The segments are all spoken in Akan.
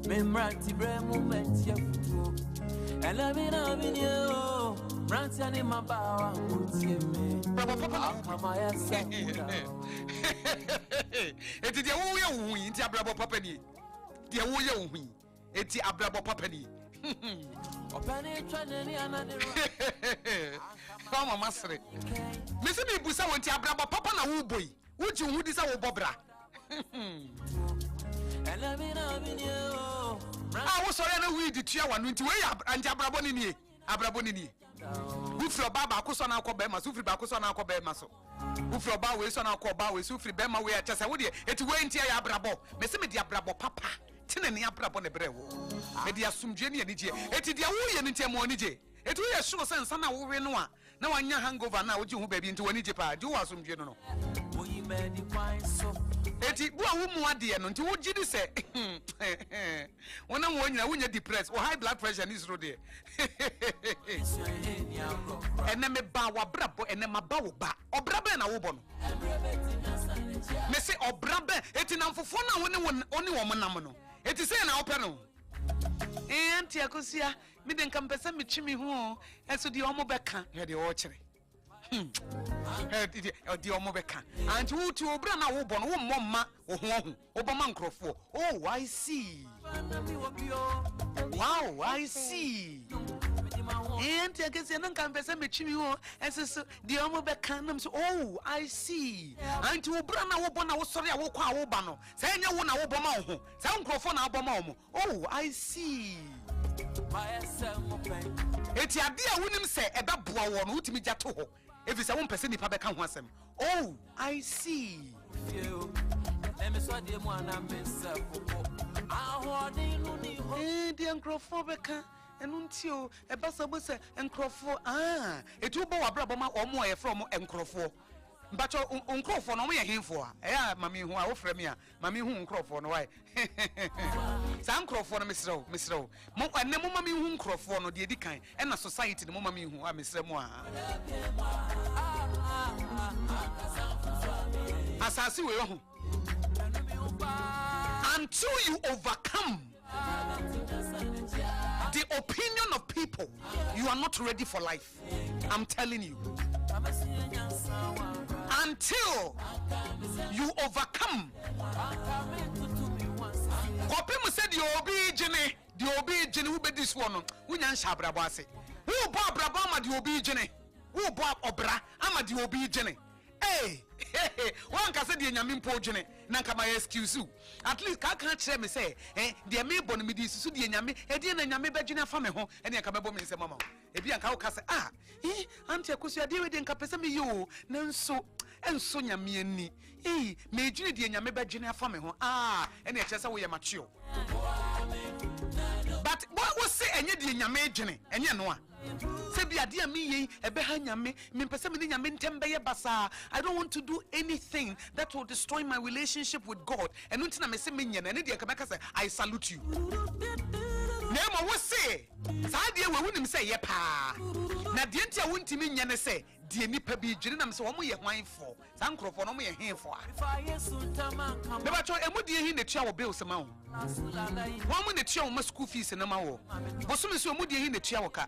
Memranti bre moment ya futu. Ela mina minyo. Ranti mabawa mutie me. Kama ya sakuda. Eti dia wo ye hu nti abrabo papa ni. Dia wo ye hu eti abrabo papa ni. Opani twaneni anadero. Kama masre. Mese me busa wonti abrabo papa na wo boy. Wuji hu di sa wo bobra. Ela mina minyo. Wo sori na wi di tua wanu nti we anti abrabo ni nie. Abrabo ni nie. Ufro baba akoso na akọ ma so ufri ba akoso na akọ ma so. Ufro ba we so na akọ ba we so ufri be ma we achese wo de eti we ntia ya abrabo. Me se me di abrabo papa. Tene ne abrabo ne bre wo. Me di asumdwe ne anije. Eti dia wo ye ne ntia mo anije. Eti wo ye sure se nsa na wo we no a na wanya hangover na wo ji hu ba bi nti wo anije pa. Di wo asumdwe no no. Eti bu awu mu ade no nti wo gidi se wona mo nyina wonya depressed or high blood pressure ni zero there ene me ba wa brabo ene ma ba wo ba obrabe na wo bo no me se obrabe eti na mfofo na woni wo nam no eti se na wo pe no enti akosia me de nka mpesa me twimi ho eso de omo beka he de wo kire di omo beka anti wuti obra na wo bo no wo mmomma wo ho obama nkrofo. Oh, I see. Wow, I see. And I guess I don't come pesa me chimi ho eso di omo beka nam so. Oh, I see. Anti obra na wo bo na wo sori a wo kwa wo ba no say nya wo na wo bo ma wo ho say nkrofo na wo ma wo. Oh, I see. Eti ade a wonim se eba boa wo no wutimi gyato ho. If it's a 1% nipa beka ho asem. Oh, I see. The encrophobica and until a bassabus and crofo. It will be a braboma or more from encropho. But your uncle for no way him for. Eh, mammy who are offer me, mammy who crofo no way. Some crofo, Miss Rowe. Mo and no mammy who crofo no the kind, and a society the mammy who are Miss Moa. Assassin will. Until you overcome the opinion of people, you are not ready for life. I'm telling you. Until you overcome. Kopim said you obi jene who be this one. We nyan shabrabo ase. Who bo brabo ama di obi jene. Who bo obra ama di obi jene. Hey, one can say the nyame mpo dwene na nka my excuse you. At least ka kire me say the me bon me di susu the nyame e de na nyame be dwene afa me ho e ne nka mebo me nsem mama e bia nka wo ka say anti akosu ade we de nka pese me yo na nso nyame ani me dwene de nyame be dwene afa me ho e ne kire say wo ye machio. But what was say enye de nyame dwene enye no a I don't want to do anything that will destroy my relationship with God. And I salute you. Nemo what say? Sadia we wouldn't say yepa. Na dientia wunti mi nyane say die nipa bi dwene nam se wo mo ye hwan for. San krofo no mo ye hen for. Me ba cho emu die hin na tua wo bills ma wo. Wo mo na tua wo school fees na ma wo. Boso me so emu die hin na tua wo ka.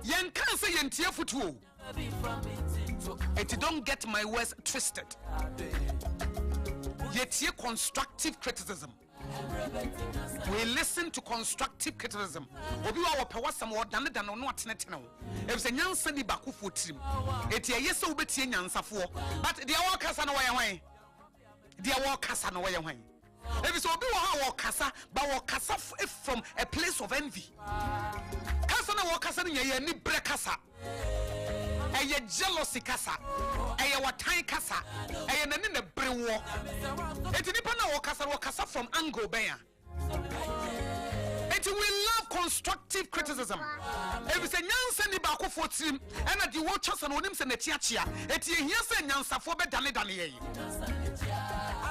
Yen can say yentia futu. It don't get my words twisted. Yet constructive criticism. We listen to constructive criticism. Obi wa wopewa sam wo dane dane no atenetene wo. If say nyansa ni ba kofo tirim. Eti yese wo betie nyansafo. But the work kasa no waye hwan. The work kasa no waye hwan. If so obi wa work kasa, but work kasa from a place of envy. Kasa na work kasa ni ni bre kasa. Eye jealousy kasa. Eye watan kasa. Eye nani ne bre wo. Eti nipa na work kasa from angle beya. Eti we love constructive criticism. If say nyansa ni ba ko fotim, and at the watchers and onim se na tiachia. Eti ehia se nyansafo be dane ye.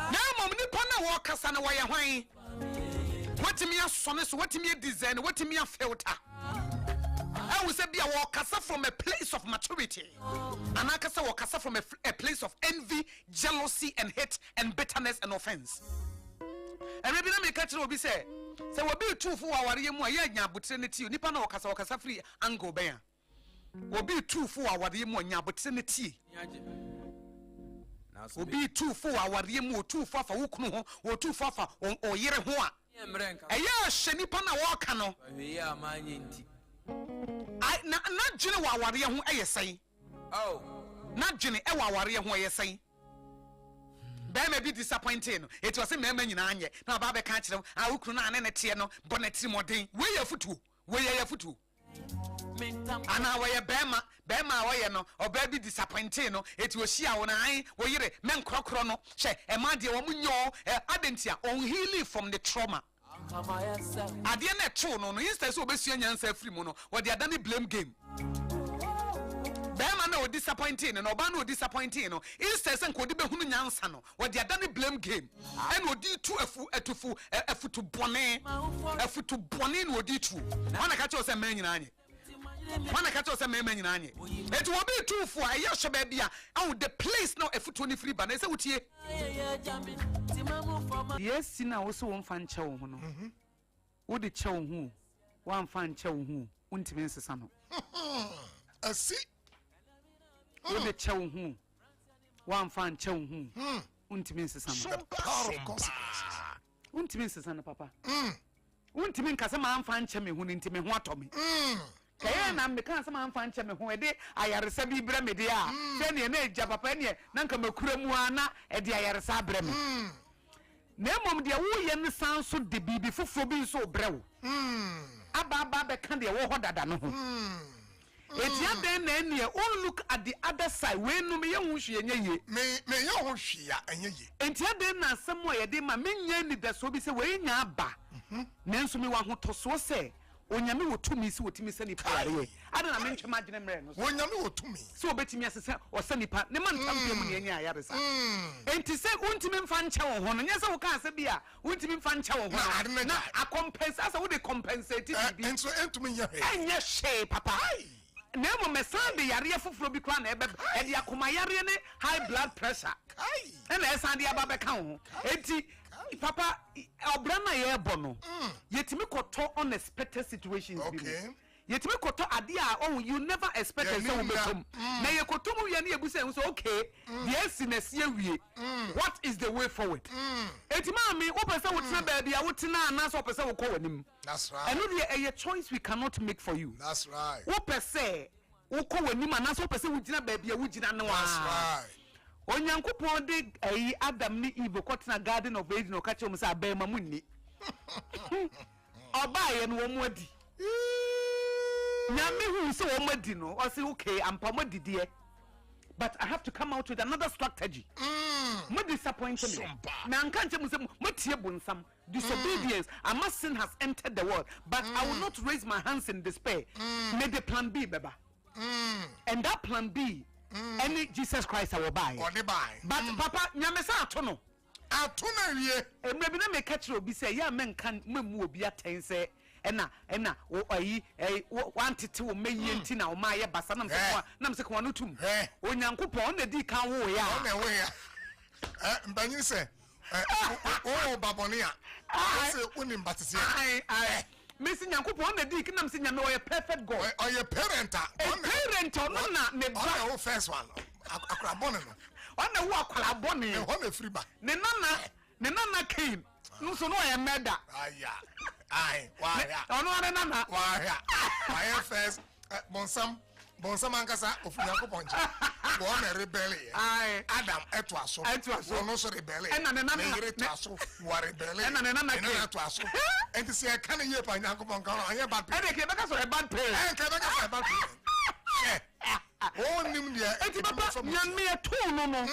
Na mom nipa na work kasa na waye hwan. Wetimi asone so wetimi design wetimi filter. I will say be a kasa from a place of maturity. And I kasa from a place of envy, jealousy, and hate, and bitterness and offense. And maybe let me catch it. Will be say will be 2 for our year more. Yeah, butinity. Nipa na kasa free angle bear. Will be 2 for our year more. Yeah, butinity. Will be 2 for our year more. 2 for ukno or 2 for or year hoa. Yeah, shenipa na wakano. I not Jenny Wawaria who I say. Oh, not Jenny Ewawaria who I say. They may be disappointing. It was a memory in Anya. Now, Baba can't tell. I will crown and a tiano, bonnet moding. Where your foot? Where your foot? And I wear Bema, way or baby disappointing. It was she on I, where you men crocrono, she, a madi woman, adentia, on healing from the trauma. I didn't true no instance of Bessian free mono, what they are done blame game. Bema no disappointing and Obano disappointing. Instance and could be Hunansano, what they are done blame game. And would do a foot to bonnet, a foot to bonnet would do true. One catch us a man in Anya. One catch us a man in Anya. It will be true for a Yasha baby. Oh, the place now a foot 23 banners out here. Yes, Sina also won't find chow. Would the chow who? One fine chow who? Untimin Sano. I see. Would the chow who? One fine chow who? Untimin Sano. Untimin Sano, Papa. Untimin Casama fan chemi who intimate what of me. Kaya na meka sama amfanche me ho ede ayaresa bi bra me de a se ne na eja papa ne nanka makura mu ana e de ayaresa bra me na mom de wo ye ne san so de bibi foforo bi so bra wo aba be kan de wo ho dada no ho etia den na ne o look at the other side we no me ye ho hwe nye me ye ho hwe ya enye ye entia den na asem o ye de ma menya ni da so bi se we nya aba nenso me wa ho to so se onyame wotumi si wotimi se nipa yare ada na mentwe magene mre no onyame wotumi so obetimi asese o se nipa ne man tampia mu ne anya yare sa enti se wontimi mfa nche wo ho no nya se wo ka se bia wontimi mfa nche wo ho na a compensate asa wo de compensate bi enso entumi nya he anya she papa na mo mesande yare foforo bi kwa na ebe e de akoma yare ne high blood pressure kai na esande aba be ka ho enti Papa, Obrana yebono. Yetimi koto unexpected situations. Okay. Yetimi koto adia oh you never expected so betom. Na yekoto mu ye na ebuse so okay. The siness ye wie. What is the way forward? Etima me wo pese wo tena ba bia wo tena na so pese wo kɔ wanim. That's right. And no a choice we cannot make for you. That's right. Wo pese wo kɔ wanim na so pese wo gina ba bia wo gina ne wa. That's right. Onyankopon de Adam ni Eve kwatena garden of Eden no ka che mo say abema munni obaye no wo modi nyame hu so wo modi no o say okay ampa modi de but I have to come out with another strategy mo disappoint me na nka nche mo say mo tie bonsam disobedience and sin has entered the world but I will not raise my hands in despair may the plan B beba and that plan B any Jesus Christ I will buy. But Papa, nyamesa atono. Atona wie. Maybe na me catch obi say ya men kan memu obi aten say ena wo ayi want to me yenti na o ma ye basa nam se kwa no tum. Onyankopon na di kan wo ya. Na wo ya. Mbanyi say o babonia. Say unim batise. Ai. Messi Nyankopon na di kinam se nyame o perfect God. O ye parent no na me ba. O first one. Akra bone no. Ona wo akwala bone. E ho na free ba. Ne nana Cain. No so no ye murder. Aya. Ai, wa ya. Ono are nana. Wa ya. Wa first bonsam ankasa ofu Nyankopon nche. Wo na rebel ye. Ai. Adam eto aso. Wo no so rebel. E na ne nana. Ne to aso. Wo rebel. E na ne nana Cain. To aso. Enti se e kan ye pa Nyankopon kan anye bad parent. E de ke beka so e bad parent. E ke beka so e bad parent. Oh, nim dia. Enti papa nyame eto no.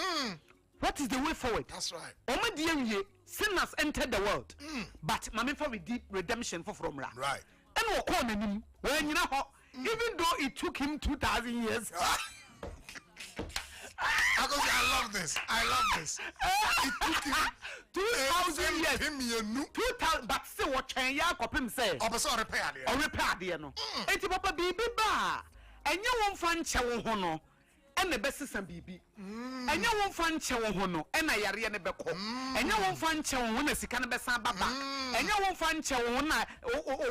What is the way forward? That's right. Omediye sin has entered the world. But mame for redemption for from ra. Right. And wo call nanim. When you know even though it took him 2000 years. I love this. It took him 2,000 years 2,000 but still what can ya kopim say obeso repair there no enti papa bibi ba enye won fa nche wo ho no ene besesa bibi enye won fa nche wo ho no ena yare ne beko enye won fa nche wo ho na sika ne besa baba enye won fa nche wo ho na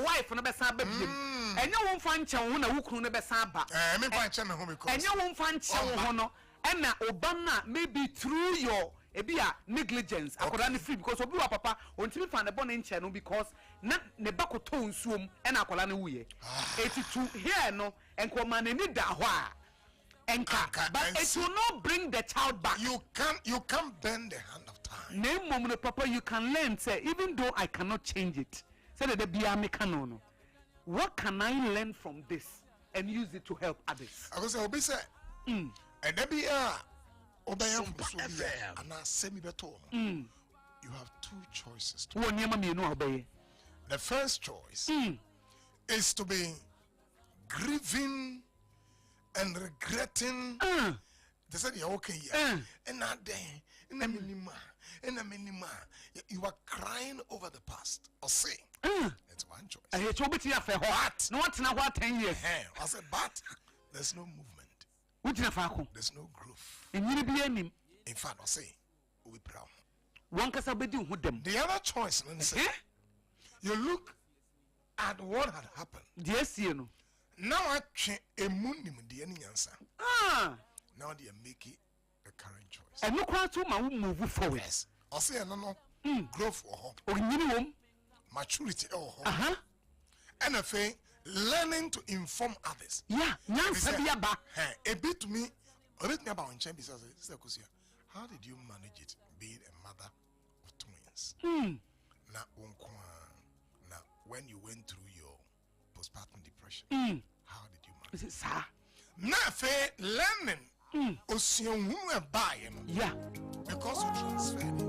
wife ne besa babiem enye won fa nche wo ho na wukunu ne besa ba me fa nche me ho because enye won fa nche wo ho no ena obana maybe through your ebia negligence akoda ne free because obi wa papa ontimi fa ne bone nche no because na ne bakoto nsuom ena akola ne wuye etitu here no enkoma ne ni da ho a enka but it will not bring the child back. You can't bend the hand of time. Name mom papa you can learn say even though I cannot change it say that bia me no what can I learn from this and use it to help others. I go say obi say and there be Sompa FM and semi beto. You have two choices. The first choice is to be grieving and regretting. They said you're okay here. And not there. In a minima. You are crying over the past. Or say it's one choice. What? Not now what 10 years. I said, but there's no movement. There's no growth. In fact, I say we proud. The other choice, you look at what had happened. Yes, you know. Now I change a moon the answer. Now they make it the current choice. And look what to my move forward. Yes. I say no growth or hope. Maturity or hope. And if learning to inform others. Yeah, a bit to me, a bit about how did you manage it being a mother of twins? Now when you went through your postpartum depression, how did you manage it? Sir? Learning yeah, because you transferred it.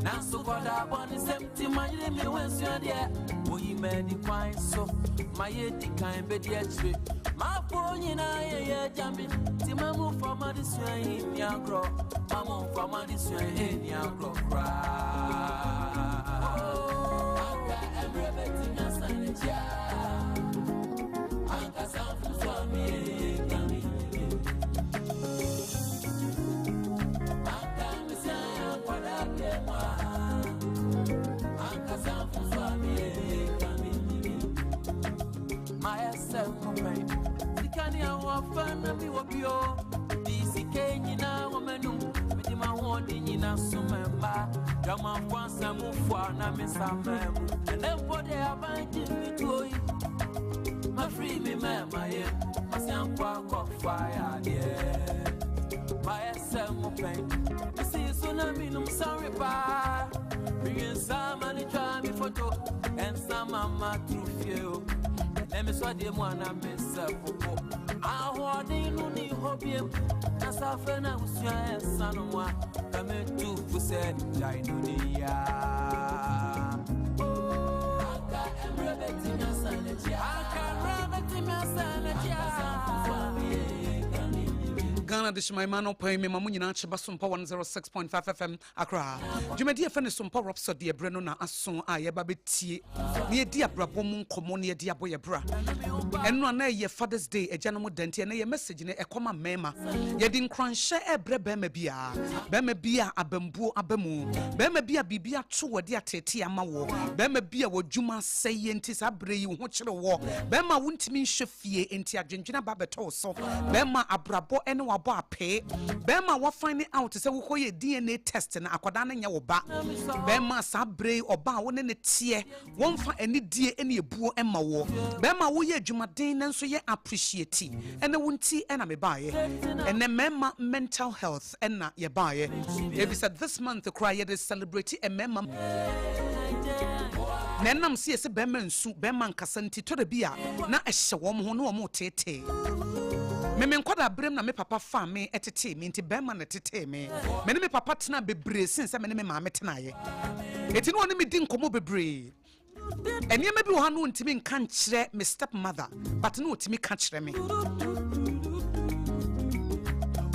Nanso koda boni semti manyire mi wensu de oyi mani kwan so maye di kan be di achire ma po nyina ye jambi ti mamu fama di suan ni agro mamu fama di suan ni agro kra aka everybody nasane ja aka sanfu so mi kami aka misaya kwada kema Fana mi wapio disike nyina wamenu midima hodi nyina sumemba kama kwanza mufwa na mesamemu enempo de abanji mitoi ma free me mema ye masiankwa kwa fire yeah my semu pain see tsunami num sorry pa bring some money try me photo and some mama through you let me saw the one I miss up I want to need hobby. As I feel now, son, one come to for said, I know the Ghana this my man pay me mamunyina cheba Sompa 106.5Fm Accra. Jumedi e fene Sompa Rhapsody e breno na aso a ye ba betie. Na ye di abrabo mu nkomo na ye di aboye bra. Eno na ye Father's Day ejano mo dante na ye message ne ekoma mema. Ye di nkranhye e bre bema bia. Bema bia abambuo abamu. Bema bia bibia to wode atete ama wo. Bema bia wodwuma sey enti sa bre yi ho kire wo. Bema wontimi nhwe fie enti adwendwena ba beto so. Bema abrabo ene bo ape bema wa find out say wo koye DNA test na akoda na nya wo ba bema sabre oba wo ne ne tie won fa ani die ene ebuo ema wo bema wo ye adwumaden na nso ye appreciate ene wonti ena me baaye ene mema mental health ena ye baaye if said this month cry ye celebrate a mema nenam se se bema nsu bema nkasa nti to da bia na ehye wo ho no wo tete me nkoda brem na me papa fa me etete me nti bema na tete me me papa tena bebre since me maame tena ye eti no me di nkomo bebre eni me bi wo ha no ntimi nka nkire me stepmother but no ntimi ka kire me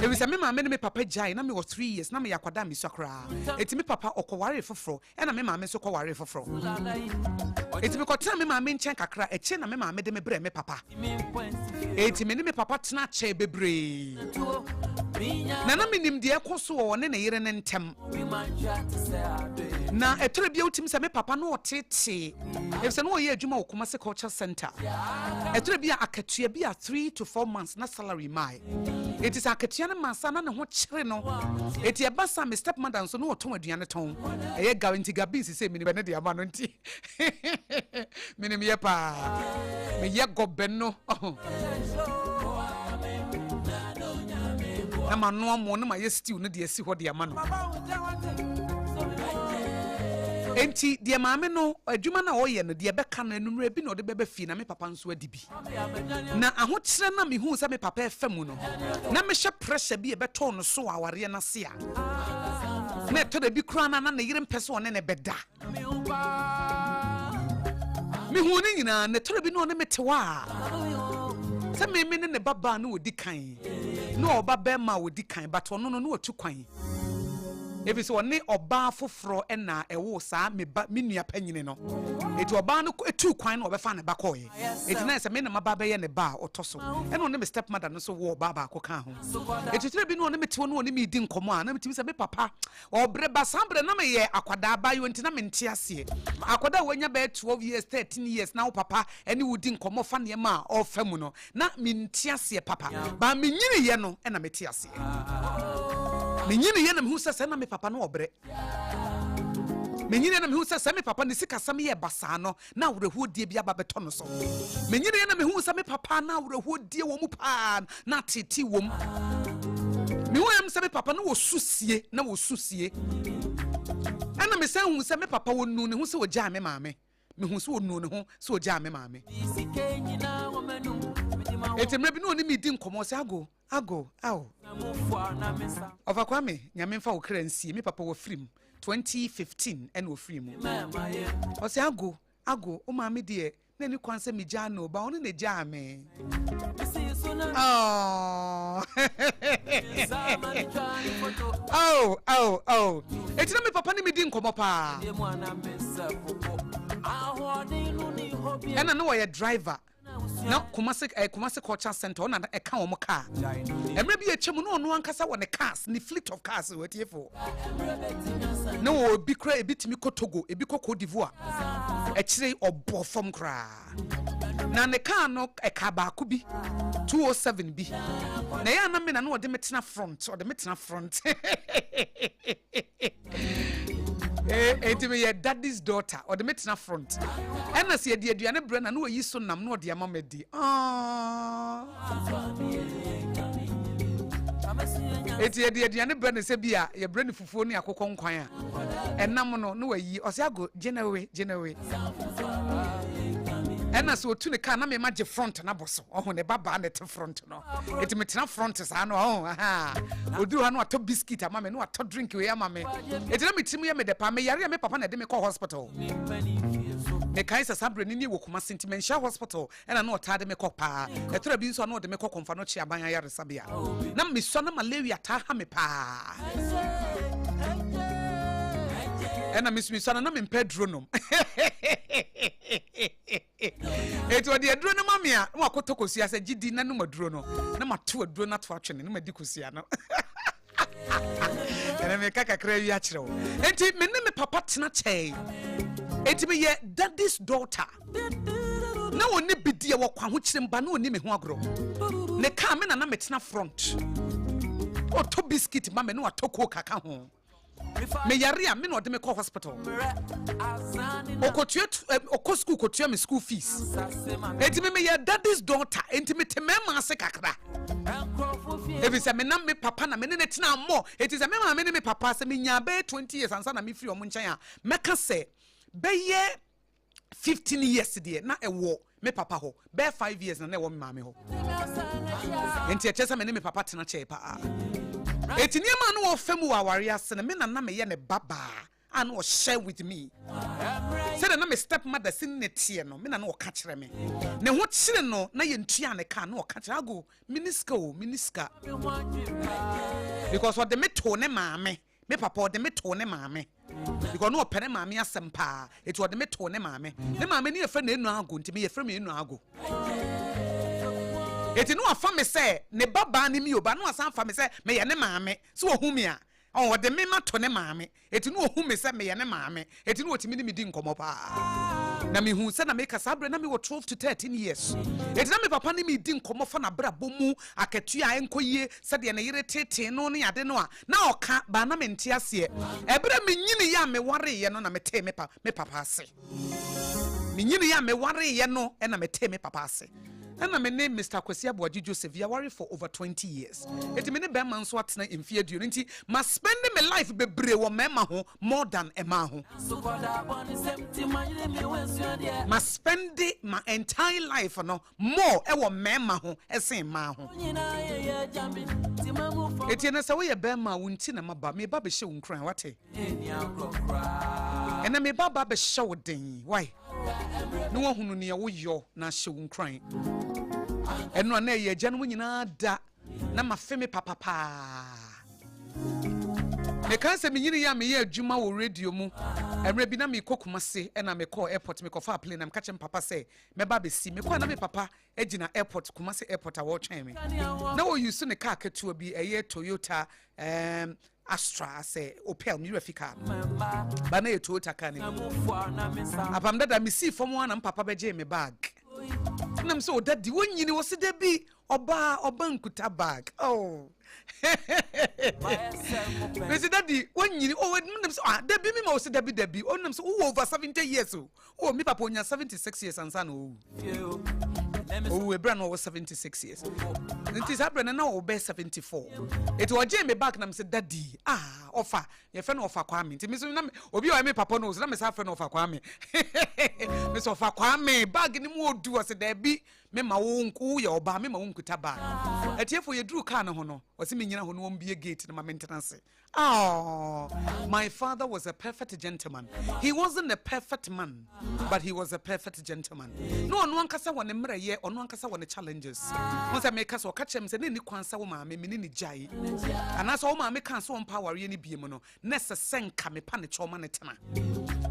Ebi se me maame ne me papa jai na me was 3 years na me yakwada me swakra. Eti me papa okoware foforo e na me maame so koware foforo. Eti me kotena me maame nchen kakra eche na me maame de me bre me papa. Eti me ne me papa tena che bebre. Na me nim de ekoso wo ne yere ne ntem. Na etore bia utim se me papa no otete. Ebi se no ye adwuma wo Kumasi Culture Center. Etore bia akatua bia 3 to 4 months na salary mai. It is a Katiana Masana and what chino. It is a bassa, my stepmother, so no to a Diana tone. A guarantee Gabisi say, Minibenedia Manonti. Minimiapa. Me yet go benno. I'm a no more, my yes, still need to see what the man. Enti dia maame no adwuma na oye no dia beka na enumre bi no de bebe fi na me papa nso adibi na ahokyere na me hu se me papa efam no na me hye pressure bi e beto no so aware na se a na to da bi kura na na yire mpese one ne beda me hu ni nyina na to da bi no ne metewa se me ne baba na odi kan no oba be ma odi kan but ono no otu kwan. If it's one oba foforo na ewo saa me nua panyine no eti oba no etu kwan na obefa ne bakoye eti na se me na mababa ye ne ba otoso e no ne me stepmother no so wo oba ba akoka ho eti tire bi no ne mete no ne me di nkomo a na mete se me papa obre basambre na me ye akwada ba yo enti na me nte ase akwada wanya ba 12 years 13 years na wo papa ene wo di nkomo fa ne ma o famu no na me nte ase papa ba me nyine ye no e na mete ase menyine ye na me hu se na me papa no obre menyine na me hu se me papa ne sika sam ye basa no na awreho die bia ba beto no so menyine ye na me hu se me papa na awreho die wo mu pa na tete wo mu me hu am se me papa no wo susie na wo susie ana me se hu se me papa wo nu ne hu se wo gya me maame me hu se wo nu ne hu se wo gya me maame etemre bi no ni mi di nkomo se ago aw Ova kwame nyame mfa wo kra nsie me papa wo frim 2015 en wo frim o se ago o ma me de na ni kwanse me gya no ba ono na gya me etina me papa ni mi di nkomo pa ena no wo driver na Kumasi Culture Center na e ka wo mo car emre bi echem no ono ankasa wo ne cars ni fleet of cars wetiefo no obi kra ebitimi kotogo ebi Cote d'Ivoire e kire obo fom kra na ne car no e ka ba ko bi 207 bi na ya na me na no de metena front enti me your daddy's daughter or the metna front ena se de aduane bre na no yi so nam no de amamedi eti de aduane bre na se bia ye bre ne fufuo ne akokɔ nkwan a enam no wayi o se ago genewe ena so otu ne car na me magye front na boso oho ne baba na te front no eti metena front sa no odu ha no ato biscuit amame no ato drink we amame eti na metimu ye me de pa me yare me papa na de me call hospital me kai sa sabre ni wo kuma sentimental hospital ena no otade me call pa etora bi nso no de me call konfa no chi aban yare sabia na me so na malaria ta ha me pa ena miss na me pedro no eto de aduro no mamia no akotokosia se gidi na no maduro no na mato aduro na to atwene no madikosia no ena me kaka kra wi akire wo enti me ne me papa tena chei enti me ye daddy's daughter na woni bidie wo kwa ho kire mba na woni me ho agro ne ka me na me tena front o to biscuit mama no atoko kaka ho me yare a me no de me call hospital oko school kotua me school fees enti me your daddy's daughter enti me temema ase kakra ebi se me na me papa na me ne tena mo enti se me ma me ne me papa se me nya be 20 years ansa na me free omo nchan a meka se be ye 15 years de na ewo me papa ho be 5 years na ewo me ma me ho enti echesa me ne me papa tena che pa eti niema no wo famu wa ware ase ne me na me ye ne baba and was share with me. Said na me stepmother sin netie no me na no ka kire me. Ne ho kire no na ye ntua ne ka no ka kire ago miniska. Because what the me to ne maame, me papa the me to ne maame. Because no pere maame asem pa. It was the me to ne maame. Ne maame ni efe na enu ago ntimi ye frɛ me enu ago. Eti no afa me say ne baba ni mi oba no asan fa me say me ye ne maame. So ohu me a oh, the me to ne maame. Eti no ohu me say me ye ne maame. Eti no otimi ni me di nkomo pa. Na me hu say na me kasa abre na me wo 12 to 13 years. Eti na me papa ni me di nkomo fa na bra bomu akatua enkoyie say de na yire tete no ne ade no a na oka ba na me nte ase. Ebre me nyini ya me ware ye no na me te me papa ase. Me nyini ya me ware ye no e na me te me papa ase. And my name Mr. Kwesi Abuaji Joseph. We are worried for over 20 years. It means be man so atna in fear during it. Must spend my life be brave or mema ho more than a man ho. Must spend my entire life no more ewo mema ho esen man ho. It is a way a bear ma wunti na maba me baba she unkran wate. And me baba be show den. Why? No one who near yo na she unkran. And no na ye gyan wo nyina da na ma feme papa. Me kan se me nyini ya me ye adwuma wo radio mu. Emre bi na me kokuma se e na me call airport me kofa plane na me catch papa say me ba be si me kwa na me papa agina airport kuma se airport a wo twen me. Na wo use ne car ketua bi eye Toyota Astra say Opel mi refika ba na ye Toyota car ni. Apam dada me si form one na papa be je me bag. Nam so daddy wonyini wo se da bi oba nkuta bag. Oh. Me say daddy wonyini oh nam so da bi me ma wo se da bi oh nam so over 70 years oh me papa onya 76 years ansa no oh we brand was 76 years. It is happening now be 74. It was me back na me say daddy offer your friend offer kwame. Ti me so na obi o me papa no so na me say friend offer kwame. Me so offer kwame bag ni mu odu o say da bi me ma wo nku ye oba me ma wo nkuta bag. Etiefo ye duru car no ho no o say me nyina ho no mbie gate na ma maintenance. Oh, my father was a perfect gentleman. He wasn't a perfect man, but he was a perfect gentleman. No one kasa won emre ye, ono kasa won challenges. Once I make us or catch him say ni kwansa wo ma me ni jai. And as wo ma me kan so power ye ni biemu no, nessa senka me pa ne choma ne tena.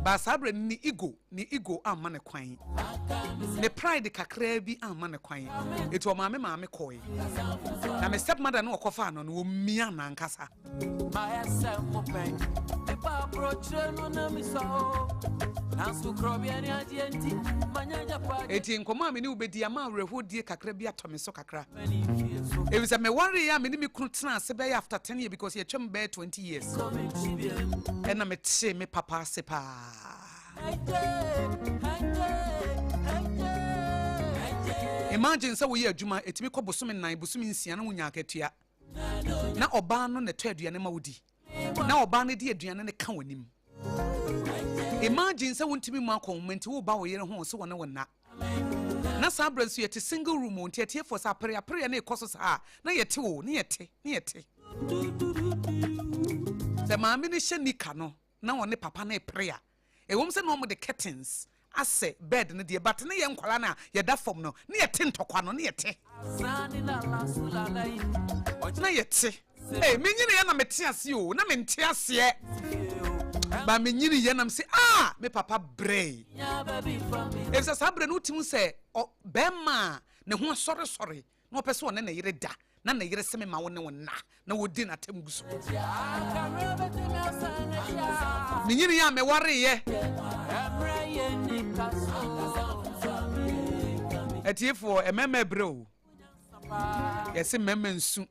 Ba sabre ni ego amma ne kwan. Ne pride kakra bi amma ne kwan. Eto ma me koi. Na me stepmother no okofa no wo mia na nkasa. Eti nkoma me ni ubedi ama rehodie kakra bi atome so kakra. E be say me worry ya me ni me kunu tena se be after 10 years because ye twem be 20 years. And na me tse me papa se pa. Imagine say we ye adwuma etimi kɔ bosome nan bosome nsia na wonya akatua. Na oba no ne to aduane ma wodi. Na oba ne di aduane ne ka wanim. Imagine say wontimi mu akonment wo ba wo yere ho so wona wona. Na sabra so yete single room on tie for sa pere na ekoso sa na yete wo ne yete. Se maame ne hye nika no na wone papa na pere e wom se no mo the curtains ase bed ne de but ne ye nkwala na ye da fom no ne yete ntokwa no ne yete. Na yete. Eh me nyine ye na mete ase o na me nte ase. Ba me nyine ye na me say me papa brey. If sa sabre no tim say bema ne ho sorry na opese one na yire da na yire se me ma won ne won na wodi na tem guso. Me nyine ya me ware ye. Etiefo ememe bro. Yes ememe nsu.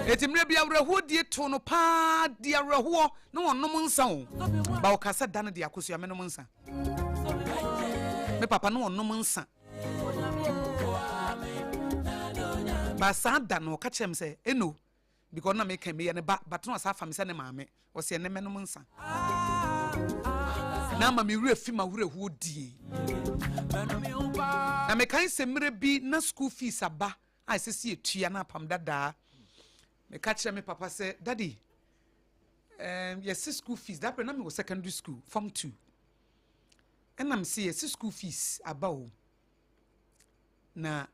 Etimre bia wreho die to no pa dia wreho na wonom nsa o. Ba o kasa dan de akoso ya menom nsa. Me papa no wonom nsa. Ba sa dan no ka chem say eno because na me kan me ne ba but no asa fa me say ne maame o se ne menom nsa. Na ma me wure fi ma wreho die. Na me kan se mre bi na school fees aba ai se etua na pam dada. Me catch me papa say daddy yes school fees that when I was secondary school form 2 and I'm say yes school fees about na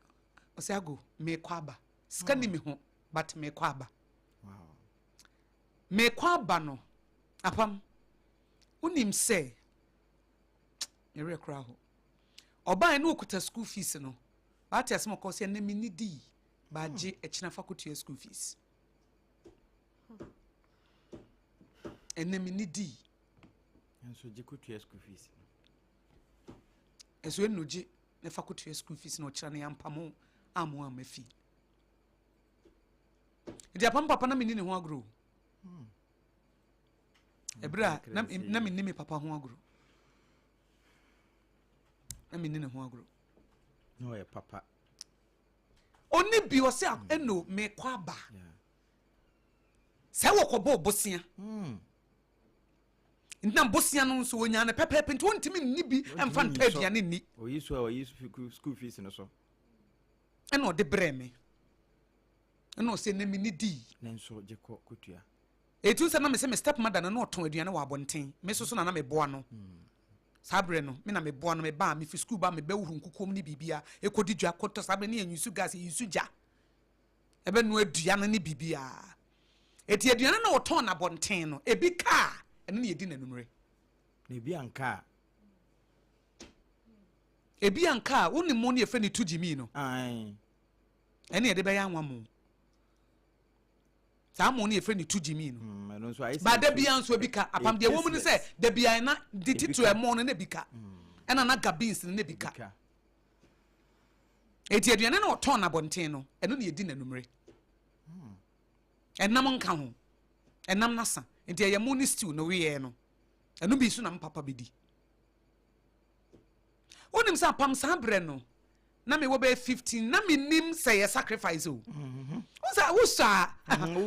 osiago me kwaba skani me ho but me kwaba me kwaba no apam unim say yere kra ho oban no okuta school fees no but asem ko say na me ni di ba je echina faculty school fees enemi ni di enso je kutu school fees enso enoje na faculty school fees no kira na yampamo amu amafi idi apam papa na menni ne ho agro ebra na menni me papa ho agro na menni ne ho agro no ye papa oni bi o se eno me kwa ba se wo kobo bosia ndam bosia no so wonya na pepepe nti wontimi nni bi emfa nta aduane ni oyisu school fees no so eno de breme eno se na mi ni di nenso je ko kutua etu se na me se me step mother na oton aduane wa abonten me so na me boa no sabre no me na me boa no me ba me fi school ba me be wuru nkukom ni bibia ekodi dua koto sabre ne anyusu gas yusu ja ebe no aduane ne bibia eti aduane na oton na abonten no ebi ka ene ne yedi nanumre na ebi anka woni mo ne efe ne tujimi no ai ene yede be ya anwamo sa mo ne efe ne tujimi no no so ai ba da bia nso ebi ka apam de wo mu ne se da bia na de titu e mo no ne bika ena na gabins ne bika eti aduane na oton na bonten no ene ne yedi nanumre enam nka ho enam nasa enti ya mo ni stew no we no enu bi su na mpapa bedi onim sa pam sa bre no na me wo be 15 na me nim say ya sacrifice o wo sa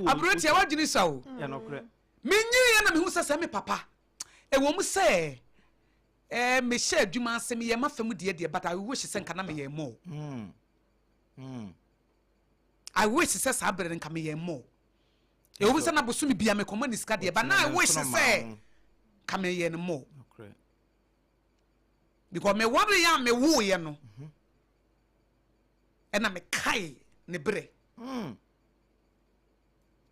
abroti wa gini sa o ya no kure me nyi na me hu sa me papa e wo mu say me sha adwuma asem ye mafam de but I wish say nka na me ye mo I wish say sa bre nka me ye mo e wo se na bosu me bia me koma ni ska de but na I wish say ka me ye no mo okay because me worry ya me wo ye no e na me kai ne bre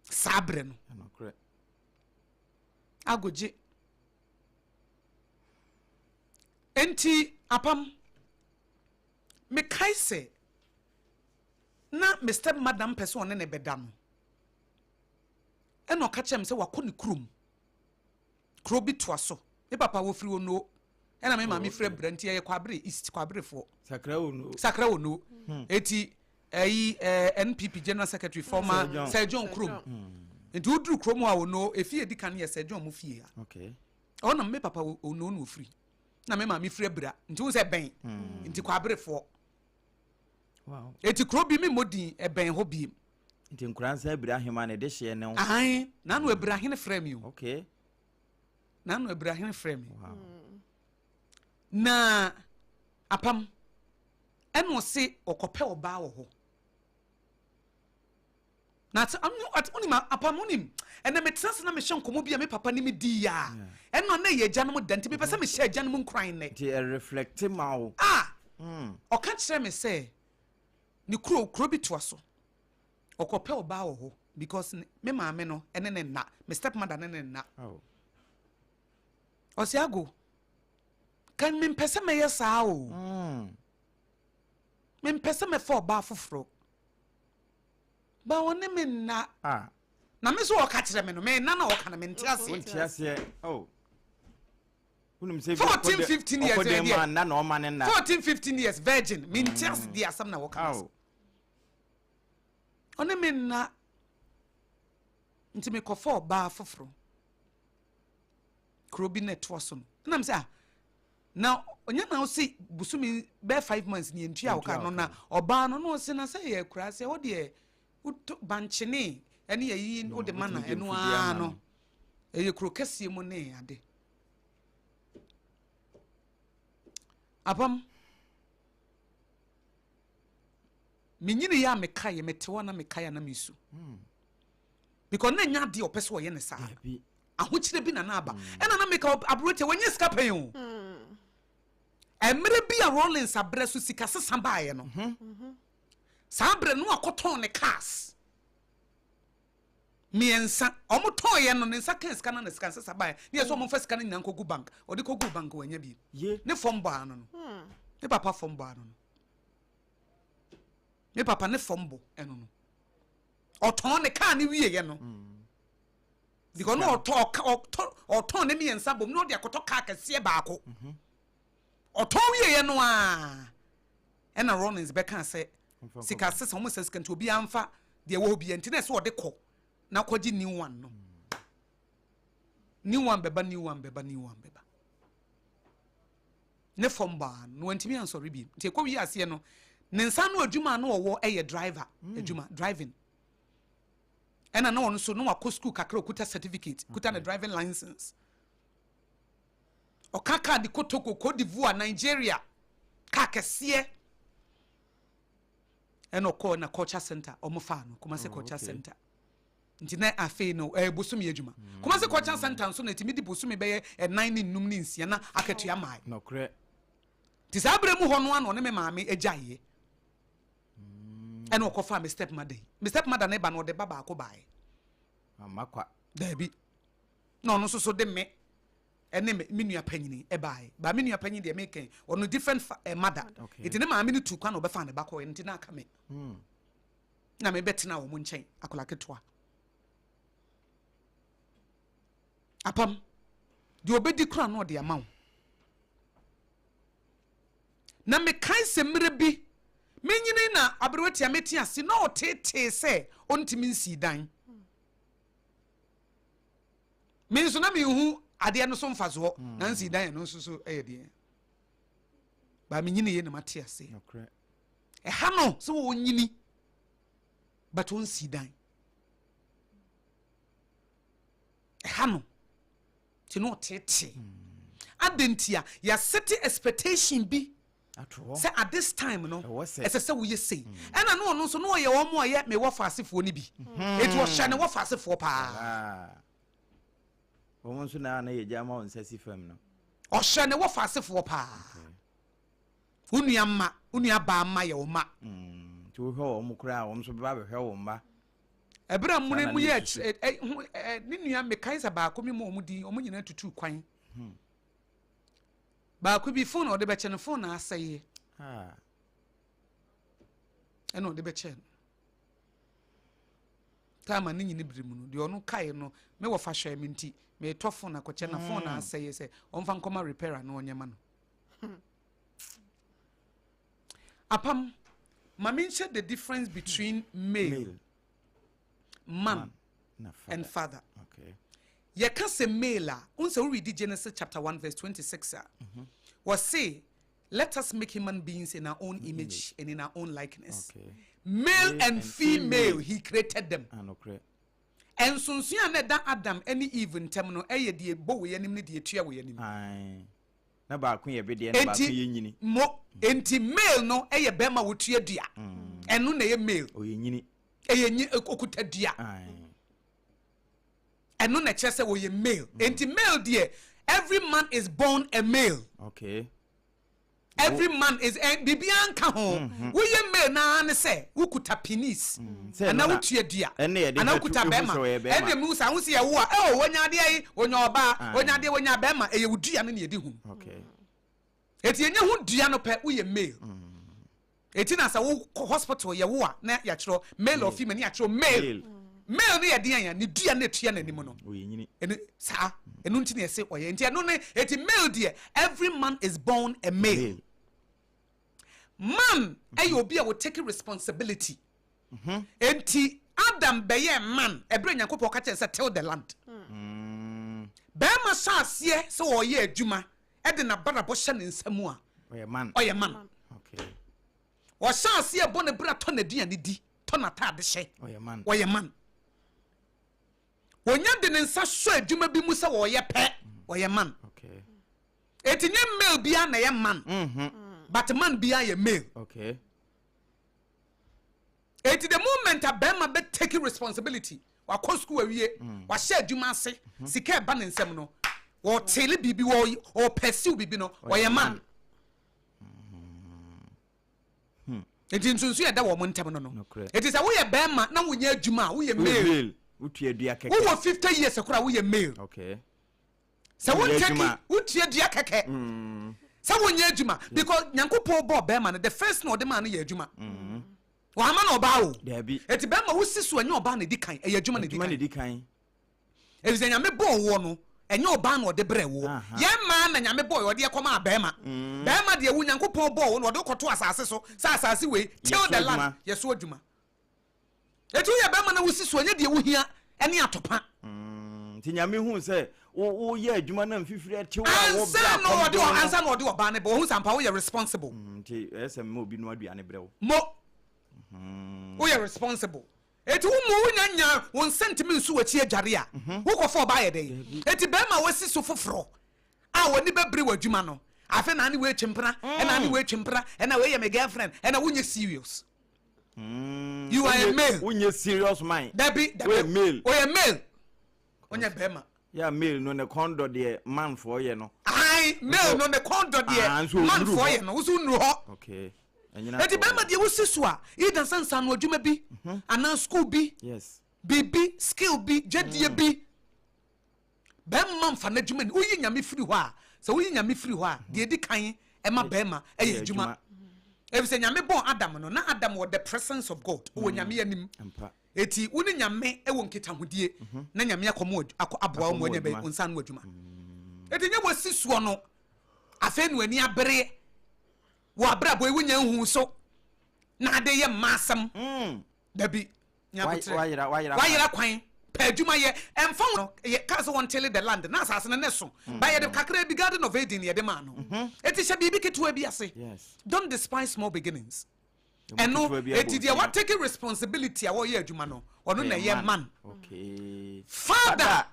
sabre no okay agoje enti apam me kai se na me step madam person ne beda no eno ka chem se wakọ ne kuro bi to aso me papa wo firi ono ena me ma me frɛ branti ye kwabre east kwabre fo sakra ono eti NPP general secretary former Sir John Krum enti oduru krom a ono efi edikan ye Sir John mu fie ha okay ona me papa ono no firi na me ma me frɛ bra enti wo se ben enti kwabre fo wow eti kuro bi me modin e ben ho bi enti nkuransa Ibrahim ane de hye ne ai na no Ibrahim frɛ mi o okay na no Ibrahim frɛ mi wow na apam eno se okope oba wo ho na oni ma apam onim ena metrase na me hye nkomo bia me papa ni me di ya eno na ye gya no dante me pese me hye gya no nkran ne ti reflect ma wo o ka kire me se ni kuro bi to aso okope oba wo ho because me maame no ene ne na me stepmother ne na oh osiago kan me pese me yesa o me pese me for ba foforo ba woni me na na me so o ka kire me no me na o ka na me ntiase oh unum say 14-15 years na no man na 14-15 years virgin me ntiase di asam na wo ka oni me na nti me kofo ba foforo krobi netwo so na me say na onya na o si busumi be 5 months ni entua o ka no na oba no no se na say ye kura say o de banchene ene yi o de mana eno a no eye kro kase mu ne ade apam minyini ya meka ye metewa na meka ya na misu because na nya de opeso ye ne sa ahokyere bi na na aba ɛna na make abrote wanye sika pɛn o emre bi a Rollins abrɛ so sika sesa baaye no saa abrɛ no akoton ne cars miensa omo ton ye no ne nsa kan sika na ne sika sesa baaye ne yeso omo fa sika na nyina nkogu bank odi kogu bank wanya bi ne fom baa no ne papa fom baa no ne papa ne fom bo eno no oton ne car ne wie ye no because no oton ne miensa bom no de akoto car kese baako oton wie ye no a ena Rollins be kan say sika sesa omo sika nti obi amfa de wo obi enti na se ode kɔ na kwaji new one no new one beba ne fomba no ntimi ansori bi nti ekɔ wi ase no ne nsa no adwuma no wo driver adwuma driving ena na won so no akɔ school kakra okuta certificate kuta na driving license okaka di Kotoko Cote d'Ivoire Nigeria ka kese ena okɔ na culture center omofa no kuma se culture center nti na afi no bosumi adwuma kuma se culture center so na timi di bosumi be 9 nnum ni nsia na akatua mai no kre ti sa abrɛ mu ho no ano ne me maame agyaye ena okofa me step mother na ba no de baba akobae amakwa dabi no no so de me ene me nua panyini bae ba me nua panyini de me ken ono different mother it ne maame ni tu kwa na obefa ne bako enti na aka me na me betena wo mu nchen akola ketwa apam de obedi kura no de amaw na me kan se mre bi menyini na abrewati ameti ase na otete se ontimi nsi dan menso na me hu ade no so mfazo na nsi dan no so de ba menyini ye na mate ase okay ha no so wo nyini but on si dan ha no ti no tete adentia ya set expectation bi say at this time no ese we say ena no so no ye wo mo ye me wo faasefo ni bi it was shane wo faasefo pa wo so na ye jama on sesi fam no o shane wo faasefo pa unua ba ma ye wo ma ti wo hwe wo mo kura wo so ba be hwe wo ma ebra mune mu ye ni nua me kaisa ba ko mi mo mu di o mu nyina tutu kwan ba ko bi phone o de be che no phone na aseye eno de be che tama ni nyini birimu no de onu kai no me wo fa hwe me nti me to phone na ko che na phone na aseye se on fa nkoma repairer no onyema no apam mama share the difference between male man and father. Okay. Ye can say male unse we read Genesis chapter 1 verse 26 was say let us make human beings in our own image and in our own likeness. Okay. Male and female he created them. And so na da Adam any even term no eye de bo we anim ne de atua we anim. Na ba ko ye be de na ba ko ye nyini. Mo enti male no eye be ma wo tua dua. Eno na ye male. O ye nyini. Eye nyi okuta dua. Eno na che se wo ye male. Enti male de every man is born a male. Okay. Every man is bibian ka ho. Wo ye male na ne se wo kuta penis. Na wo tua dua. Na wo kuta bema. Ene mu sa wo se ye wo a wonya de ai wonya oba wonya de wonya bema eye wo dua no ne ye di hu. Okay. Eti enye hu dua no pe wo ye male. Eti na sa wo hospital ye wo a na ya kiro male or female ya kiro male. Male ne ye de anya ne dua na tua na nim no. O ye nyini. Ene sa enu nti na se oye nti eno ne eti male de every man is born a male. Man ayi obi a will take responsibility. Enti Adam beye man ebre nyankopɔ ka kyerɛ sɛ till the land. Bema sase se oye adwuma e de na barabɔ hyɛ ne nsamu a oye man. Oye man. Okay. O sase e bɔ ne bra tɔ na duane di tɔ na taade hyɛ. Oye man. Oye man. Wonya de ne nsa so adwuma bi mu sɛ oye pɛ. Oye man. Okay. Eti nye male bia na ye man. But man bia ye male. Okay. Eti the moment a bema be taking responsibility wa kɔ school awie wa hyɛ adwuma ase sika ba ne nsɛm no wo tele bibi wo pursue bibi no wo yɛ man enti nsunsu yɛ da wo mo ntem no no enti sɛ wo yɛ bɛma na wo nya adwuma wo yɛ male wo tua dua kɛkɛ wo 50 years akora wo yɛ male okay sɛ wo ntaki wo tua dua kɛkɛ sɛ wo nya adwuma because nyankopɔn bɔ bɛma no the first no de man no yɛ adwuma wa ama na oba o eti bɛma wo siso anya oba na di kan ɛyɛ adwuma na di kan ɛfisɛ nyame bɔ wo no ɛnyɛ oba na ɔde brɛ wo yɛ ma na nyame bɔ ɔde ɛkɔma bɛma bɛma de wo nyankopɔn bɔ wo na ɔde kɔto asase so sɛ asase wei till the land yɛso adwuma eti wo yɛ bɛma na wo siso anya de wo hia ɛne atopa nti nyame hu sɛ wo yɛ adwuma na mfifiri ate wo wo bra ansa na ɔde ɔba ne bɔ wo hu sampa wo yɛ responsible nti ɛsɛ mo obi no aduane brɛ wo we are responsible eti wo mu nya won sentiment nso wachi adware a wo kofo ba ye dey eti be ma wasi so foforo a woni bebre wadwuma no afi na ne we chimpra e na ne we chimpra e na we ye my girlfriend e na wonye serious you are a male wonye serious mind that be male o ye male onye be ma ya male no ne kondo de man for ye no ai male no ne kondo de man for ye no wo so nru ho okay eti bema de wo siso a ida sansa no adwuma bi ana school bi yes bibi skill bi jedie bi bema mfa na adwuma ni oyi nyame firi ho a se oyi nyame firi ho a de edi kan ema bema eye adwuma ebi se nyame bon Adam no na Adam was the presence of God o nyame anim eti woni nyame e wo nkita hodie na nyame akomo aboa mo nya be onsa no adwuma eti nya wo siso no afa nu ani abere wa bra boy wunya hu so na de ye masam da bi nya botre wayira kwan pa adwuma ye emfa no ye cause won tell the land na asase ne so ba ye de kakra bi garden of Eden ye de ma no eti sha bibi keto bi ase don't despise small beginnings and no eti dia what take responsibility a wo ye adwuma no ono na ye man okay father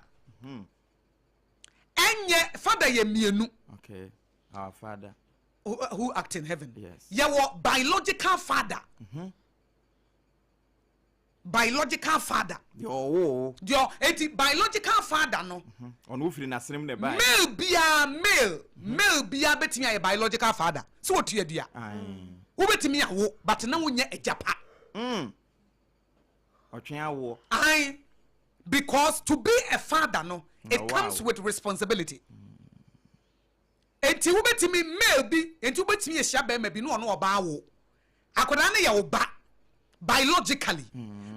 enye father ye mienu okay our father who act in heaven. Yes. Your biological father. Biological father. Your biological father no. On ufiri na sinem ne bai. Male bia betimi a biological father. So what you dia? Wo betimi a wo but na wonya ejapa. Otwen awo. Because to be a father no, it comes with responsibility. Enti wo betimi male bi enti wo betimi ye hia ba ma bi no ono oba wo akoda na ye wo ba biologically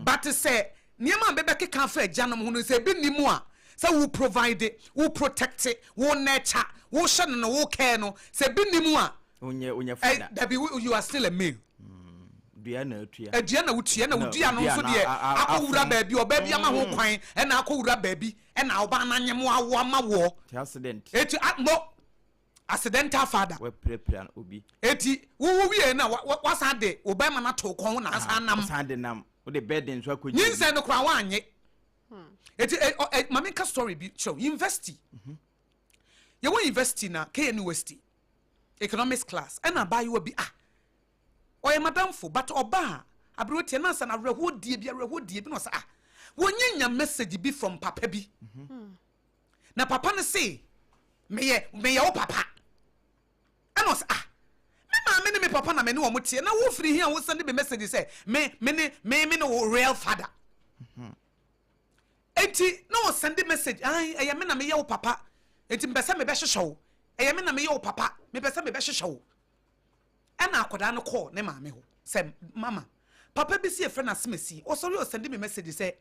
but say niam bebe keka fa ajanom ho no say bi nimu a say wo provide it, wo protect it, wo nurture wo hye no wo care no say bi nimu a onye father that be you are still a male dua na atua na wutua na wudua no so de akowura ba bi oba bi ama ho kwan e na akowura ba bi e na oba na nyemo awo ama wo accident eti accidental father we prepare obi eti wo wie na wasa de obama na to kon na asa nam wo de burden so akoji nyinse no kra wa anye eti mama ka story bi show university ye wo university na KN University economics class and na buy you bi oye madam fo but oba abrotie na sa na rehodie bi no sa wonye message bi from papa bi na papa ne say me wo papa and was me me papa na me ne wo motie na wo free here wo send me message say me no real father enti no wo send message me na me ye wo papa enti mbese me be hwehwe me na me ye wo papa me bese me be hwehwe na akoda no call ne maame ho say mama papa bi see friend asemesi o sorry o send me message say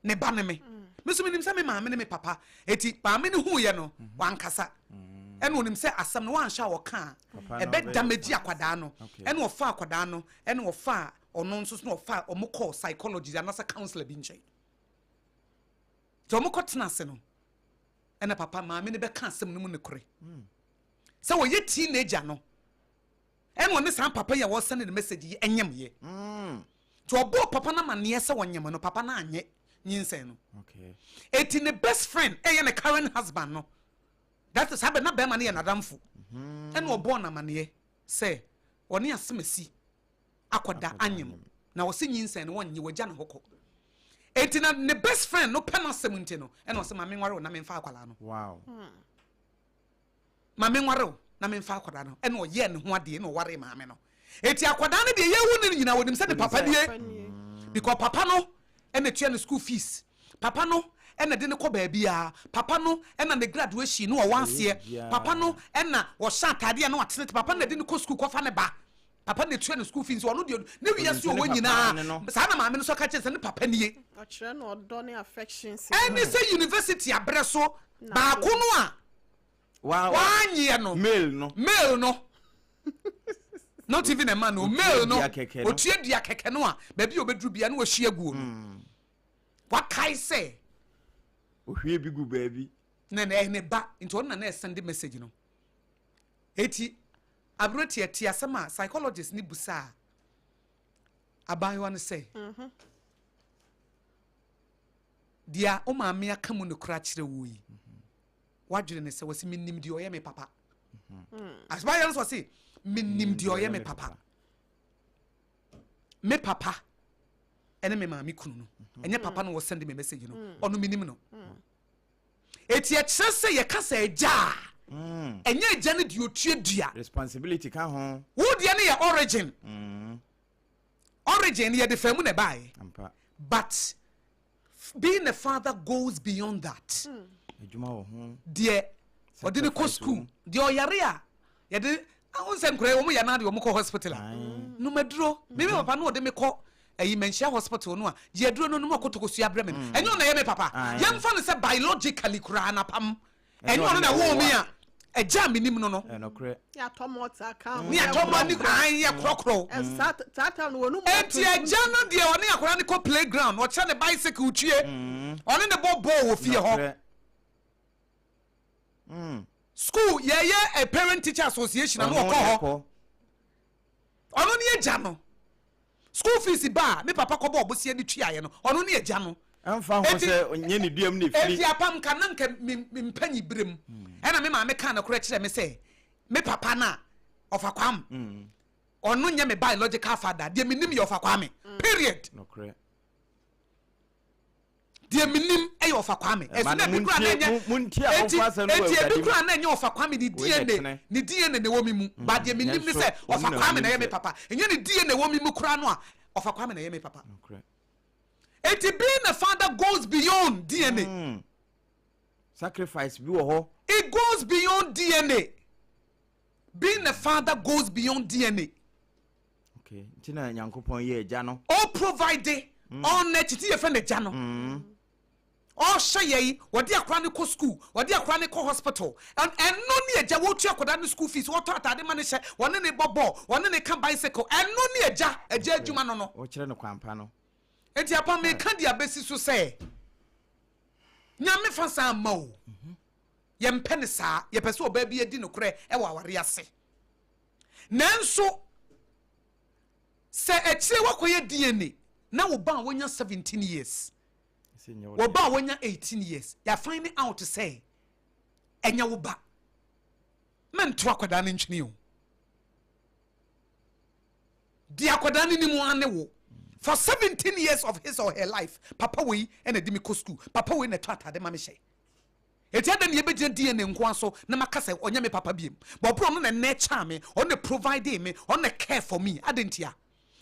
ne ba ne me so minim say me maame ne me papa eti maame ne hu ye no wankasa ene onim say asam no wan sha wo ka e be damage akwada no ene wo fa akwada no ene wo fa ono nso no fa omo call psychologist and as a counselor bi nche to omo kotena se no ene papa maame ne be ka asam no mu ne kore say wo ye teenager no ene woni san papa ya wo send the message ye enyem ye to obo papa na mane say wonyem no papa na anye nyinsen no okay eti ne best friend eye ne current husband no that is happen na be man ye nadamfo ene obo na mane say oni asemesi akoda anyem na wo se nyinsen no wonye wagya na hokọ etina ne best friend no pena semunti no e no se mame nware na me mfa akwala no wow mame nware na me mfa akwala no e no ye ne ho ade no ware mame no eti akwada no de ye wu ne nyina wonim se ne papa die because papa no e na tua ne school fees papa no e na de ne ko ba bia papa no e na ne graduation no wanse papa no e na wo sha atade na watene papa na de ne ko school ko fa ne ba papa ne tua ne school fees ono de ne wi yeso wo nyina sa na maame no so ka che se ne papa nie a chere no odo ne affection any say university abreso ba ko no a wow wanye no mail no not even a man no mail no otie dia keke no a ba bi obedru bia no ohia guo no what kai say ohwie bi gu baabi ne ba into on na send message no eti abroti ati asema psychologist ni busa aban wan say dia o ma me aka mu no kura kire wo yi wadwere ne se wasi minnim di oye me papa asba yan so say minnim di oye me papa ene me ma me kunu no enye papa no wo send me message no ono minnim no eti e kire se ye kasa eja enye eja ne di otue dua responsibility ka ho wo dia ne ye origin ye de famu ne bai but being a father goes beyond that ejuma wo ho de odini ko school de oyare a ye de awon sen kure wo mo ya na de wo mo ko hospital no maduro me papa no de me ko ayi menhia hospital no a ye duro no mo ko sua brem enyo na ye me papa ye mfa no se biologically kura na pam enyo na wo mi a eja minim no no kure ya tomota kan ni atomo ni kan ye krokro sata no wonu enti eja no de oni akora ni ko playground o che ne bicycle tue oni ne bobo wo fie ho school ye a parent teacher association na no ko ho ono ni eja no school fees ba me papa ko bo obosie ni tuaye no ono ni eja no amfa ho se onye ni duam ne firi eti apam kan na nka mpanyi brem ena me ma me kan na kora kire me se me papa na ofa kwam ono nya me biological father de minim ye ofa kwam period no kore de minim e ofa kwam esu na bi kura na nya muntia ofa se no eti bi kura na nya ofa kwam ni DNA ne wo mi mu ba de minim ni se ofa kwam na ye me papa enye ni DNA wo mi mu kura no a ofa kwam na ye me papa no kore it being a father goes beyond DNA. Sacrifice bi wo ho. It goes beyond DNA. Being a father goes beyond DNA. Okay. Tina Nyankopon ye eja no. All provided all net ti ye friend eja no. All shey wodi akra ne ko school, wodi akra ne ko hospital. And no ni eja wo tu akoda ne school fees, wo to atade ma ne hye, woni ne bobo, woni ne ka bicycle. And no ni eja adwuma no. Wo kire ne kwampa no. Enti apa me ka dia besi so say nyame fa sa ma o ye mpene sa ye pese oba bi edi no kure e wa ware ase nanso se echire wakoye DNA na wo ba wonya 17 years wo ba wonya 18 years ya find out to say enya wo ba men to akoda ne ntwene o di akoda ne ni mu ane wo for 17 years of his or her life papa we and edimi ko school papa we na twata de mame hye eti ada ne yebegye DNA nko aso na makasa onya me papa biem but bro no na na cha me on the provide me on the care for me adentia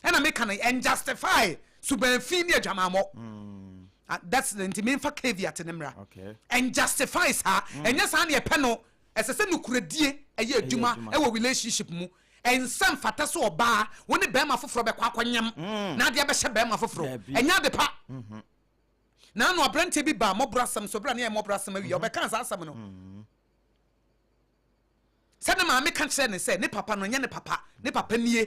and I make an justify subenfi ne adwamamo that's the intimate for caveat nemra okay and justifies her and yes an ye pe no esese no kuradie eye adwuma e wo relationship mu en sam fata so oba woni be ma foforo be kwa kwanyam na de be hye be ma foforo enya de pa na no obrante bi ba mobrasam so bra na mobrasam awi obeka sa asam no se na ma me kan kire ne se ne papa no nya ne papa nie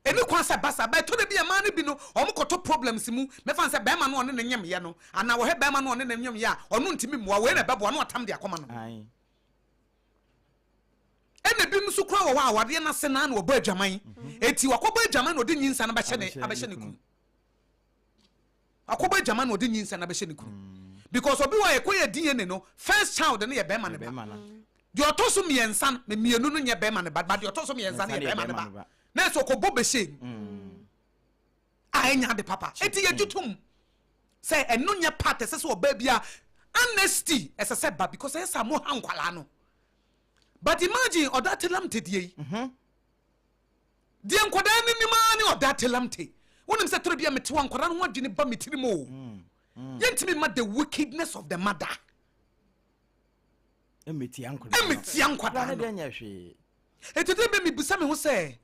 eni kwa sa basa ba to de bi ma ne bi no omkoto problems mu me fan se be ma no one ne nyam ye no ana wo he be ma no one ne nyam ye a ono ntimi muwa we na bebo no atam de akoma no ai ene bi msu kwa wo awade na se na na obo adwaman eti wakobo adwaman no de nyinsa na abehye ne ku akobo adwaman no de nyinsa na abehye ne ku because obi wa ekoye DNA no first child na ye be ma ne ba de otoso miensa me mienu no nye be ma ne ba de otoso miensa na ye be ma ne ba na so ko bo behye anya de papa eti ye tutum say eno nya part ese so oba bia honesty ese se ba because esa mo hankwala no but imagine odatelamte die die nkoda ni nima ni odatelamte wonim se toro bia mete wankwara no adwene ba metiri mo yentimi ma the wickedness of the mother emeti ankwada na de nya hwe etete be mi busa me ho se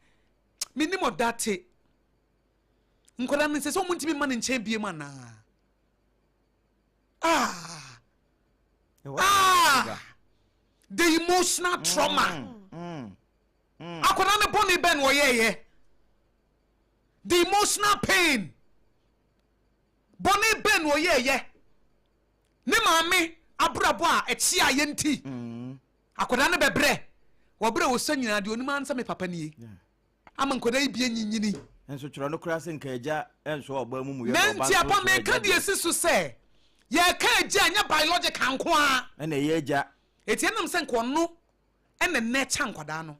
minim odate nkoda no se so muntimi ma ne nchen bie ma na the emotional trauma akwada ne boni ben wo yeye the emotional pain boni ben wo yeye ne maame abrabo a echi ayenti akwada ne bebre wo bre wo sanyina de onima ansa me papa nie ama nkoda ibie nyinyini enso tworo no kura se nka eja enso oba mu mu ye oba nti apa me ka de esisu se ye ka eja nya biological nko a na ye eja etienam se nko no ene na cha nkwada no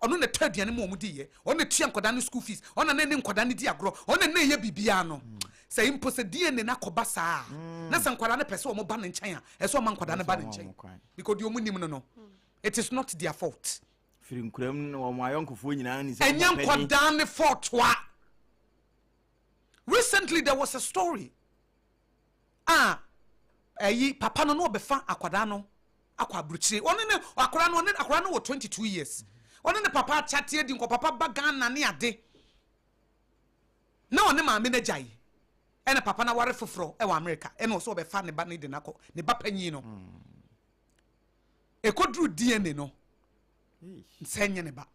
ono ne taduane mo mu di ye ono tua nkwada no school fees ono na ne nkwada ne di agro ono na ye bibia no se impo se die ne na koba saa na se nkwada ne pese o mo ba ne nkyan a eso ma nkwada ne ba ne nkyan because the omunim no it is not their fault firi nkuram no mo ayonkofo nyina ni se enya nkwada ne fault wa. Recently there was a story papa no obefa akwada no akwa bruchire one ne akwada no 22 years one ne papa chate edi nko papa bagan na ne ade na one ma me na jai ene papa na ware foforo e wa America ene so obefa ne ba ne de nako ne ba panyi no ekodru DNA no senye ne ba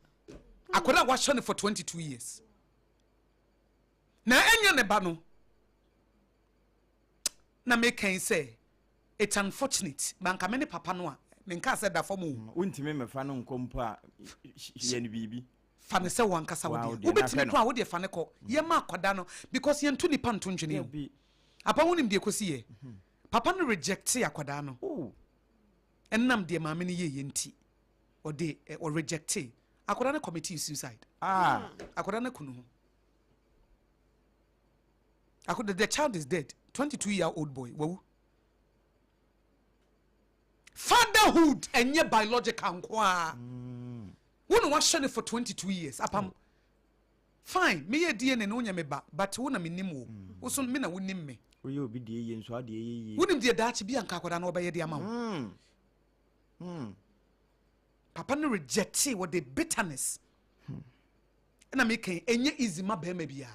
akwada wa shone for 22 years na enye ne ba no na me can say it's unfortunate banka me ne papa no a me nka say da form untime me fa no nkompo a ye ne bibi fa ne se wankasa wodi ubetimi kwa wodi fa ne ko ye ma akoda no because ye ntu nipa ntu ndwene o apa wonim de ekosi ye papa no reject akoda no ennam de maame ne ye nti o de o reject akoda no committee suicide akoda no kunu the child is dead 22-year-old boy wow fatherhood enye biological nkwa wonu wa shane for 22 years apam fine me ye DNA no nya me ba but wona me nim wo so me na wonim me oye obi de ye nso ade ye wonim de daachi bia nka akoda na obaye de ama wo papa no reject what the bitterness na me kan enye easy ma ba ma bia.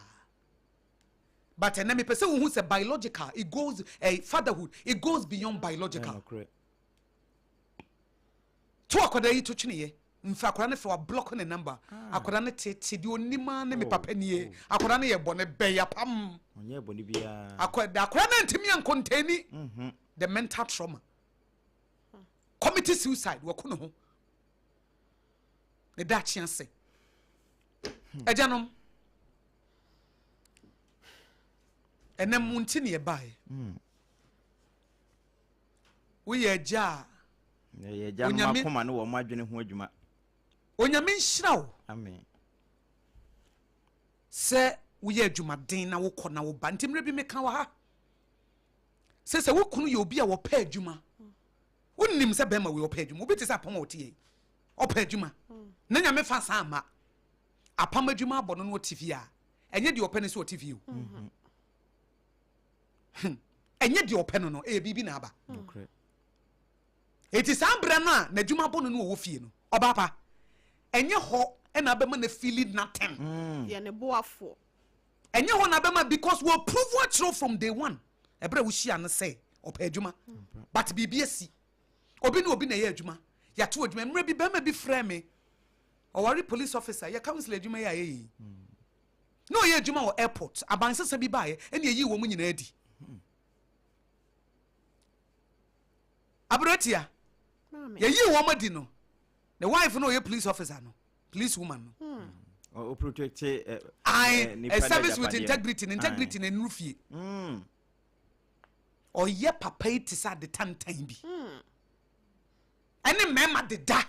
But enemy person who say biological, it goes fatherhood, it goes beyond biological. To akoda yi to chine mfa akoda ne for block on the number. Akoda ne tete di onima ne me papa nie. Akoda ne ye bone be ya pam. Onye bone bia. Akoda ne ntimi an contain the mental trauma. Committed suicide wo kono ho. Ne da chance. Ejanom enem munti ne bae we ye ja no makoma no wo madwene ho adwuma onyame nhirawo amen se we ye adwuma den na wo kɔ na wo ba ntimre bi meka wa ha se wo kunu ye obi a wo pa adwuma wonnim se bema we wo pa adwuma obi te se apam wo tie o pa adwuma na nyame fa sa ama apam adwuma abɔ no no TV a enye de opa ne se o TV o enye de opa no bibi na aba okay it is ambra na adwuma bɔ no wo fie no oba pa enye ho na abema na feeling nothing ye ne boafo enye ho na abema because we prove what true from day one ebra wo hia no say opa adwuma but bibi asi obi na ye adwuma ya to adwuma mra bi bema bi frɛ me owari police officer ya council adwuma ya ye no ye adwuma wo airport abansesa bi bae ene yi wo mu nyina adi abrotia ye yi wo madi no the wife no ye police officer no police woman no o protect a service with integrity na nrufie o ye papa it is at the time bi ene mema de da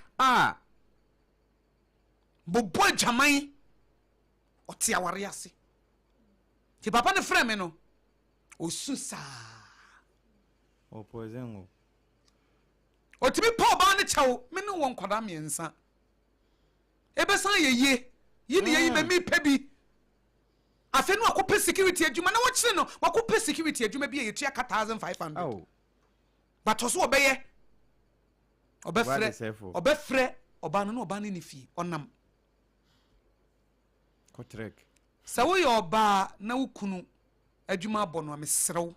bobo jaman o ti aware ase ti papa ne frɛ me no osusa o poison o otimi pa ba ne chawo me ne won kwada miensa ebesan yeye yi ne yeyi me pebi afi no akopɛ security adwuma na wɔkyere no wakopɛ security adwuma bi yetua 1500 oh but so obeye obefre oba no oba ne fi onam kotrek sa wo ye oba na wukunu adwuma abɔ no amesrew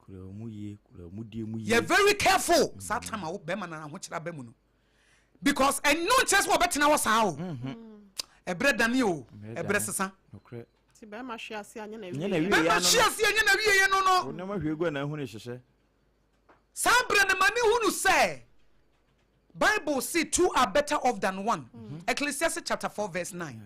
kura mu ye you're very careful sa time wo be man na ho kyera ba mu no because and no chance wo betena wo sa o ebre dane o ebre sesa okre ti be ma hwe ase anya na nya wi na be ma hwe ase anya na wiye no no na ma hwe go na hu ne hyehye sabre na mani hunu say Bible say two are better off than one. Ecclesiastes chapter 4 verse 9.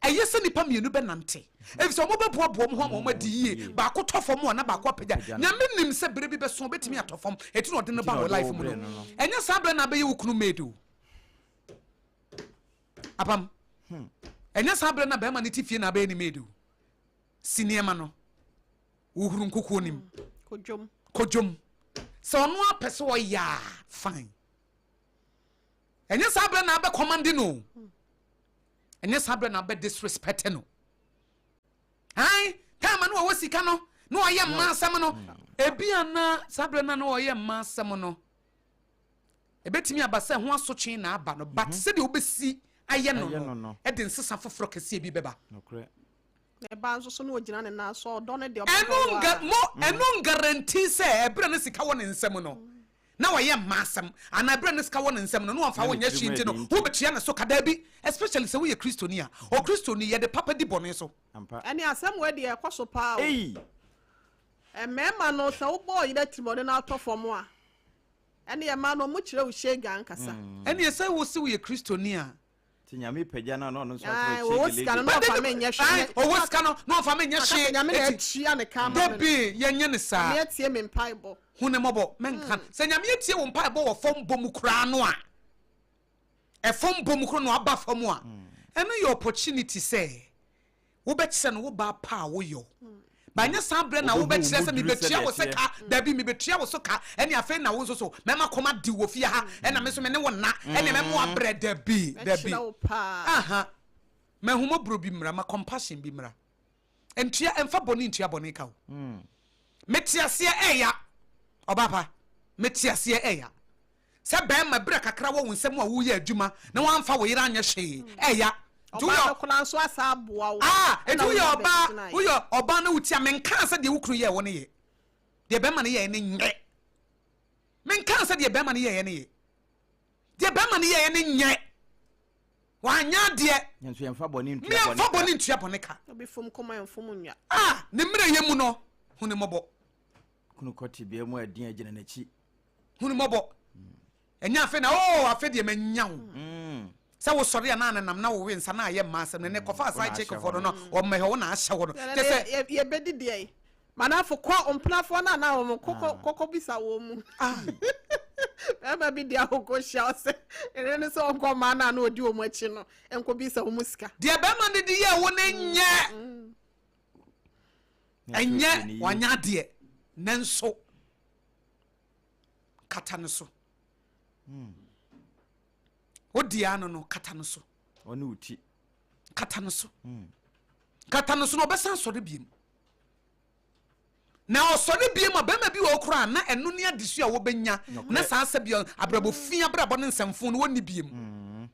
Ayese nipa mienu be nante. If so mo be boa mo ho di yie ba ko tofo mo na ba ko pagya. Nya menim se bere bi be so betimi atofom. Eti no de no ba wo life mu no. Enya sabre na be ye wukunu medu. Apam. Enya sabre na be ma ne tifie na be ni medu. Siniema no. Uhuru nkuku nim. Kojom. So no apese wo ya fine. Enye sabre na be commanding no. Enye sabre na be disrespect no. Ai, time no wo sika no, no oye mansam no. Ebia na sabre na no oye mansam no. Ebetimi abase ho asotwe na aba no, but se de obesi aye no. E de nsesa foforo kese bi beba. Nokre. Ne ba nso so no ogina ne na so do ne de eno guarantee say ebra na sika wo ne nsam no. Na wa ye masam ana bra ne ska won nsem no no amfa wonya hwinte no wo betua ne so kada bi especially se wo ye kristoni a o kristoni ye de papa di bone so ampa ani asem we de ekoso pa o mema no se wo boy de trimode na atofom a ani e ma no mu kire wo shega nkasa ani e se wo si wo ye kristoni a tinyame pagya na no so wo ska no fa me nya hwe o wo ska no fa me nya hwe nyame na atua ne kama debi ye nye ne sa me tie me mpaibo hune mobo menka se nyame tie wo mpaibo wo fom bom kura no a e fom bom kura no aba fom a eno your opportunity say wo betse no wo ba pa wo yo banya sabre na wo betse se me betua wo seka dabi me betua wo soka ene afa na wo so mema koma di wo fie ha ena me so me ne wo na ene me mo abre dabi aha me humo bro bi mra ma compassion bi mra entua emfa boni ntua boni ka wo metiase eya obapa metiase eya se ba ma bra kakra wo nsem a wo ye adwuma na wo amfa wo yira anya hwe eya Oba kula nso asa aboa wo. Etu ye oba, wo ye oba na wutia menka se de wukru ye wo ne ye. De be ma ne ye ne nye. Menka se de be ma ne ye ne ye. De be ma ne ye ne nye. Wa nya de. Nso ye mfa boni ntua boni. Me mfa boni ntua boni ka. Obi fom koma mfom nwa. Ne mre ye mu no, hune mobo. Kunu koti be mu adin agina na chi. Hune mobo. Enya afa na afa de manya wo. Sa wo sori ana nam na wo we nsa na aye masem ne kofa asai check for no o me ho na ahye wo no te se ye bedi de manafo kwa omplafo na wo koko bisa wo mu ema bi dia hoko sha se ere ne so onko ma na odi wo mu achi no enko bisa wo musika de be ma de ye wo ne nye enye wanya de nenso kata ne so Odia no kata no so oni uti kata no so no besan sori biem na osori biem abema bi wo kura na enu ne adisu a wo benya na sa asa bia abrabo fi abrabo ne nsamfo no woni biem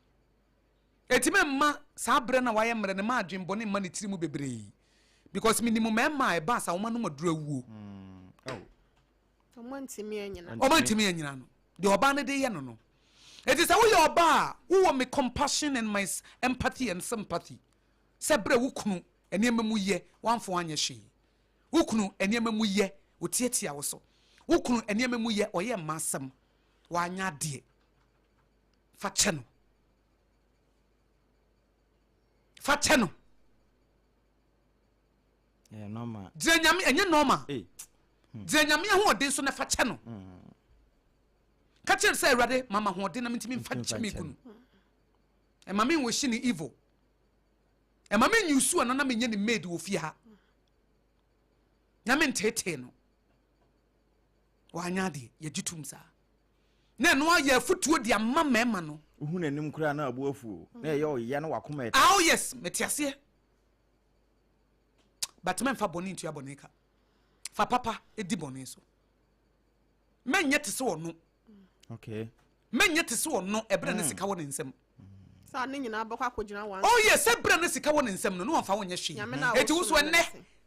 etime mma sa abre na waye mre ne ma adwembo ne ma ne tirimu bebree because minimum mema e ba sa wo ma no madura wuo o ntimi anyina no de oba ne de ye no It is a way your bar who want me compassion and my empathy and sympathy. Sebre wukunu eniemu ye one for one she. Wukunu eniemu ye utietia also. Wukunu eniemu ye oye masam wanya die. Facheno. Yeah, normal. Zenyami enye normal. Zenyami ho odin so na facheno. Catcher say ready, Mama who didn't mean fetch me. And mammy was she evil. And mammy you sue and another made with fear. na mentete no wanya de ye gitum sa na no ya futuo de amma mema no uhu nanim kura na abuafu na ye o ya na wakoma oh yes metiase but men fa boni ntua boneka fa papa edi boni so men yete se wo no okay men yete se wo no ebra ne sika wo ne nsem sa ne nyina abakwa akogina wan oh yes ebra ne sika wo ne nsem no no fa wo nya hwe eti wo so enne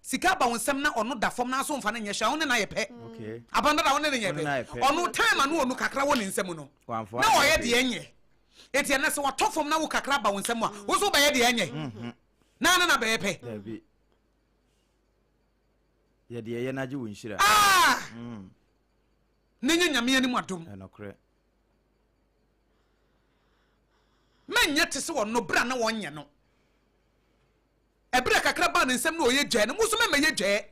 sika ba wo nsem na ono da fom na so mfa ne nya hwe wo ne na ye pe okay abanda da wo ne nya pe ono time na ono kakra wo ne nsem no na wo ye de enye eti ene se wo tofom na wo kakra ba wo nsem a wo so ba ye de enye na ba ye pe dabi ye de ye na je wo nshira nenye nyame ani mu adom enokre menye tese wo no bra na wonye no ebra kakra ba ne nsem na oye gye no muso me ye gye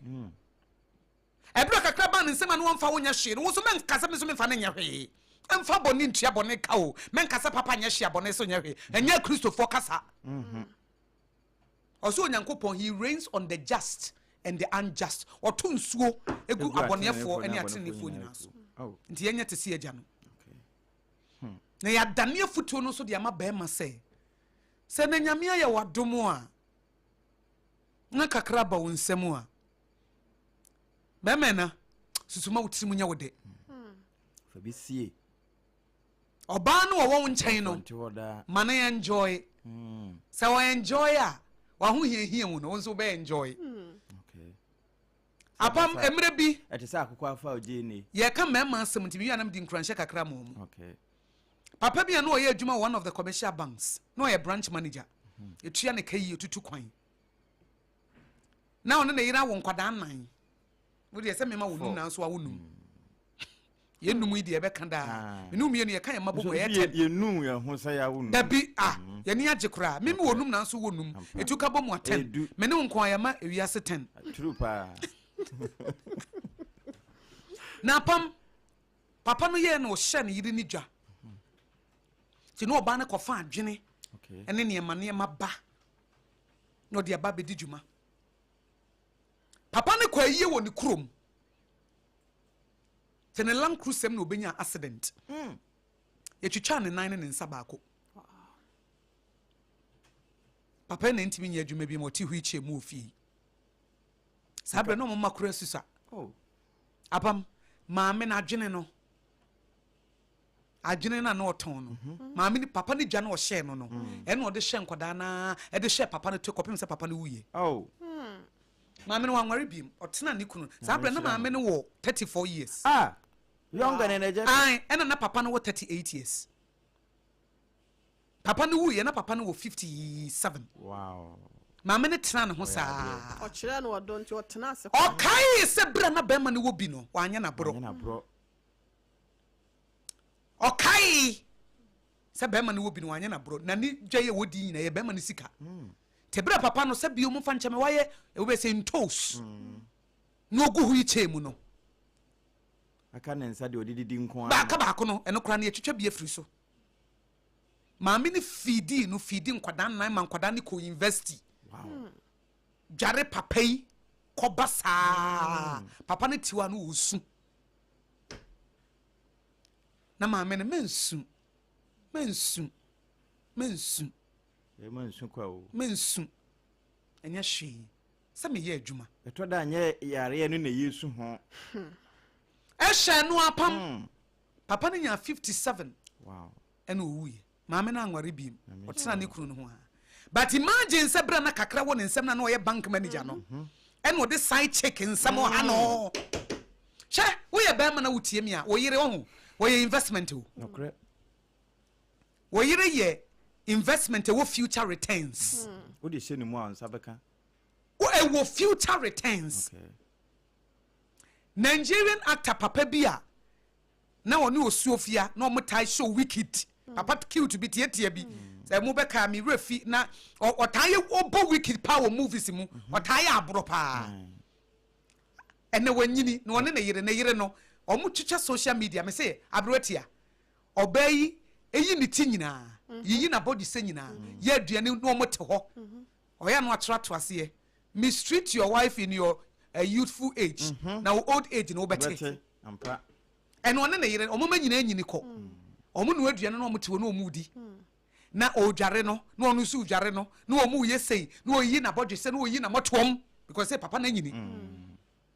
ebra kakra ba ne nsem na wonfa wonya hwe no muso men kasa me so me fa na nya hwe emfa boni ntua boni ka o men kasa papa nya hwe boni so nya hwe enya Christopher kasa also onyankopon he reigns on the just and the unjust or to nsuo egu abonefo ene atenefo nyina so nti yenya te se agya no na ya dane afutuo no so de ama ba ma se na nyame ya wadomo a na kakra ba wonsem a ba mena susuma wutiri munya wode fa bi sie oba no wo nchen no mana enjoy so we enjoy a wa ho hie mu no wonso be enjoy apam emre bi etisa akukwa afa oje ni ye ka mema asem nti bi anam di nkranhye kakra mo okay papa bi na oye adwuma one of the commercial banks no ye branch manager etua ne kai etutu kwan na ono na yira wo nkwada nan wo de se mema wo num na so wa wo num ye num ide e be kan da num ye ne ye kan ye mabbo ye ten ye num ye ho sa ya wo num da bi ye ne age kra meme wo num na so wo num etu ka bo mo 10 me ne nko ya ma ewiase 10 true pa na papa no ye na o hye ne yiri ni dwa ti no oba ne kofa adwene okay ene ne ma ba no de aba be di djuma papa ne kwa yie wo ne krom tene Land Cruiser no obenya accident ye twitwa ne nan ne nsa baako papa ne ntimi nya adwuma bi mo ti hu iche mu ofi sabe no mo makura susa apam maame na adwene no adwene na no oton no maame ni papa ni dwa na o hye no no e na o de hye nkoda na e de hye papa no to kopim se papa no wuye maame no wanware biem otena ne kunu sabe na maame no wo 34 years younger than eje na papa no wo 38 years papa no wuye na papa no wo 57 wow maame ne tena ne ho saa o kire no odon ti o tena ase o kai se bra na be ma ne wo bi no wanya na bro o kai se be ma ne wo bi no wanya na bro na ni dwaye wodi nyina ye be ma ne sika te bra papa no se bi o mu fa ncheme waye e wo be se ntos no ogu hu iche mu no aka ne nsa de odididi nko ba ka ba ko no eno kra na ye twetwa bi afiri so maame ni fidi nkwada nan ma nkwada ni ko university jare papa yi ko basa papa ne tiwa no osu na maame ne mensu e mensu kwa o mensu enya hwe se me ye adwuma eto da anye yare no na Yesu ho ehye no apam papa ne nya 57 wow ena owuye maame na anware bi otena ne kunu no ho but imagine se bra na kakra wo ne nsem na oye bank manager no ena o de side check nsem ha no che wo ye ba ma na wutie mi a wo yire wo wo ye investment wo okre wo yire ye investment wo future returns wo de hye ne mu a nsa beka wo future returns okay Nigerian actor papa bia na oni osuofia na omutai show wicked papa cute bi tie bi say mu beka mi refi na otaye obo wicked power movies mu otaye abro pa ene wanyini na one na yire no omu twetwa social media me say abrotia obayi eyi ni ti nyina yi na body se nyina ye aduane no omote ho oya no atrato ase ye mistreat your wife in your a youthful age na old age no better and one na yire omo manyina anyini ko omo no aduane no omo te no omo di na odware no na onu su dware no na omo ye sei na oyi na bodwe se na oyi na motom because say papa na anyini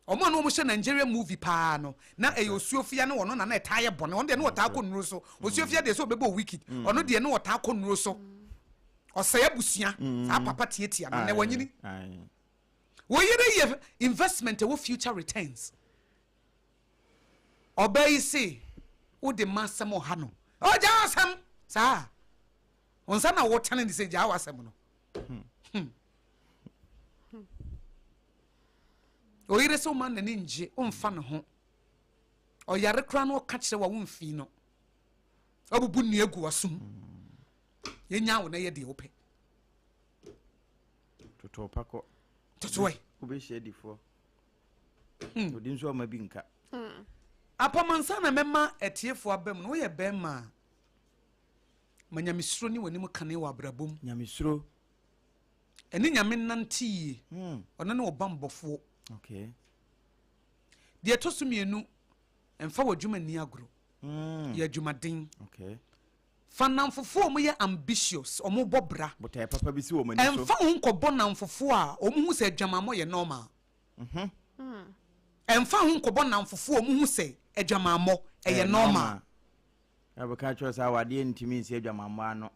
omo no omo hye Nigeria movie pa no na e osuofia no wono na etaye bone won de no wota akonnuro so osuofia de so obebo wicked ono de no wota akonnuro so osaya busia sa papa tietia no na wanyini wo yire investment wo future returns obey say wo de masem o ha no o ja asem sa onsa na wo tane de say ja wasem no o yire so man na nje o mfa ne ho o yare kra no ka kire wa wo mfi no obubu ne egu wasum yenya wo na ye de wo pe toto pako toto we ube shedi fo odin so ma bi nka apamansa na mema etiefo abam no ye bema manyamisro ni wani mu kane wa brabom nyamisro eni nyame nanti ono ne obambofo okay de etosumienu emfa wadwuma ni agro ye adwumaden okay fanamfofo mu ye ambitious omo bobra botai papa bi si wo mani so emfa hunkobo namfofo a omo hu se adwamamo ye normal emfa hunkobo namfofo omo hu se adwamamo ye normal abeka cho sa wade ntimi si adwamamo ano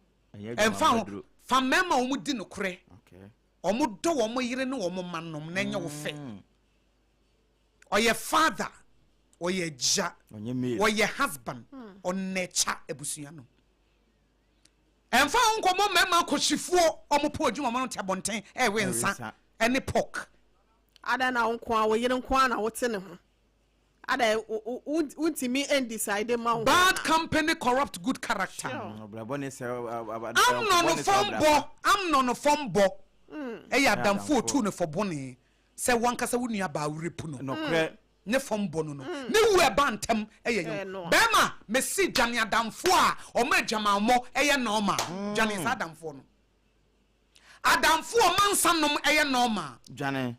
emfa fa mema omo di no kure okay omo do omo yire ne omo manom na nya wo fe oye father oye ja oye husband onecha ebusua no emfa nkomo mema koshifuo omo po adwuma mo no tabonten ewe nsa ene pork ada na nko a wo yire nko a na wo te ne ho ada untimi decide ma bad company corrupt good character brabone se I'm not no fombo eya damfo tu ne fobone se wankasa wunua ba wurepu no kre ne fombo no ne wu eba ntem eye bema mesi dwane adamfo a o ma adwamammo eye normal dwane sa adamfo no adamfo o mansanom eye normal dwane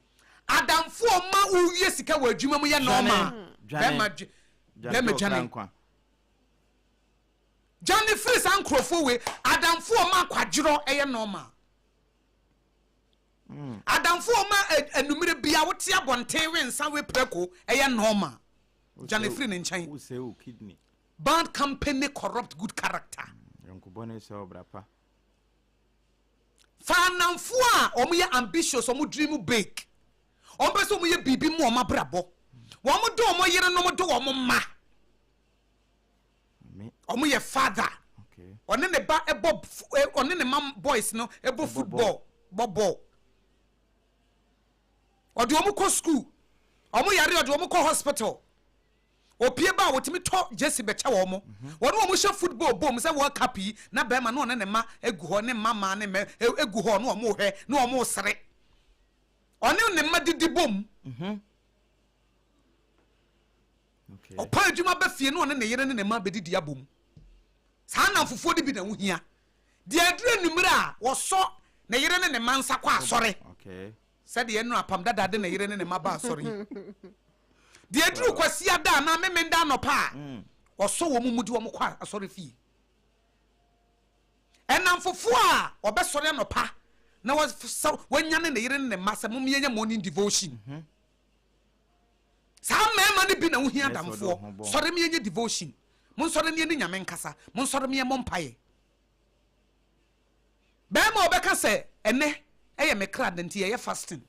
adamfo o ma uwie sika wa adwuma mu ye normal bema dwane Johnny Freeze and Crofo adamfo o ma kwadworo eye normal adamfo ma enumere bia wote abonten we nsa we preko eye normal Johnny Free ne nchen wo say o kidney bad company corrupt good character yonko bone se obrapa fanamfo a omo ye ambitious omo dream big omo be so omo ye bibi mu omo brabo omo do omo yire no mo do omo ma omo ye father okay one ne ba ebo one ne mam boys no ebo football bobo odi omo ko school omo yare odi omo ko hospital opie ba wotimi to jesi becha wo mo wono omo hye football bom se wo kapi na be ma no ne ma egu ho ne mama ne me egu ho no omo hwe no omo sere one ne ma didi bom okay opa adwuma ba fie no ne yere ne ma bedidi abom sa na fofo di bi na wo hia de adure numere a wo so ne yere ne ma nsa kwa asore okay said the enu apam dada de na yire ne maba sorry de aduru kwasi ada na memenda no pa oso wo mumudi wo mkwa asori fi enam fofo a obesore no pa na wanyane ne yire ne masa mum yenya morning devotion sa mema ne bi na wo hia damfo sore me yenya devotion mun sore ne ne nyame nkasa mun sore me mompaye be ma obeka se ene eye me kra denti eye fasting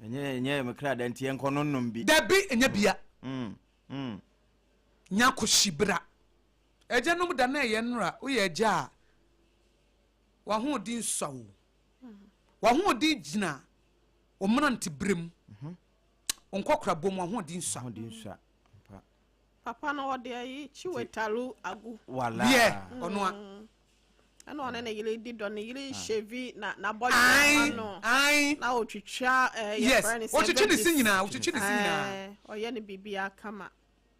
enye me kra denti enko nonnom bi da bi enye bia nya ko shibra eje nom da na eye nra wo ye ja wa ho di nsawo wa ho di gina o mranti brem onkokra bom wa ho di nsa papa na ode ayi chiwetalu agu wala ono ano one na yile di do na yile shevi na body no na otwitwa ye friend otwitwa ni sinyina otwitwa ni sinyina oye ne bibia kama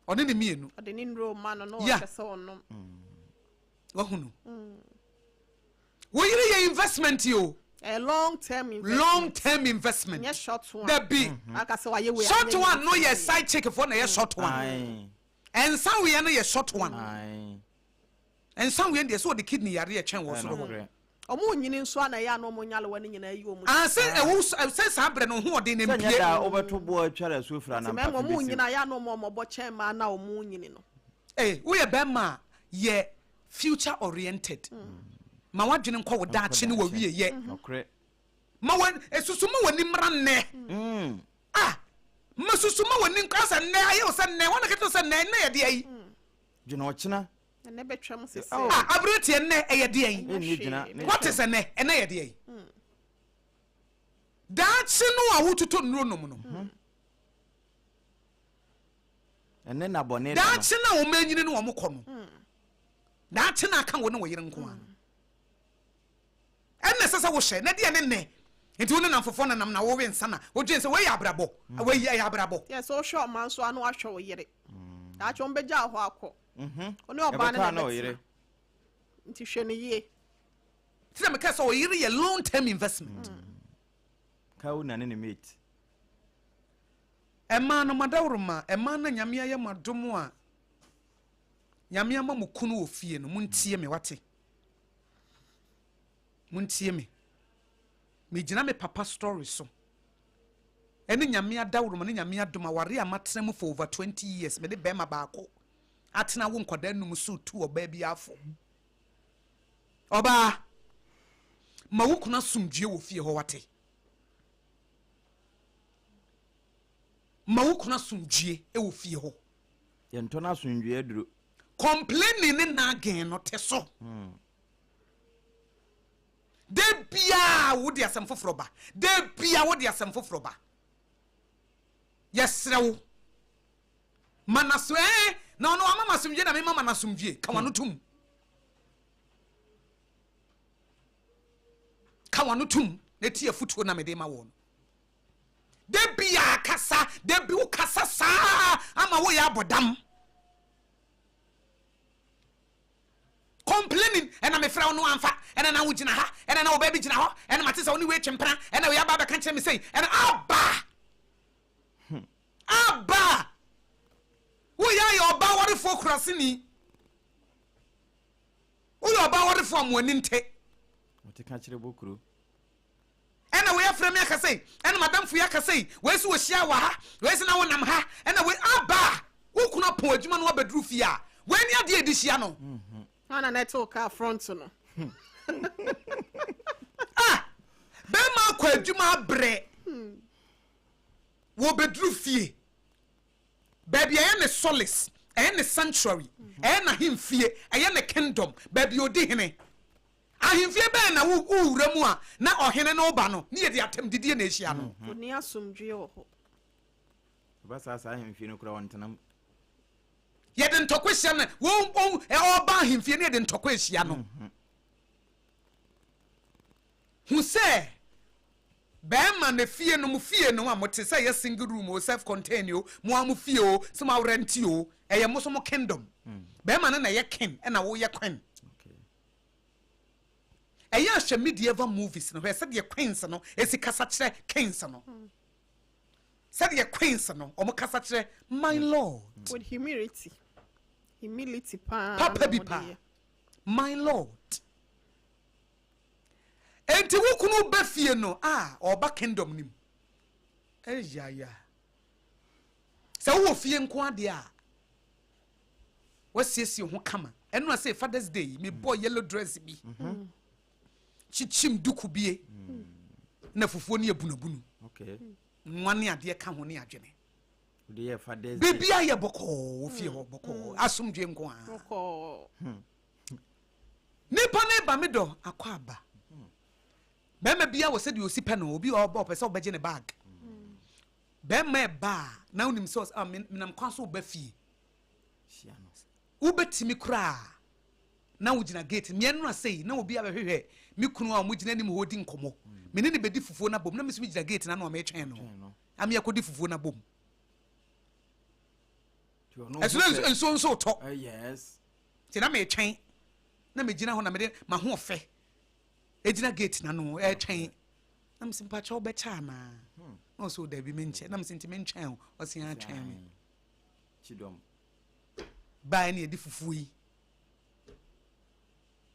one ne mienu ode ni nro ma no kese onom wahunu wo yire ye investment yo A long-term investment. Yes, short one. There be short one. No, yes, side check for a short one. And some we are no short one. And some we are so the kidney are reaching was no. Omo nyini so na ya no mo nyale wani nyina yi omo. Ah say sabre no ho de na mpie. Da obeto bo atwara so fra na mpa. Omo nyina ya no mo bo chen ma na omo nyini no. We ye be ma ye future oriented. Ma wadwene nko wo da che ne wo wie ye. Okre. Ma wan esusu ma wani mra ne. Ma susu ma wani nkwasa ne aye wo se ne wona keto se ne ye de ayi. Dwene ochina. Ne betwam sese. Abrete ne ye de ayi. What is ne ye de ayi. Da che no a wotuto nro no no. Ene na bone da che na wo manyini no wo mokọ no. Da che na aka wo ne wo yire nko a. Enne sese wo hye na de ne nti wo ne namfofo na nam na wo we nsa na wo dwen se we ya abrabo we ya abrabo. Yes, so sure man so anu ahwe wo yire. Da che on beja ho akọ. Oni oba na na yire. Nti hwe ne ye. Ti me ka so wo yire ye long term investment. Ka wo na ne mate. Emma no madawruma emma na nyame aye madomo a nyame ama mukunu ofie no muntie me wate muntie me gina me papa story so ene nyame adawruma ne nyame adoma ware amatena mu for over 20 years me de bema baako atena wo nkoda num so tu oba bi afo oba ma wukuna sumdue wo fie ho wate ma wukuna sumdue e wo fie ho ye ntona sumdue aduro complaining ne na again no teso de bia wo de asem foforo ba de bia wo de asem foforo ba yesrewo manaso na ono amama sumdue na me mama na sumdue ka wano tum ne tie futuo na me de ma wo de bia kasa de bi wo kasa sa ama wo ya bodam complaining and I'm afraid no amfa and na wo gina ha and na wo baby gina ho and matisa oni we twempra and we aba kan kire me say and abba wo ya your ba wore fo krasini wo your ba wore fo amoni nte wo te ka kire bokuru ena we afra me aka say ena madam fu ya ka say we si wo hia wa ha we si na wo nam ha ena we aba wo kuna po adwuma no abadru fi a we ni ade edi hia no ana na to ka front no be ma kwa adwuma bre wo bedru fie baby aye ne solace aye ne sanctuary aye na himfie aye ne kingdom baby odi hene ahimfie be na wo wura mu a na ohene no ba no ne ye de atem didie na ehia no oni asomdwe ho ba sa ahimfie no kura wontenam ye de ntokwesia na wo oba ahimfie ne de ntokwesia no hu se be ma na fie no mu fie no a mote say single room o self contained o mo am fie o so ma rent o eye mo so mo kingdom be ma na ye king na wo ye queen. Aya hwe medieval movies no hwe se de queens no esi kasa kire kings no se de queens no o mo kasa kire my lord with humility papa bi pa my lord enti wukunu ba fie no oba kingdom nim ya se wo fie nko ade a wasiesi ho kama eno na say Father's Day me boy yellow dress bi chichim duku bie na fufuo ne abunabunu okay nwane ade ka ho ne adwene de ye Father's Day bibia ye boko fie ho boko asomdwe nko a boko nipa ne ba medo akwa aba bema bia wo se de osipe no obi oba opese obaje ne bag bema ba na unim so minam kwaso ba fie ubetimi kura na wugina gate mienu asei na obi abehwehwe mi kunu a mo gina nim hodi nkomo mene ne bedi fufuo na bom na mesumi gina gate na na o me twen no ami akodi fufuo na bom so to yes ti na me twen na me gina ho na me de ma ho fe ejina gate na no twɛn nam simpa cho be cha na no so da bi menche nam sinti mentwɛn o se ya twɛn me chidom ba na edi fufu yi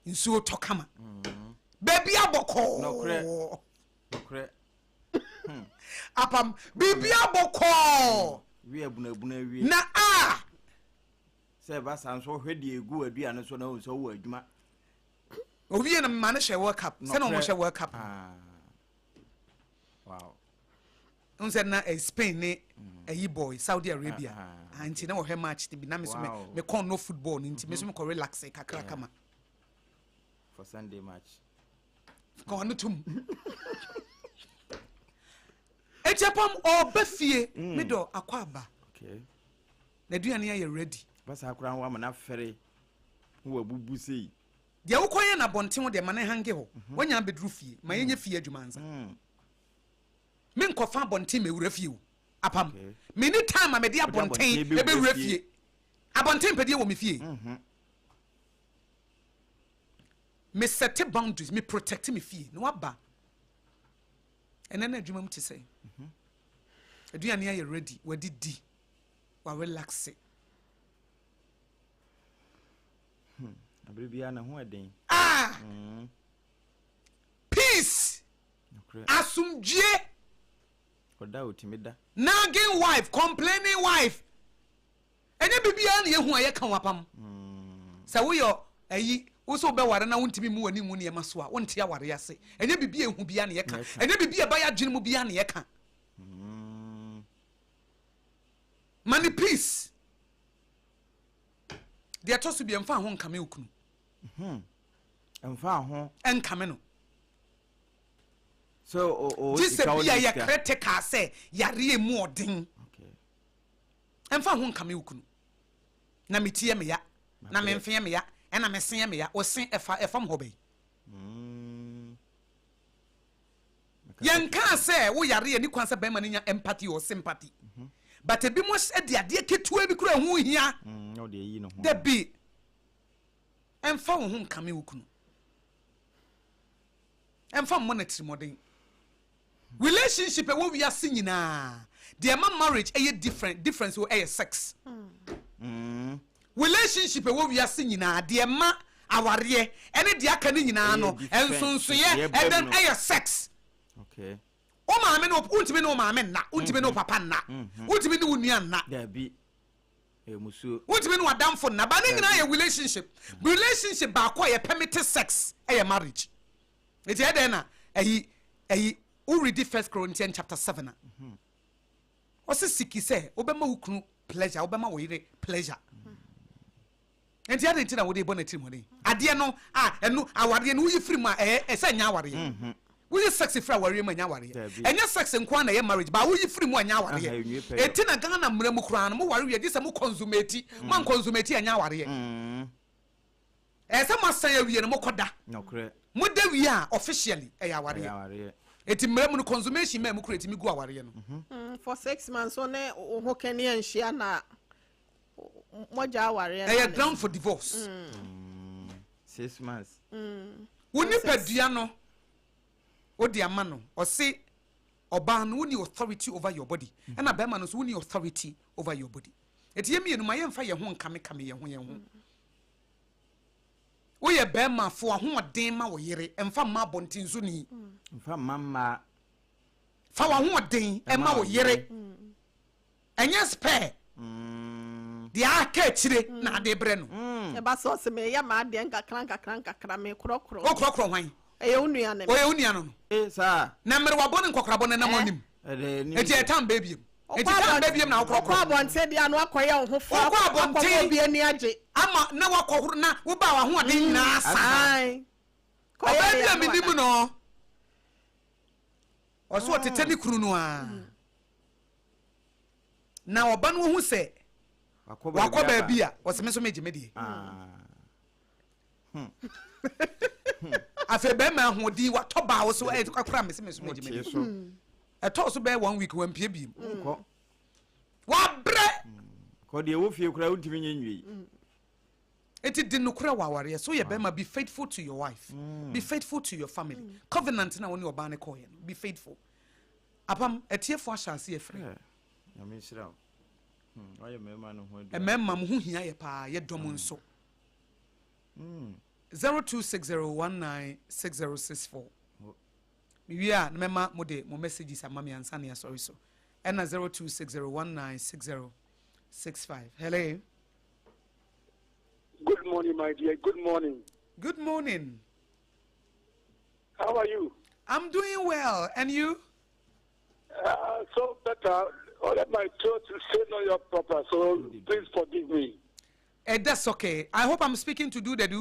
nsuo tokama baby aboko no kre apam bibi aboko wi abuna wi na se ba san so hwede egu aduane so na so wo adwuma obi na ma na hwe world cup se na mo hwe world cup wow unse na Spain ne ayi boy Saudi Arabia anti na wo hwe match bi na me so me kon no football nti me so me ko relax kakra kama for Sunday match ko no tum echepam obafie me do akwaba okay na duane ya ready basa akura ho amana fere wo abubu sei de wokoye na bonten wo de mane hange ho wanya bedru fie ma yenye fie adwuma nsa me nkofa bonten me wura fie wo apam me ni time me de abonten e be wura fie abonten pedie wo me fie me set boundaries me protect me fie no aba enena adwuma mti say aduane ya ready wadidi wa relax abribia na ho eden peace asumdie oda otimida nagging wife complaining wife ene bibia na yehu aye kan wapam sa wo yo ayi wo so be ware na wontimi mu wani mu ne maso a wonte aware yase ene bibia ehu bia na ye kan ene bibia ba ya dwene mu bia na ye kan mani peace de atoso bia mfa ho nkame okunu mfa ho enkame no so just bia ya critical say yare mu odin okay emfa ho nkame okunu na metie me ya na memfe me ya ena mesen me ya osen efam hobe yanka say wo yare ani kwan say be ma nya empathy or sympathy but ebi mo ade ade ketua bi kura hu hia no de yi no ho de bi emfa wo ho nkame okunu emfa mo na trimodin relationship e wo wi ase nyina de ma marriage e difference wo e sex relationship e wo wi ase nyina de ma aware ene de aka ni nyina no ensonsoye and then e sex okay o maame no untimi no maame na untimi no papa na untimi no unua na da bi musu untimi no adamfo na ba ne nyina ye relationship ba kwa ye permitted sex e marriage eti e den na ayi u read 1 Corinthians chapter 7 na o se siki se obema ukunu pleasure obema wo yire pleasure enti ade ntina wo de bo na tiri mo de ade no enu aware no yi free ma se nya aware we sex free aware ma nya aware enya sex nkwa na ye marriage ba wo yi free mu anya aware enti na Ghana mra mu kura no mo ware wi se mo consumate man consumate anya aware se mo san awie no mo koda no kre mo da wi a officially e aware enti mra mu consummation ma mu kura eti mi gu aware no for 6 months so ne ho kani anhia na moja aware e ground for divorce 6 months woni padua no odi amano o se oba no woni authority over your body na be ma no so woni authority over your body eti yemi enu ma ye mfa ye ho nkame ye ho wo ye be ma fo ho odin ma wo yere mfa ma bontin so ni mfa mamma fa wo ho odin e ma wo yere enya spare di aka chire na de bre no e ba so se me ya ma de nkakra me krokro o krokro hwan e unua ne o ye unua no sa na mere wabon nkokra bon na monim eti etam baby eti tam baby na krokro abonte dia no akoye ho fa abonte bi ani age ama na wakohoro na wo ba wa ho ade na asa ai ko baby minim no o so tete ni kuru no a na oba no hu se wakọ baby a o se me so meje medie afa be ma hodi wa to ba wo so e akura me se me so meje medie e to so be 1 week wan pie bi ko wa bre ko de wo fie kura untimi nyenwi Eti di nukura waware so ye bema be faithful to your wife. Be faithful to your family. Covenant na woni oba ne koye no. Be faithful. Apam etiefo ahyase ye free. Ya me shira. Why you mema no ho. E mema mo hu hia ye pa ye dom nso. 0260196064. We are mema mo de mo messages amami ansa na sorry so. And 0260196065. Hello. Good morning, my dear. Good morning. Good morning. How are you? I'm doing well. And you? So better. All of my throat is still not proper, so please forgive me. That's okay. I hope I'm speaking to Do. That's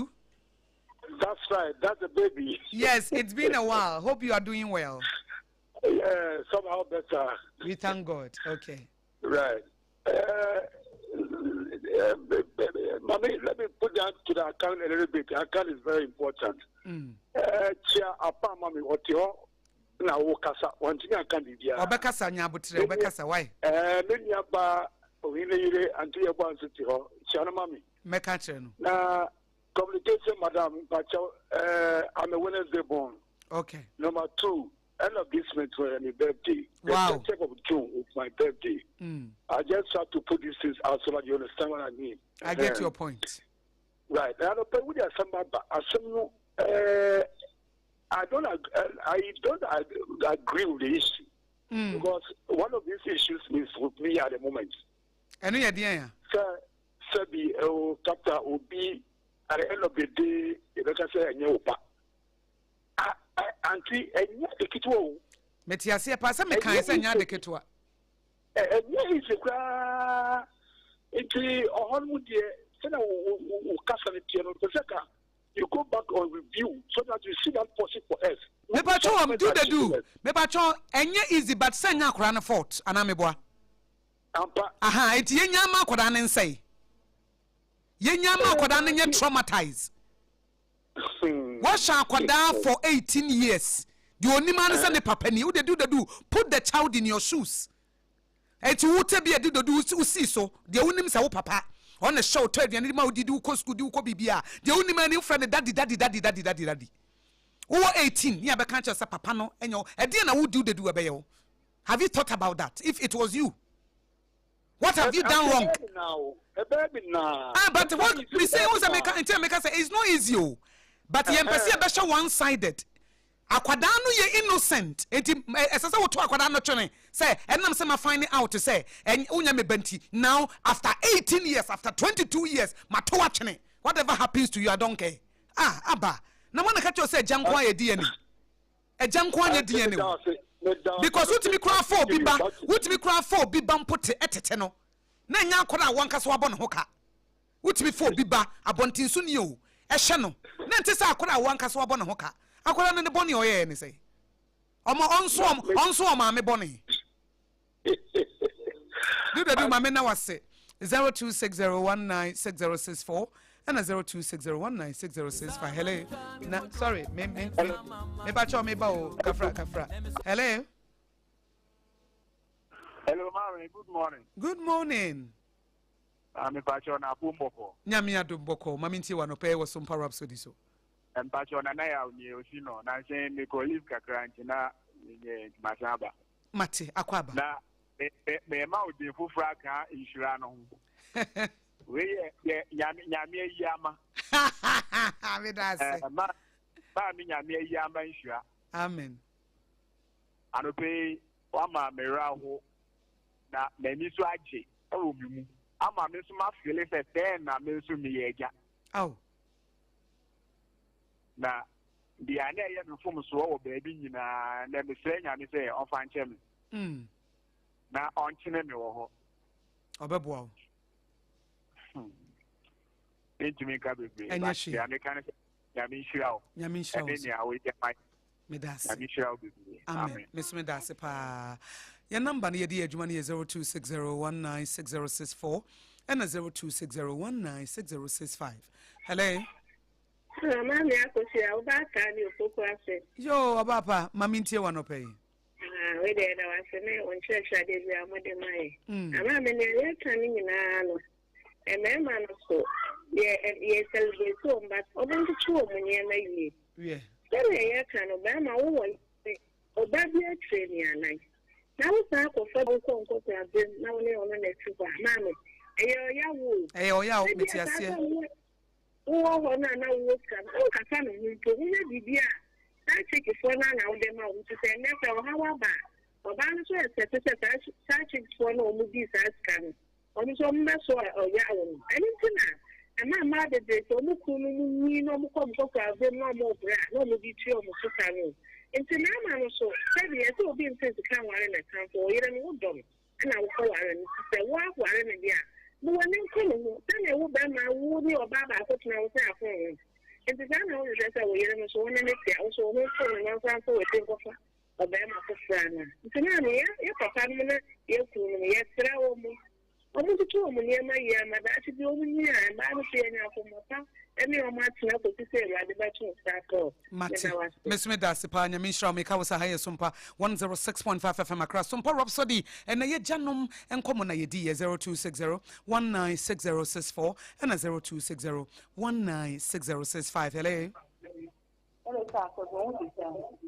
right. That's the baby. Yes, it's been a while. Hope you are doing well. Yeah, somehow better. We thank God. Okay. Right. Mommy, let me put that to the account a little bit. The account is very important. Chia apa mami otio na wokasa wantinya kandidia. Obekasa nyabutre obekasa why? Meni aba ohine yire anti yebo ansuti ho. Chia na mami. Meka che no. Na communication madam bacho I'm a Wednesday born. Okay. Number 2, end of this month for my birthday. Wow. The 10th of June is my birthday. I just have to put these things out so that you understand what I mean. I get your point. Right. I don't agree with the issue because one of these issues is with me at the moment. And you idea? Sir, be captain will be at the end of the day. Like I say, Auntie, and the kito. Metiasia pasa me kan say nya de ketwa. Is a cry. You go back or review so that you see that possible for us. Me ba cho am do the do. Me ba cho enye easy but say nya akora na fault ana me boa. Aha, eti yenya ma akora ne nsai. Yenya ma akora ne nye traumatize. Wash akora for 18 years. The only man say ne papa ni, who dey do the do. Put the child in your shoes. Eti wote bi edi do usi so. The unim say wo papa. On the show, 12 and ma odi do ko school do ko bibia. The only man in friend daddy. Who 18, ya be kan say papa no enyo. E dey na wo do the do abeyo. Have you thought about that? If it was you, what have you done wrong? But what we say was America say it's not easy. But the embassy be show one-sided. Akwada no ye innocent. Enti esasa wo to akwada no twene. Say enam say ma find out to say unya me benti. Now after 18 years, after 22 years, ma to twene. Whatever happens to you I don't care. Abba. Na wanna catch you say jankwa ye DNA. E jankwa ye DNA. Because utimi kra for biba mpote etete no. Na nya akwada wanka so abon ho ka. Utimi for biba abontin so ni o. E hye no. Na ntese akwada wanka so abon ho ka. Akwara no ne boni oye ni say omo onso ma me boni do ma me na wase 0260196064 and 0260196065. Hello na sorry me ba cho me ba o kafra. Hello Mary, good morning me ba cho na pumboko nyame adomboko mami ntie wa no pe wo Sompa Rhapsody so and Pachona Naya, you know, now saying the colleague Kakranchina, Masaba. Mate, Aquaba. Now, the amount of Fufraka in Shirano. We, Yamia Yama. Yamia Yama in Shira. Amen. And pay Wama Meraho. Now, Meniswaji. Oh, I'm a Miss Masculine, and I'm Miss Miega. Oh. Na the ane ya mfumo so baby nyina na me say nya me say on fan chem na on chine me wo ho obeboa me ka bebe ya me kan ya me shirawo ya me shirawo ni a we my me das ya me shirawo bebe amen me das pa ya number na ye di adwuma na 0260196064 and 0260196065. Hello. Mami akosia ubaka ni opoko ase. Yo abapa mami ntie wa no pay. We dey na wase me on church ade bi amode mai. Ama me ne ye tani nyina no. E me ma no so yeah, celebrate so, but open to two when Yeah. Then I can obey my own. Obey your training. Now, I'm for federal concourse. I've been now on the next one. Mammy, Oh, yeah, Metiasia. Oh, no, work. Oh, I can't be I take it for now. Them out to say, never, however, or balance searching for no movies as can. On some mess or yawn. Anything. And my mother did so no come I've been no more brat, no movie trio, Musukano. Into now, I'm so heavy as will be in sense to come in a town for you and wood them. And I will call her and say, why, yeah. But when you come, then I will buy my woody or baba, what now was our home. And the gun only dress away and so when I make the also no phone and I'll go with think of a bam of a friend. It's an army, yes, a family, yes, yes, I want to tell me near my year, my dad should be over here, and I was saying now for my papa, and you're much enough to say, right, the battle of Mati, Miss Medasipa, Yamisha, make house a higher Sompa 106.5FM across Sompa Rhapsody, and a Janum and common idea 0260 196064 and a 0260 196065. Hello.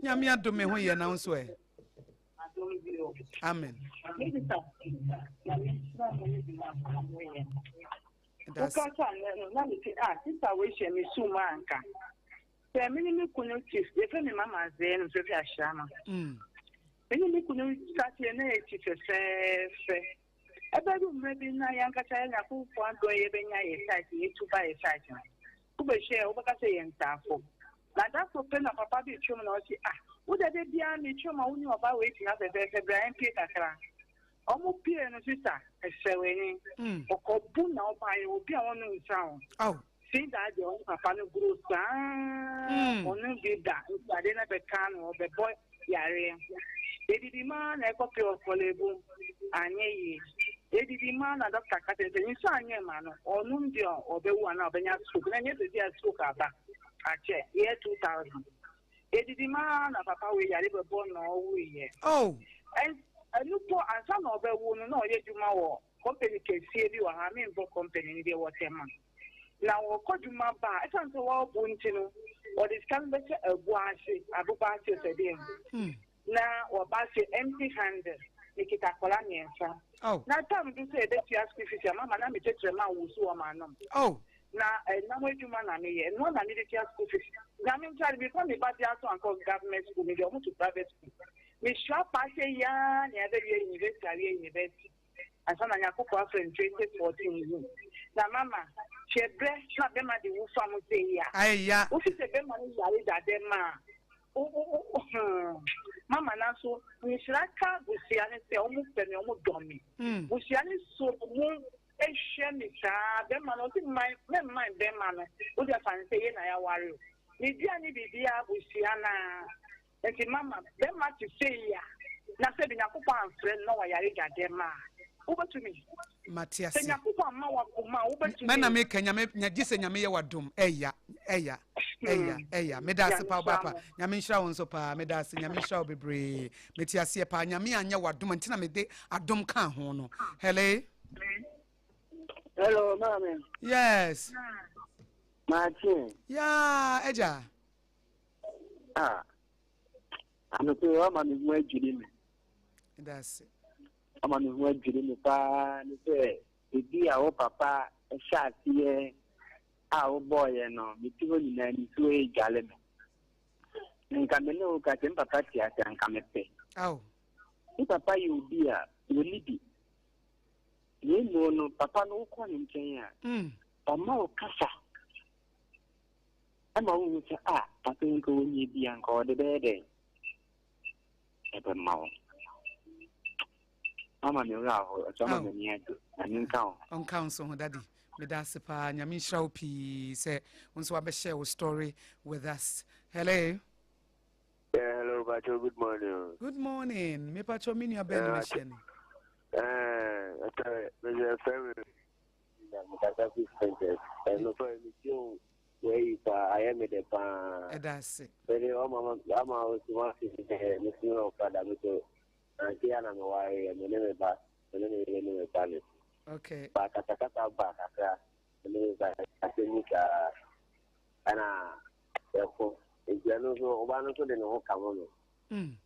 Yamia do me when you announce way. Amen. That's situation is so manka. There are many couldn't chief, different mammas then, Sophia Shama. Many couldn't start your native say. About maybe Nayanka who want to a site to buy a site. Who will share over and Tafo. That's open up a public children or see. Would I be a mutual only about waiting up a Brian Peter? Almost peer and sister, a showing or Copuna by will be on sound. Oh, see that your papa no grows down, or no did that, I didn't have a can or the boy, Yari. They did demand a copy of Colebo, and ye. They did demand a doctor cut and you saw your man or Nundio or the one of the Yasu, and yet the Yasu back. I check, year 2000. It is demand of Papa we are ever born or we. Oh, and you poor and some of the woman, no, yet you know, company can save you. I mean, for company in the water man. Now, what you my bar, I can't go out, or this can better a wash, a bubassi again. Now, or basket empty handed, make it a colonial. Oh, now, time to say that you ask if it's your mamma, and I'm a teacher, man who's so a man. Oh. Now, now wait to man and me, and one I needed to school fees. Now, I'm trying to become a bad and call government school, maybe almost to private school. Miss Shop, I say, yeah, near the university. As an Ayaku friend, 2014. Now, Mamma, she blessed not them at the Wolf family say, yeah. What is the money that them, ma? Oh, Mamma, now so, Miss Raka, Busiani, say almost penny, almost dummy. Busiani so them man, my them man, who just say, I worry. Nidiani be Busiana, and the mamma, them much to say, yeah. Now said in a couple of friends, no, I got them. Over to me, Matthias. Mana make Nyajis and Yamia Wadum, Eya, Medas Papa, Yamisha on Sopa, Medas, Yamisha be brave, Matthias Yapa, Yamia and Yawadum, and Tina Mede, Adum Canhono. Hello. Hello, Mammy. Yes. Martin. Yeah, Eja. I'm a poor man is way dreaming. That's it. I'm on the way dreaming. The dear old papa, a shot here. Our boy, and the 2 and 2 gallon. And come in, look at him, Papa, and come and pay. Oh, if Papa, you dear, you need it. You know, Papa, no one in Kenya. Or more casa. I'm always I think go in the uncle the bed. Ever mouth. I'm on your route, some of the near and count. On council, Daddy. Medasipa, Yamisha P. Say, once we share a story with us. Hello. Hello, Pacho. Good morning. Good morning. Me Pacho, mini a benediction. There's a family. And no problem with you. I am at the pan. That's it. I'm always wanting to Miss New Father. And Tiana, why, and the name of that, and then the name of Palace. Okay. But I cut back. and therefore, if you know one of the no come on.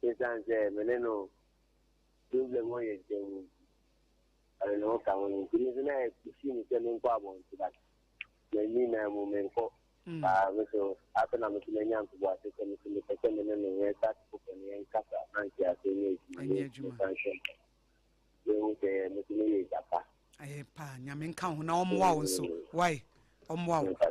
It's answer, Meneno, do the way I don't know, come on. It is nice to see me telling Pabon to that. The Nina woman, so after I'm to the young to watch it, and to the second and then we start to put in the Casa, Francia, Nyamin count now more so. Why?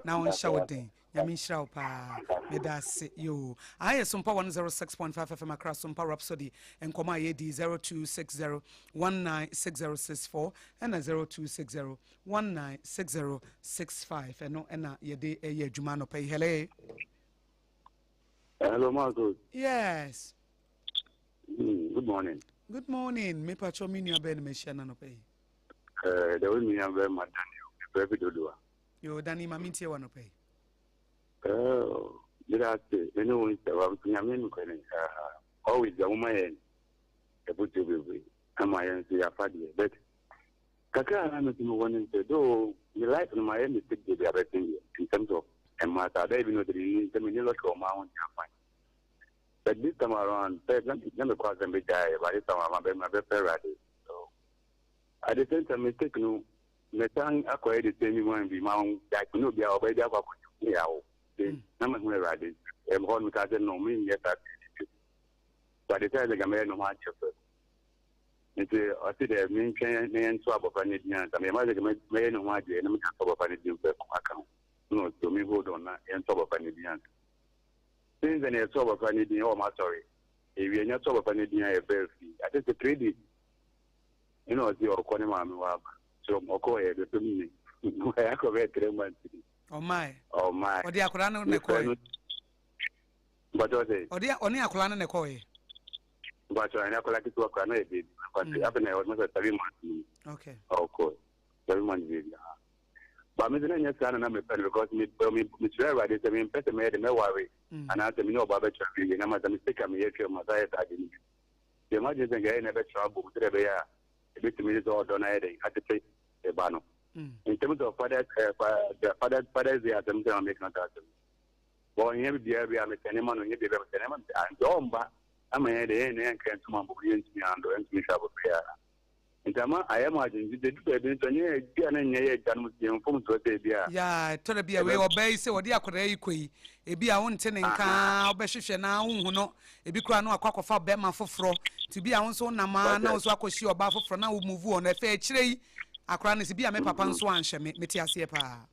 Now in shouting. Yamin Shao pa medase yo. I am Sompa 106.5Fm across Sompa Rhapsody and Koma Yedi 0260196064 and 0260196065 and no ena yede ye jumano pay. Hello, Marco. Yes. Good morning. Good morning. Me pacho minia ben meshana no pay. The way me am very mad Daniel. Yo Dani mamintie wano pay. Grazie, e noi stavamo always the woman a put you my end to your party. But Kaka, I'm one to do the life in my end is everything in terms of a matter. They even know the Manila Mount. But this time around, never cross them with die by this time I'm my best ready. So I didn't a mistake. No, Metan acquired the same one be mount that could not be obeyed. I'm ready. I'm going to no mean yet. But the time I made no much of it. It's a main and swab of any chance. I mean, I made no much and I'm of any account. No, to me, hold on and swab of any chance. Since then, a swab of any oh, my sorry. If you're not swab of any I bear fee. I just a credit. You know, the corner mammy wab. So, Mokoya, the community. I could read 3 months. Oh my. Or the Akurano Nekoi. But what is or the only Akurana Nekoi? But I never like it to a cranny, but the Abena was not a 3 months. Okay. Of course. 3 months. But Mr. Nyan and I'm a pen because Mr. Radis, I mean, Peter made no worry. And I don't know about it, and I'm a mistake. I'm here to my diet. I didn't. The emergency again never trouble with the air. A bit minutes or donating at the place, a banner. In terms of fathers, they are themselves making that. Well, here we are making a man on the and Domba. I'm a head and can't come up with me and me travel prayer. In Tama, I imagine you did and done with the informed to a beer. Yeah, to be away or base or the Akure, a be our own tenant car, Beshish now, who know, a big crown or cock of our Bema for fro, to be our own son, Nama, no, so I could see a baffle for now, move on a fair tree. Akran is be a me papa nso anhye me tiase pa.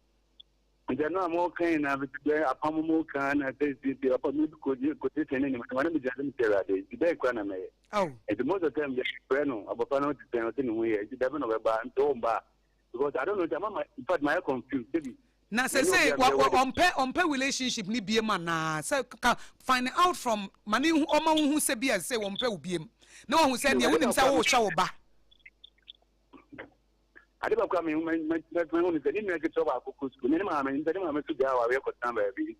Nje no mo kan na be apam mo kan na say the upon me ko take any me wana me jale me tera dey be kwa na me. Oh. And the most of the time the prayer no abapa no ten o tin we e dey no be ba nto mba because I don't know mama in fact my confused baby. Na say on relationship ni bie ma na say find out from mani hu oma hu say bia say on pe obiem. Na hu say ne wonim say wo hwa wo ba. I never come in my own. Didn't make it over school. Minimum, and then I'm to go away for some baby.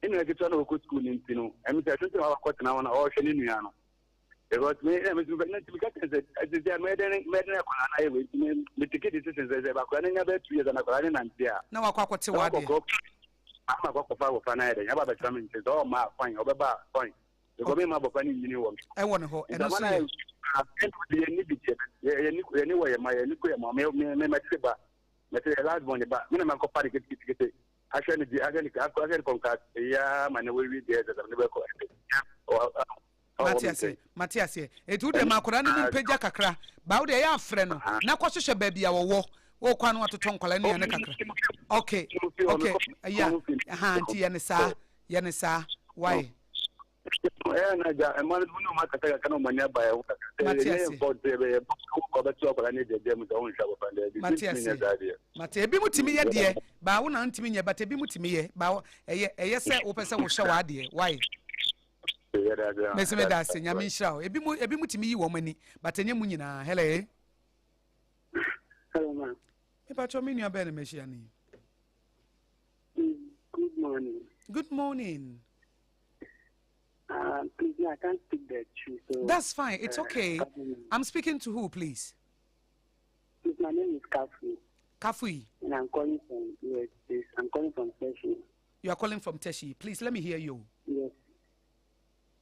In a good school in Pino, and I don't know what now on ocean in Miano. It was made as they are made I with the ticket decisions as about running about 2 years and a and there. No, I quite to what I'm a walk of our fan. I have a coming to all my fine over bar point. The government of any new I want to hold. And I can't be anyway, my last one, but minimum company get actually the contact. Yeah, my way there that I've never Matthias, it would them Akurana Peja Kakra, bow the air friend, now question baby our war. Oh, Kwano to Tonkolani and Kakra. Okay, yeah, Auntie Yanisa, why? Mate ebi mutimi ye de ba wo na ntimi nye but ebi mutimi ye ba eye se wo pese wo hwe wa de why meseme da se nyame nhyira ebi mutimi yi wo mani but enye mu nyina hello ma e pa cho minu abele mehia ni good morning Please, I can't speak the truth. So, that's fine. It's okay. I'm speaking to who, please? My name is Catherine. Kafui. And I'm calling from yes, I'm calling from Teshi. You are calling from Teshi. Please let me hear you. Yes.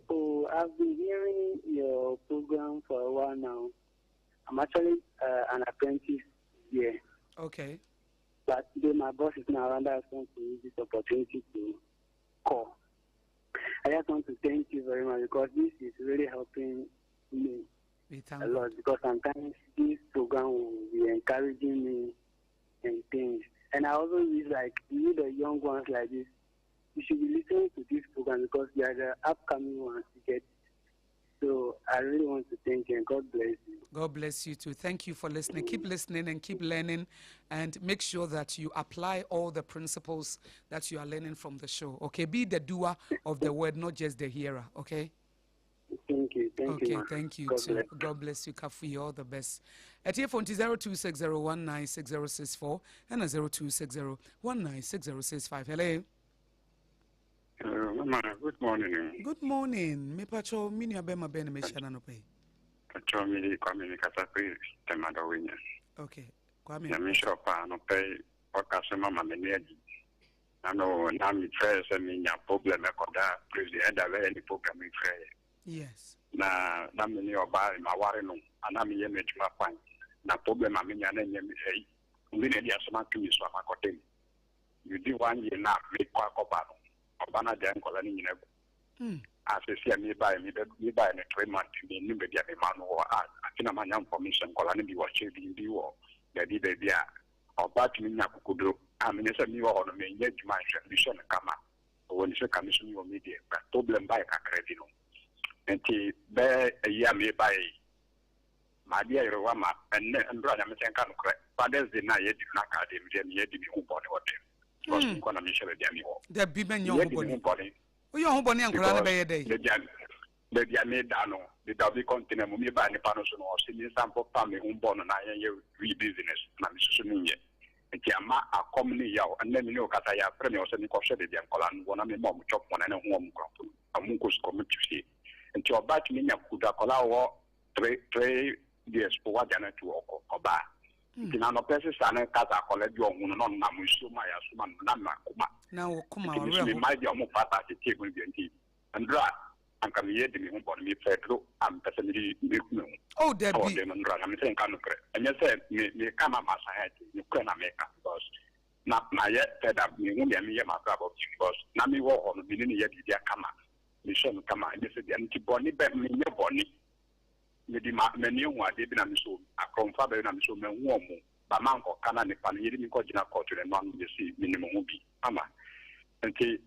Oh, I've been hearing your program for a while now. I'm actually an apprentice here. Okay. But today my boss is now around. I just want to use this opportunity to call. I just want to thank you very much because this is really helping me a lot. Because sometimes this program will be encouraging me and things. And I also wish like you, the young ones like this, you should be listening to this program because they are the upcoming ones to get. So I really want to thank you and God bless you. God bless you too. Thank you for listening. Keep listening and keep learning, and make sure that you apply all the principles that you are learning from the show. Okay, be the doer of the word, not just the hearer. Okay. Thank you. Thank you. Okay, thank you God too. bless. God bless you, Kafi. All the best. At your phone 0260196064 and 0260196065. Hello. Mama, good morning. Good morning. Me pacho mini abema bene me shana no pay. Pacho mi kwame katapi temada winya. Okay. Kwame. Ya mi shopa no pay okase mama meneji. Ano na mi try se mi nya problem e koda president da we ni program mi try. Yes. Na mi ni oba ma ware no ana mi ye mejuma pan. Na problem ami nya na nya mi sei. Mbi ne dia soma tu mi so akotem. You do 1 year na me kwa koba no. Abana de nkola ni nyina gu. Asesi mi buy me 3 months me ni be dia me man wo akina manya information nkola ni bi wo che bi wo da di be dia obat mi nya kokodro amene se mi wo no me nya djuma mission kama wo ni se commission wo media but problem buy ka credit no enti be ya me buy ma dia yero wa ma enne ndro nya me tenka no kre fathers day na ye di na ka de mi ye di mi hu bone wo dem because nko na me shebe dia mi wo da bi ben yo hu bone o yo hu bone ankora na be ye dey the Diane Dano, the Davi continent, me by the Panos or Sydney Sample family, whom born and I re business, Namisunia. And Yama are commonly yaw, and then you know Kataya, Premier, and Kosher, the Yankolan, one of my mom chop one and a home crop, a Munkus community. And to about me, Kudakola 3 years for what Janet to Oba. Tinano Pessis and Kata collect your own non Namusuma, Suman, Nama Kuma. Now, Kuma, my dear Mufata, the table and dry. And come here to me on me federal and personally. Oh, Debbie, I'm saying, and you said, me come up my society, you can make up because not my yet fed up me, and me, my trouble, because Nami war on the beginning yet, dear come up. Mission come out, this is the antibody, but me, your body. Maybe my many one, they been so, I come father and I'm so warm, but man or can if I'm hearing because you're not culture and non you see minimum will be. Ama. And say,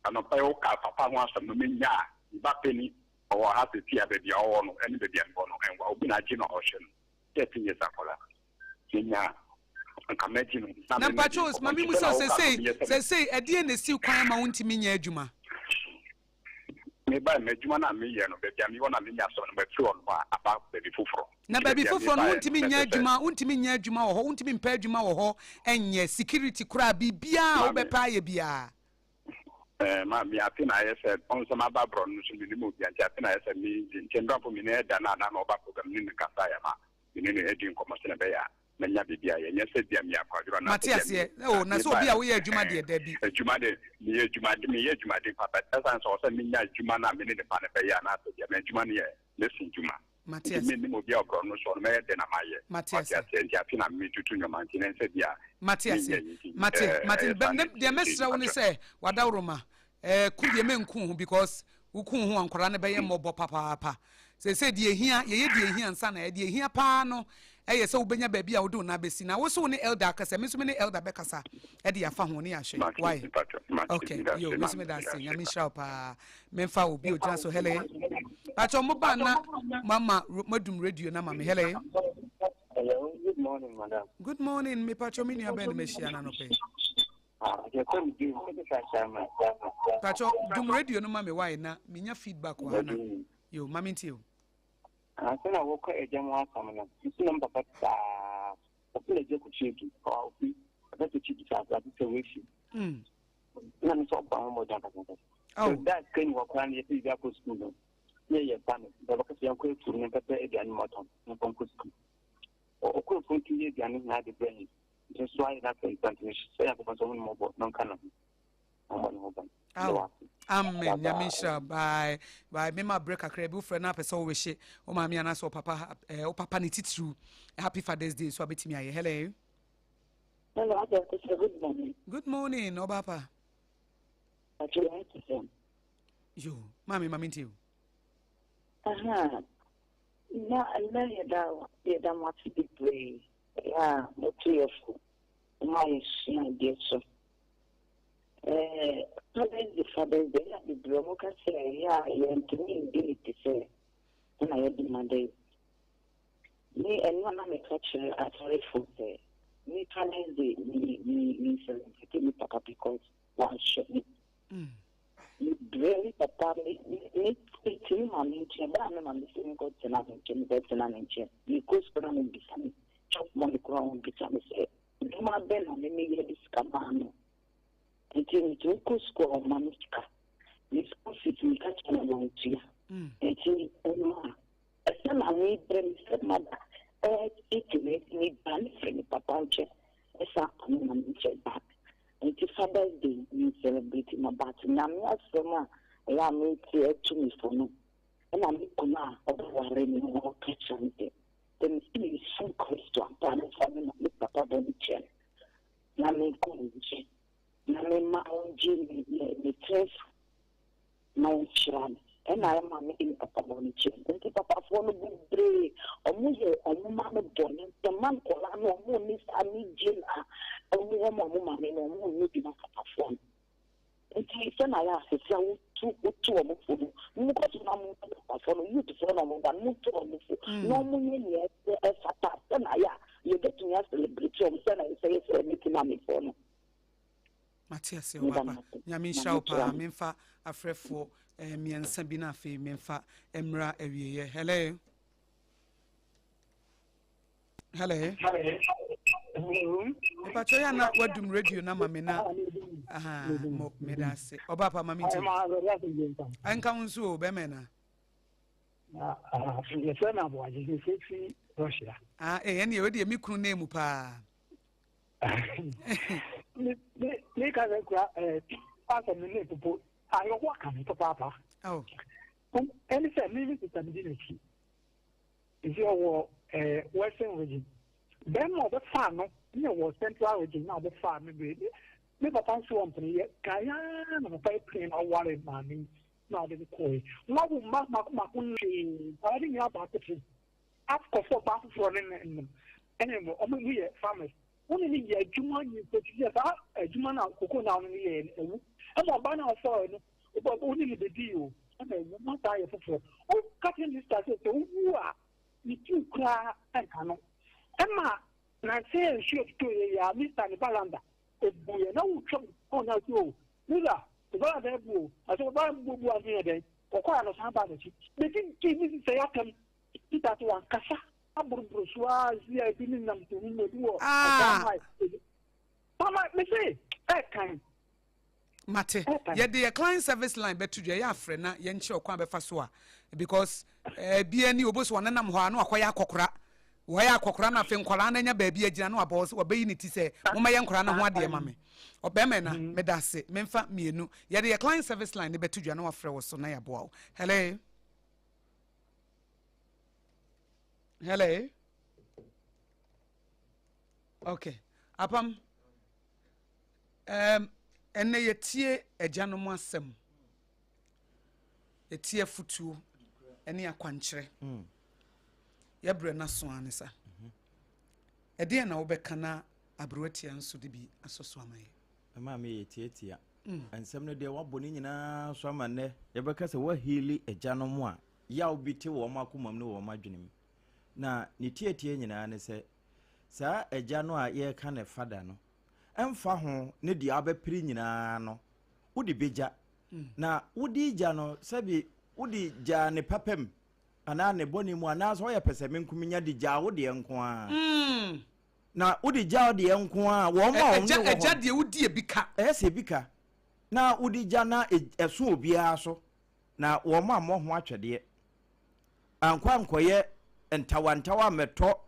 I'm not pay papa wants some mean. Penny or have to fear baby or anybody and Bono and will be not in ocean 13 years after. And imagine number chose, Mammy Musa say, at the end, they still cry my own to me, Juma. Maybe Majumana me and baby, you want to mean but through about baby Fufro. Now, baby Fufro, won't mean Juma, won't mean Juma or won't mean Pejuma or and yes, security crab be bia or be pie bia. Mammy, I think I said on some other bronze in the movie, and I said, me, in for me, and I know about the Kasayama, in any aging commercial bay, Manya Bibia, and yes, dear Mia Quadron. Matthias, oh, Nasobia, we are Juma, dear Debbie. Jumade, me, Jumade, Papa, as also mean Jumana, minute the Panapaya, and after Jumania, listen, Juma. Matthias, Mobia Bronos or Mayor than Amaya. Matthias, and Japina, me to your mountain and said, yeah. Matthias, Martin, the messenger only say, Wadauroma. Could you men coon because who coon who and by a mob papa? They said, ye here, ye dear and son, ye here pano, eh, so Benya baby, I would do Nabesi. I was only elder, because I miss many elder Beccasa, Eddie, I found one year. Why? Okay, you miss me dancing. I miss Sharpa, Memfa will be just so hele. But your mobile, Mamma, Modum Radio, Namma, hele. Hello, good morning, madam. Good morning, me patchomini abend machine and obey. Pacho, do radio no mammy why na minya feedback wana. You mammy to you. I think I walk a general coming up. It's number but a village could check it or be a better cheap that it's a wish. Let me talk about more than that. Oh, that can walk around the Yaku school. Yeah, family. The local young quick to never pay again, Moton, no school. Or could continue the had the brain. Just why that important is say about one more non canon. Amen. Yamisha bye mema break akra bi ufre na pese wo hye o ma me ana so papa o papa ni titru happy Father's Day so abetimi aye. Hello, good morning. Good morning, Obapa. Yo, mami ntiu. Na ya what to be play. Yeah, no tearful. My son dear so. The Father's Day at the Bromoka say, yeah, and to me, to say, when I had the Monday. Me and one of my catcher at sorry for say. Me Father's Day, me celebrating Papa because one shot me. Very papa, me speaking, mammy, I'm listening to Tenan, because when I'm beside chop money ground, beside me say, do my bell on me, this command. Until you go school of Manuska. This office will catch on a long year. Until a son of me, said mother, it me ban from Papa, a son of back. Until Father's Day, we celebrate my battle. Now, me summer, I am here to me for no. And I'm not going to catch on it. Then it's so close to a parent family, Papa, on the chair. Now, me go na me ma onji me tref ma onchiran and I am making Papa on the and Papa for no bre omu ma no bone the man kola no omu ni sami jin omu ma me no omu ni bi na Papa phone and he say na ya se tu omu phone mu ko na mu Papa phone you to phone omu dan mu to omu phone no mu ni e fata na ya you get to celebrate omu say na say meeting na me phone Matias Obapa Nyamisha opa memfa afrefo miensa bi na afi memfa emra awieye. Hello Papa choya na wadum radio na mamena mo medase Obapa maminti anka unsu be mena yesa na bo aje sefi Russia ene we de mi kunu na emu pa me ka kwa asa me ne popo ayo kwa kan to papa any say me to tamdineki is your western region then more the farm no me was central region now the farm me papa so on pre kaya na pa plane or wale mani now the koi no ma kunni ari ni aba to after for back for and we farmers only need a Juma, you put a Juma now, Coco now in the end. I'm a banner for it, but only the deal. And I will not die for. Oh, cutting this started to who are you two cry and canoe. Emma, and I say, she to a Mr. Balanda. If we are no trouble on our you, Miller, the Balanda, I saw one book was here then, or quite a somebody. They didn't give me say, I can eat that one casa. Mate, yeah, the client service line betu ya afre na ye nche okwa befa so a because bia ni oboso wanam ho ano akoya akokora wo ya akokora na fe nkwala na nya ba bia agina na abos obayi ni ti se moma ye nkora na ho ade mame obeme na medase memfa mienu ye the client service line betu ya na afre wo so na ya boa. Hello. Okay. Apam. Enne yetie agyanom asem. Yetie futu ene akwankyere. Yebre na so anisa. Ede na wo beka na abroatia nso de bi asoso amaye. Ma me yetie ansem no de waboni nyina so amane yebeka se wa heali agyanom a ya obite wo makomam ne wo madwenem. Na ni tietie nyina ne se sa agya no a ye ka ne fada no emfa ho ne dia abepiri nyina no wodi beja na wodi gya no sabi wodi gya ne papam ana ne boni mu ana so ye pese menkuminya di gya wodi enko a na wodi gya wodi enko a wo ma agya de wodi ebika se ebika na wodi gya na eso obia so na wo ma mo ho atwede ankwa nkoye entawantawa meto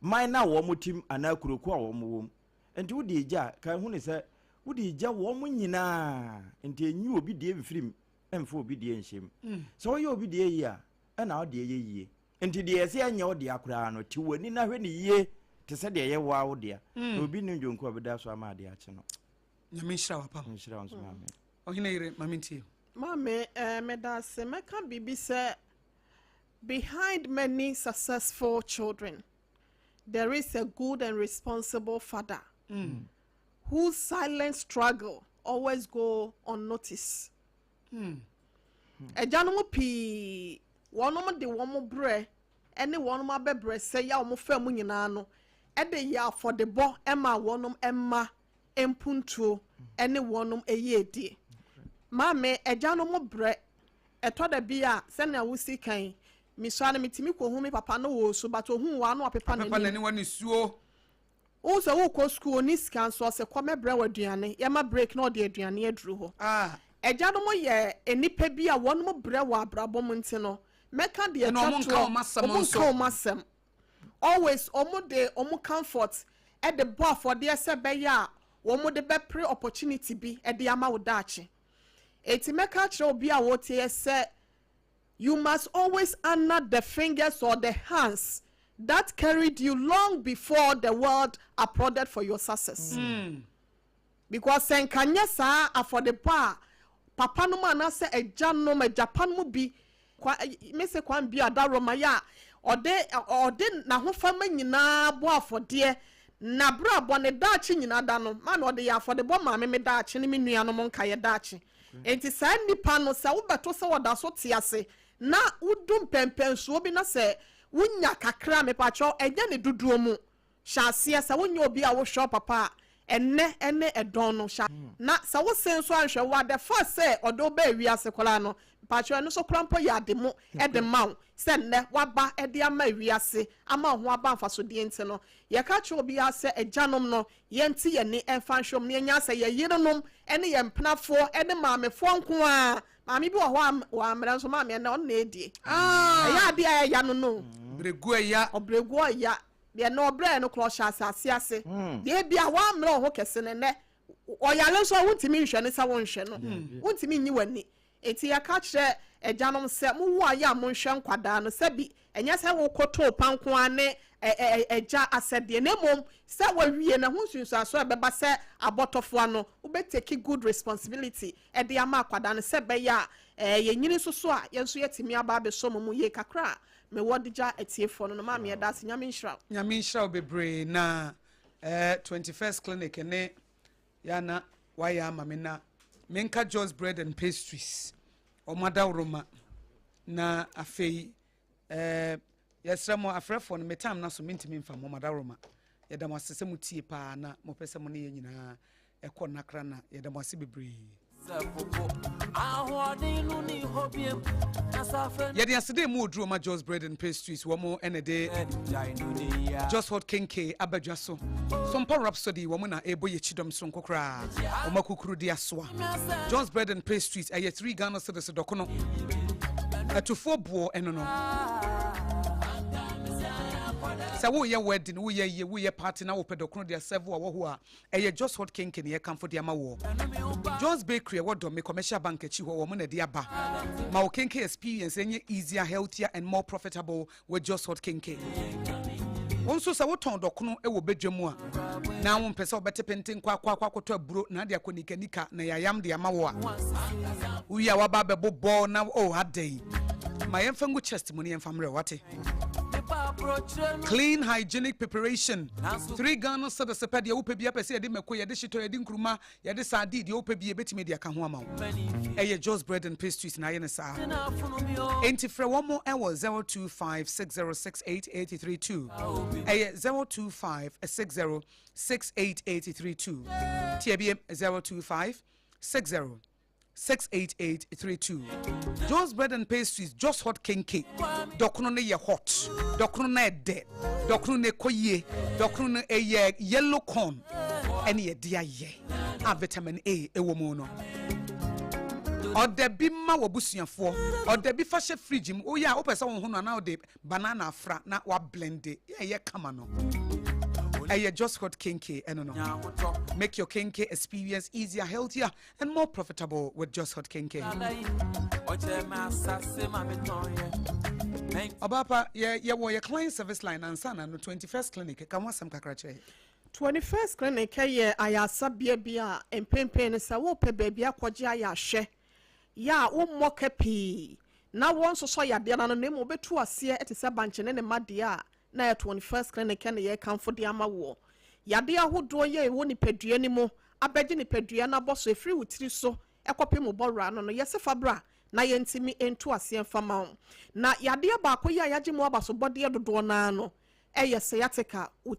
man na wo mutim ana kuroku a wo mu enti wo de gya kan hu ne sɛ wo de gya wo mo nyinaa enti enyi obi de mfirim emfo obi de enhyem so wo ye obi de yi a na wo de ye yie enti de yɛse anya wo de akora no ti wani na hwɛ ne yie te sɛ de ye wa wo de obi ne njonko abeda so ama de akye no nyame nhyira wa pa nhyira wo so maame ohine yire mamintie Mame, medase meka bibi say behind many successful children there is a good and responsible father whose silent struggle always go unnoticed. Ejanu pi wonom de womo bre ene wonom abebre say ya womo fa mu nyina no e de ya for the bo ema wonom emma empuntuo ene wonom eyedie. Mame ejanu mo bre eto da bia se na wusi kan mi so na mitimi ko hu mi papa no wo so but ohun wa no apepa na ni wani suo o se wo ko school ni scan so se ko me bre waduane ye ma break na de aduane aduru ho ejanu mo ye enipa bia wono mo bre wa abrabo mo ntino meka de eto masem always omo de omo comfort at the bar for the se be ya omo de be pre opportunity bi e de ama wo dachi eti meka kire obi a wo tie se you must always honor the fingers or the hands that carried you long before the world applauded for your success. Because sen kanya sa for the bar papa no man say eja no me Japan mu bi me se kwan bi adaroma ya ode na ho fama nyina bo afode na bra bo ne daachi nyina da no ma me ode ya afode bo ma me daachi ne me nua no mo nka ye daachi enti sa nipa no sa wo beto se woda so tiase na udum pempenso bi na se wunya kakra me pacho eja ne duduo mu hyase sa wonya obi a wo hwo papa enne edon no sha na sa wo senso anhwe wa the first say odo ba wiase kola no pacho no so krampo ya de mo e de maw se nne waba e de ama wiase ama ho aba mfaso de enti no ye ka che obi ase ejanom no ye nti ye ne emfa nhwom ne nya se ye yirenom ene ye mpnafo ene maamefo nko a maame bi wo ho wa amra so maame na on na edie ya de ya no no bregu ya obregu ya de no obre no kro sha ase de bia wa amra ho kese ne oyale so wuntimi nhwe ne sa wo nhwe no wuntimi nyi wani eti ya ka kire ejanom se mu wo aya mo nhwe nkwada no se bi enya se wo koto panko ane eja asede ne mom se wo wie na ho sunsu aso ebeba se abotofo ano wo be take good responsibility e de ama akwada no se be ya ye nyini soso a ye nso yetimi aba be so mu ye kakra me wodija etiefo no ma me ya das nyame nhyira bebre na 21st clinic ne yana waya mame na menka Joe's bread and pastries o madawroma na afei yesra mo afrefo no metam na so mentimi mfa mo madawroma yeda mo asese mo tie pa na mo pese mo ne nyina ekọ nakra na yeda mo ase bebre yedi asede mu oduro ma Joe's bread and pastries wo mo enede just hot kenke abadwa so Sompa Rhapsody wo mo na ebo ye chidom so nkokra o makukuru dia soa Joe's bread and pastries aye 3 Ghana cedis dokono atufo buo eno no sa wo ye wedding wo ye party na wo pedokno dia serve wo ho a eye just hot kenke ne ye kamfo dia ma wo Joe's Bakery wo do me commercial bank achi wo mo na dia ba ma wo kenke experience enye easier, healthier and more profitable with just hot kenke wonso sa wo ton dokono e wo bedwamu a na wo mpese obete penten kwa koto aburo na dia konika na yayam dia ma wo a wo ya wa ba bebo na oh adai ma yemfa ngu chest mu ne yemfa mre wate clean hygienic preparation 3 Ghana cedis seped ya upe bia pese ya de meko ya de shito ya de nkruma ya de sadi de upe bia betime de aka ho ama wo eye Joe's bread and pastries na ye ne sa enti frɛ wo mo e wo 0256068832 eye 0256068832 tbm 0256068832 Joe's bread and pastries just hot kenke dokno ne ye hot dokno na de dokno ne koye dokno ne ye yellow corn ene ye dia ye a vitamin A ewo mu no odebi ma wabusuafo odebi fa hye fridge mu oya opese wo ho no na ode banana afra na wa blend ye kama no Just Hot Kinky. No. Make your kinky experience easier, healthier, and more profitable with Just Hot Kinky. Obapa, your client service line and son and 21st clinic. Come on, some kakrache. 21st clinic, ayasa bia and pempen is a whoop baby, aquaja ya she. Ya, moke pee. Now once saw ya dear and name will be to us here at a bunch and a madia. Na 21st clinic and ye come for the ama war. Yadia who do ye woni pedri anymore. Abeji ni pedri na boss a free with so a copy mobile run on yes fabra. Na yentimi into a sien fama. Na yadia bako ya yaji mo abaso body do nano. Eye sciatica o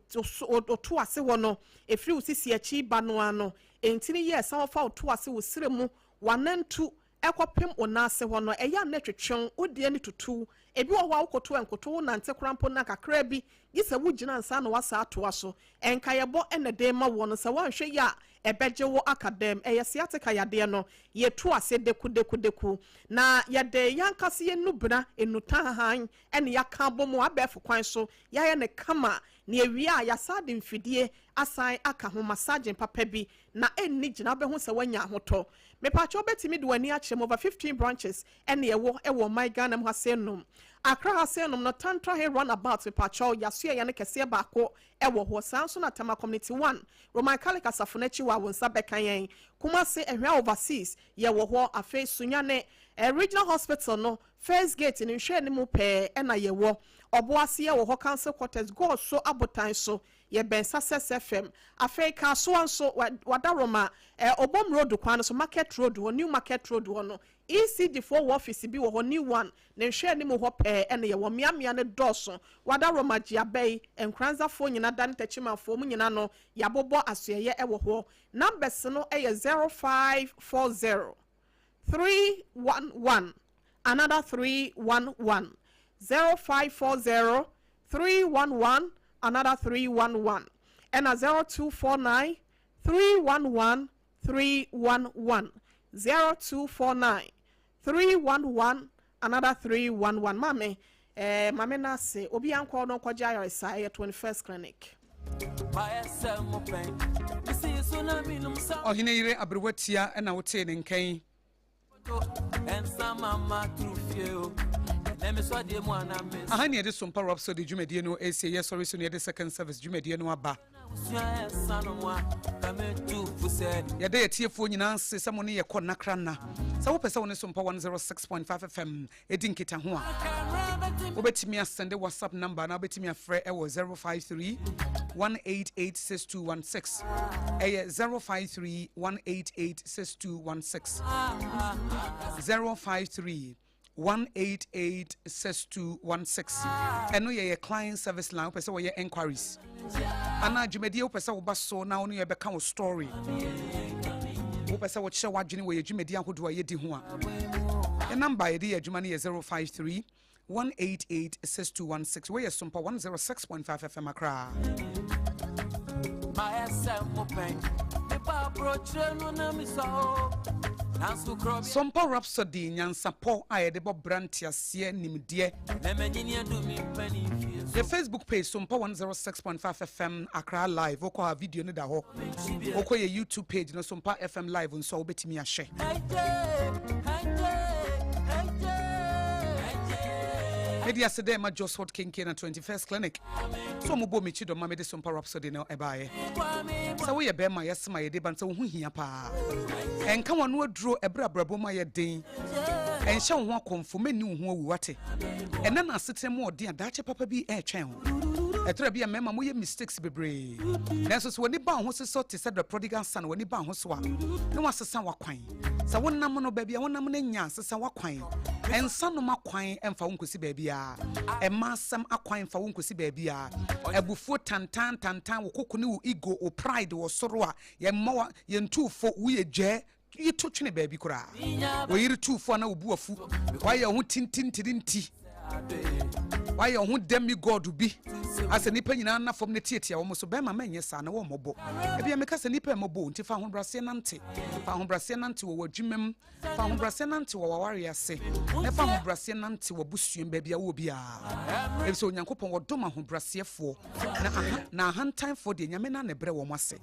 to ase wono e free usisi achi banoano. Entini ye some of to ase wo siremu 1 and 2 ekopem onase wono eya netwetwen odie ni tutu ebi wo hwa ukoto enkoto na nte krampo na kakra bi gise wugina nsa na wasa atoa so enkayebo enede ma wono se wanhwe ya ebeje wo academ eyesiate kayade no ye to ase deku na yade yankase ye nubra enuta han ene yakabo mu abefo kwan so yaye ne kama na ewia yasade mfidie asan aka ho massage papa bi na enni gina be ho se wanya hoto me pacho betimi de wani akyem over 15 branches ene ewo my Ghana mu hasenum Accra hasenum no tantra he run about me pacho yaso ye ne kese baako ewo ho sanso na Tama community 1 Roman Catholic asafonachi wa wonsa bekan kuma se ehwa overseas ye wo ho afi sunyane regional hospital no first gate ni hwe ni mu pe na ye wo oboase ye wo ho council quarters go so abotan so ye ben success FM Africa so anso wadaroma obom road kwan so market road wo new market road wo no ECD4 office bi wo new one ne hwe ni mu ho pe na ye wo miamia ne doso wadaroma giabai enkranza fo nyina dan tachima fo mu nyina no yabobo asoye wo ho numbers no 0540 311 another 311 0540 311 another 311 and a 0249 311 311 0249 311 another 311 mame na se obi anko no kwaja ya isa 21st clinic Ohineyire abrewatia na wote ne nkan ahani ede Sompa Rhapsody dwumadie no ese ye sorry so ne ede second service dwumadie no aba yade yetiefo nyina se samo ne ye konakra na sa wo pese woni Sompa 106.5 FM edi nkita ho a obetimi asende WhatsApp number na obetimi afre ewo 053 1886216 053 1886216 053 1886216 eno ye client service line pese wo ye enquiries ana dwumadie wo pese wo ba so na ono ye beka wo story wo pese wo kye wadwene wo ye dwumadie ahodo ye di ho a e number ye di adwuma ne ye 053 1886216 we ye Sompa 106.5 FM Accra Sompa Rhapsody nyansa po ayede bo brantia se nimdie the Facebook page Sompa 106.5 FM Accra live oko video ne da ho oko ye YouTube page no Sompa FM live nso obetimi ahye media sede ma Just Hot Kinky na 21st clinic so mo bo me chi do ma me de Sompa Rhapsody no ebaye sa wo ye be ma yesma ye de ban sa wo hu hia pa enka wonu aduro ebrabrabo ma ye den enhye wo ho akomfo mani wo ho awuwate ena na asetrem odi adache papa bi etwen ho etra bia mema mo ye mistakes bebre nanso so woni ba ho so te said the prodigal son woni ba ho so a no wasesa wakwan sa wonnam no ba bia wonnam na nya asesa wakwan ensa no makwan emfa wonkosi ba bia emasam akwan emfa wonkosi ba bia ebufu tantan wo kokone wo ego wo pride wo soro a ye mma ye ntufo wo ye gye yito twene ba bi kura wo yiri tufo na obu afu wa ye ho tintintirinti why your own demigod will be as a nipa nyina from the theatre almost be my men yes and one mobo e bia meka se nipa mobo nti fa ho brase nante wo dwumem fa ho brase nante wo waware ase e fa ho brase nante wo busuem ba bia wo bia e so nyankopon wo doma ho brasefo na hantan for de nyame na ne bre wo mase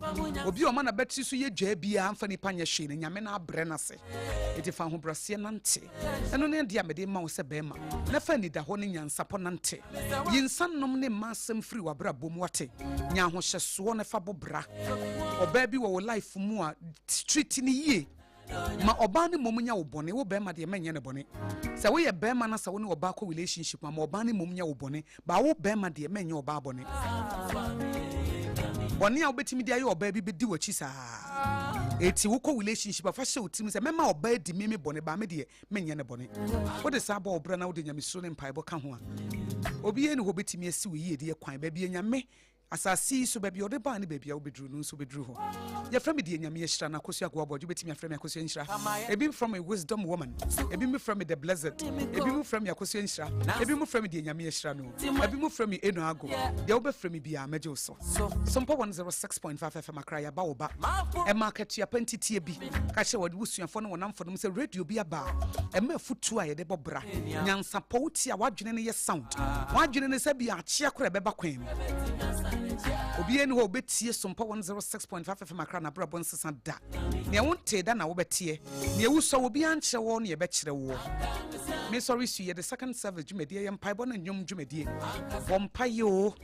obi o ma na betri so ye dwa bia amfa nipa nya hwe ne nyame na abre na se e fa ho brase nante eno ne dia me de ma wo se be ma na fa ni da ho ne nyansapo nante yinsanom ne masem free wabra bom wate nya ho hyeso ne fa bobra oba bi wo life mu a street ni ye ma oba ne mom nya wo bone wo be ma de menye ne bone se wo ye be ma na se wo ne oba ko relationship ma oba ne mom nya wo bone ba wo be ma de menye oba bone bone a obetimi de aye oba bi bedi wachi saa eti wo ko relationship afa hye otim se mema oba di me bone ba me de menye ne bone wo de sa ba obra na wo de nyamesuro ne mpaebo ka ho a obi ye ne ho betimi asi wo yie de kwan ba bi nyame asasi so baby ode ba ne baby a obedru no so bedru ho ya from me de nyame yeshira na kosu agwa bojo betimi afrem yakosu yeshira ebi from a wisdom woman ebi me from the blessed ebi mu from yakosu yeshira ebi mu from de nyame yeshira no ebi mu from eno ago de wo be from bia meje so Sompa 106.5Fm akra ya ba wo ba e market ya pantiti bi ka hye wode busuafo no wonamfo no se radio bi aba e ma futu a ye de bobra nyansa powti a wadwene ne ye sound wadwene ne se bia achia kora beba kwan obi eni ho betie Sompa 106.5Fm akra na brabon sesa da ne wonte da na wo betie ne ewuso obi anche wo ne be kire wo me sorry su ye the second service jumedie ye mpaibo na nyom jumedie bompayo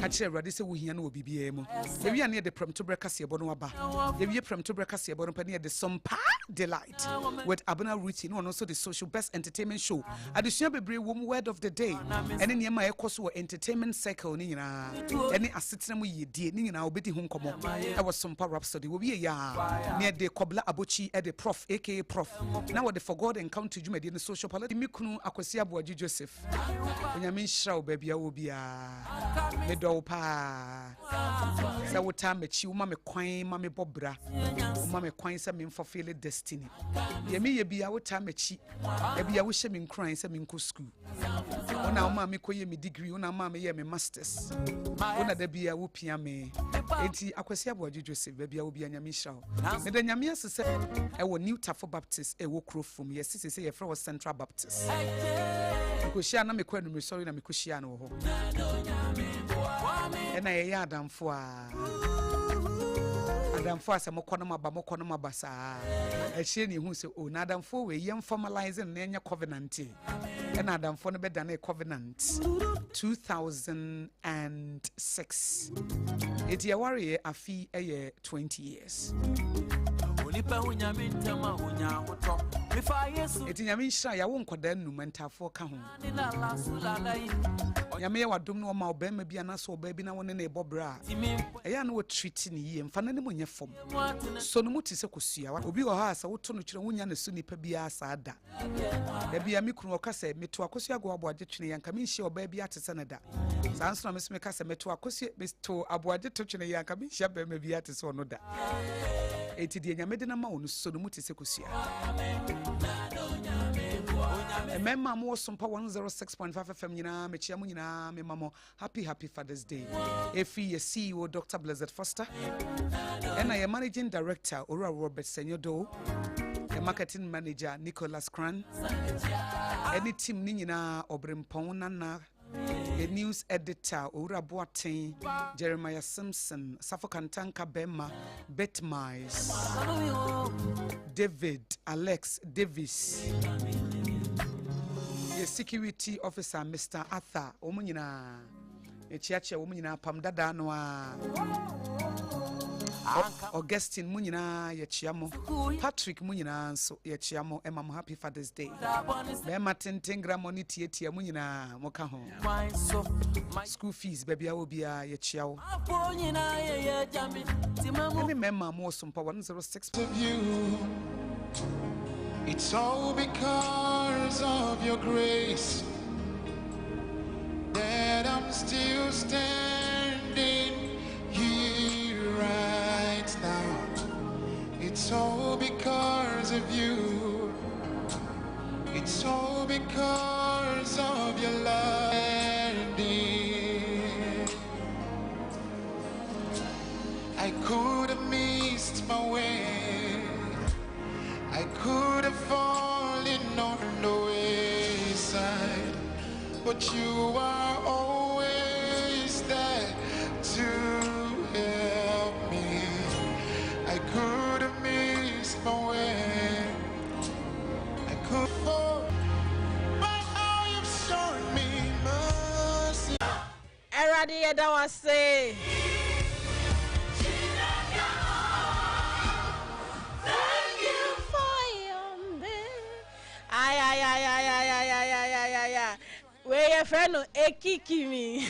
kachire rade se wo hia na obibia mu ewi ane de prem to breakfast ebo no aba ewi prem to breakfast ebo no pa ne de Sompa Delight with Abena Ruthy no also the social best entertainment show adesua bebre wo word of the day ene ne ma ekoso entertainment circle ni nyina ene asetena mu yedie ni nyina obedi hu nkomo e was Sompa Rhapsody wo bi ya ne de Kobla Abochi e de Prof aka Prof na wo de for God encounter jumedie ne social politics mikunu akwasi aboaji Joseph onyame nhira wo babia wo bia me do pa sa wo ta mechi wo ma me kwan ma me bobra wo ma me kwan sa me fulfill destiny ye me ye bia wo ta mechi e bia wo hye me nkran sa me nko school ona wo ma me koye me degree ona ma me ye me masters ona da bia wo pia me enti akwasi aboaji Joseph bia wo bia nyame hira wo me da nyame asese e wo New Tafo Baptist e wo Krofom ye sisi se ye fra wo Central Baptist ko shia na me kwa no me sorry na me ko shia no ho ena ye adamfo ase mokɔ no maba saa ehye ne hu se o na adamfo we yem formalize na enya covenant ena adamfo no beda na covenant 2006 eti aware afi eye 20 years eti nyame nhira ya wo nkoda nnumantafo ka ho nyame ya wadom no ma obema bia na so oba bi na wone na ebobra eya na wo treat ni yie mfa na ne monye fom so no muti se kosua obi wo ha asa wo to no kire wonya na su nipa bia asa da da bia mikunu okasa meto akosua go aboaje twene yanka me nhia oba bia atese na da sanso na mesme kasa meto akosua meto aboaje to twene yanka me nhia ba ma bia atese ono da eti de nyame de na ma wo no so no muti se kosua Remember mo Sompa 106.5FM nyina mechia mu nyina me mamo happy Father's Day. Efi ye CEO Dr. Blessed Foster. And I am managing director Ora Robert Senyodo. The marketing manager Nicholas Cran. Any team ni nyina Obrempon na the news editor Ora Boateng, Jeremiah Simpson, Safokantanka Bema, Betmice, David, Alex Davis. The security officer Mr. Arthur omunyina echiache omunyina pam dada no a Augustine munyina yechiamo Patrick munyina so yechiamo emam happy Father's Day be Martin Tengra money tietia munyina moka ho school fees baby obia yechiawo any member mo Sompa 106 of you. It's all because of your grace that I'm still standing here right now. It's all because of you. It's all because of your love. could have missed my way. I could have fallen on the wayside, but you are always there to help me. I could have missed my way. I could fall, but how you've shown me mercy. Eradi that was say. Where your friend no ekiki me.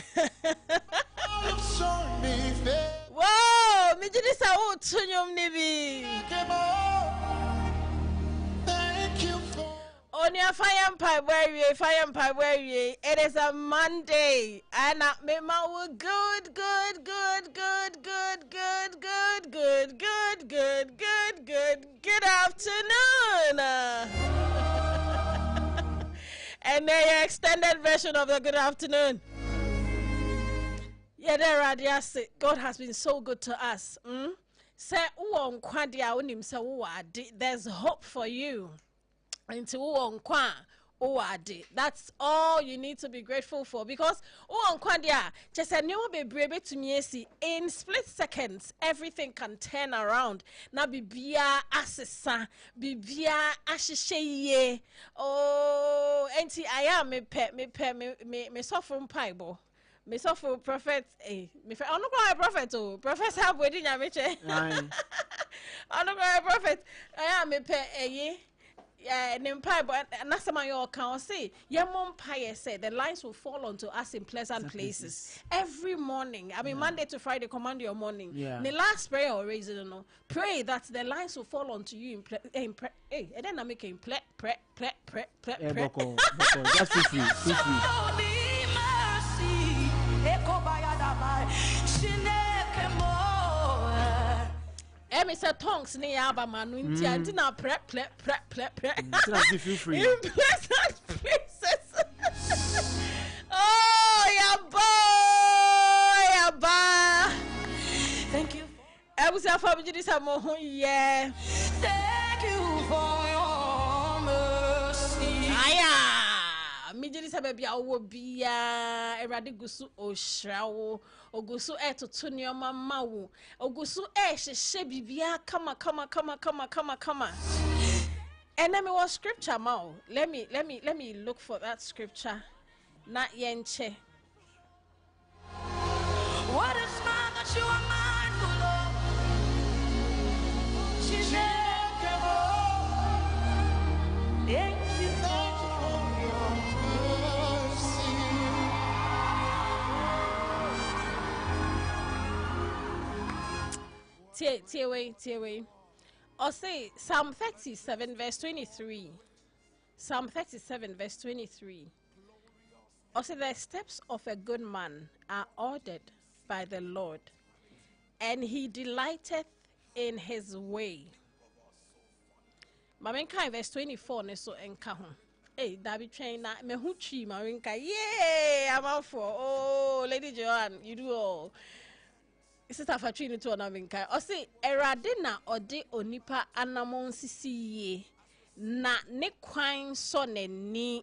Whoa, me did this out to you, Nibi. Thank you for on your fire where you. It is a Monday, and me ma good. Good afternoon. And the extended version of the good afternoon. Yeah, there are God has been so good to us. Say, there's hope for you. That's all you need to be grateful for, because just a new baby to me in split seconds everything can turn around. Na bibia asesa bibia ashishe. Oh, enti I am me suffer mpaibo. Me suffer prophet me I'm not going prophet oh professor wedding yameche. I'm not going prophet. I am me yeah, but Nasama can say, Yamon Pie said the lines will fall onto us in pleasant places every morning. I mean, Monday to Friday, command your morning. The last prayer or reason, pray that the lines will fall onto you and then I'm making pre. Just free. Emi say tongues ni aba manu nti anti na pre. Feel free. In pleasant places. Oh, ya boy. Thank you. I was a family this yeah. Thank you for your mercy. Aya. Mi jiri sa baby awo bia erade gusu ohrawo. Ogusu to Tunioma Mau. Ogusu she bibia kama. And then me was scripture mau. Let me look for that scripture. Not yenche. What is man that you are mindful of? She's thank you for your mercy. Tear away. Or say Psalm 37 verse 23. Psalm 37 verse 23. Or say the steps of a good man are ordered by the Lord, and he delighteth in his way. Maminka verse 24 ne so enka ho. Hey, Dabi train na me hu chi maminka. Yay, I'm out for. Oh, Lady Joanne, you do all. Sister Fatrine to Naminka. O say erade na ode onipa anamon sisiye na ne kwan so nani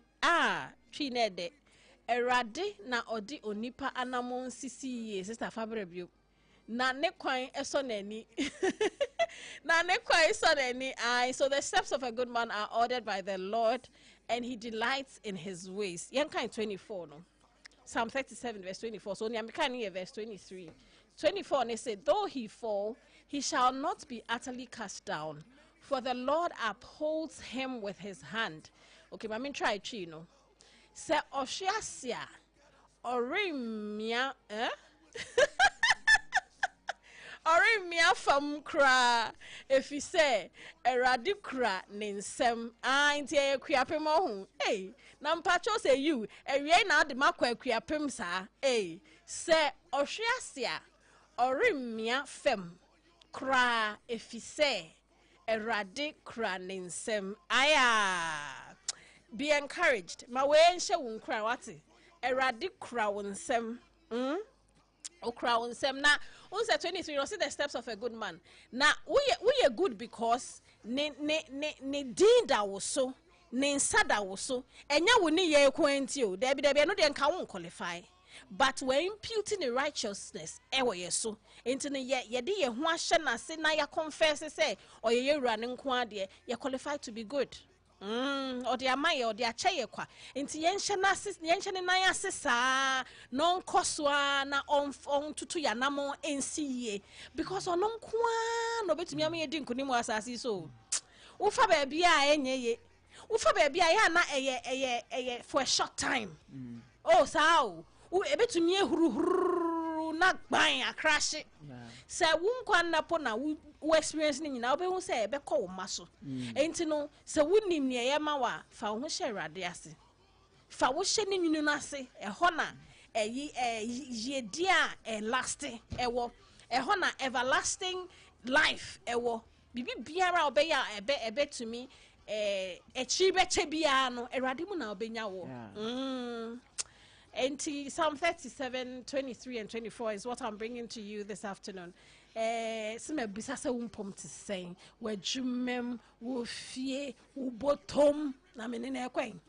twine de erade na ode onipa anamon sisiye Sister Fabrebio na ne kwan eso nani na ne kwan so nani so the steps of a good man are ordered by the Lord, and he delights in his ways. Yanka 24 no. Psalm 37 verse 24. So Nyamika ni verse 23. 24, and they say, though he fall, he shall not be utterly cast down, for the Lord upholds him with his hand. Okay, but I mean, try chino. Se oshiasia, orimia, orimia fam kra. If he say, eradikra ninsem, inti e kwiapem ohun. Hey, nampacho say you, na de makwa kwiapem sa. Hey, se oshiasia. Orimia fem kra efise erade kra ninsem. Aya, be encouraged. Ma we enshe won kra wati erade kra wonsem. okra unsem na unse 23 you see the steps of a good man. Na we are good because ne din da wo so ne nsa da wo so enya wo ni ye kwenti o da bi no de nka won qualify but we imputing the righteousness ewo ye so enti ne ye de ye ho ahye na se na ya confess say oye wura ne nko ade ye qualify to be good. Or the amaya or the achaye kwa inti yenshene na yasesa non koswa na on tutu ya namo NCA because on kwa no betumi am yedi nkuni mu asasi so ufa baby a enye ye ufa baby a ya na eye for a short time oh sao ebetumi ehuru na gban akrash say wunkwa na po na wo experience ni nyina obehu say ebe ko wo maso enti no say wunim ne ye ma wa fa ho hye rade ase fa wo hye ni nyunu na ase ho na yedi a lasting ewo ho na everlasting life ewo bibi biara obeya ebe to me echibeche bia no erade mu na obenya wo And Psalm 37, 23 and 24 is what I'm bringing to you this afternoon. Some bisasa umpom to say where jumem wo fie wo bottom na menene kwen.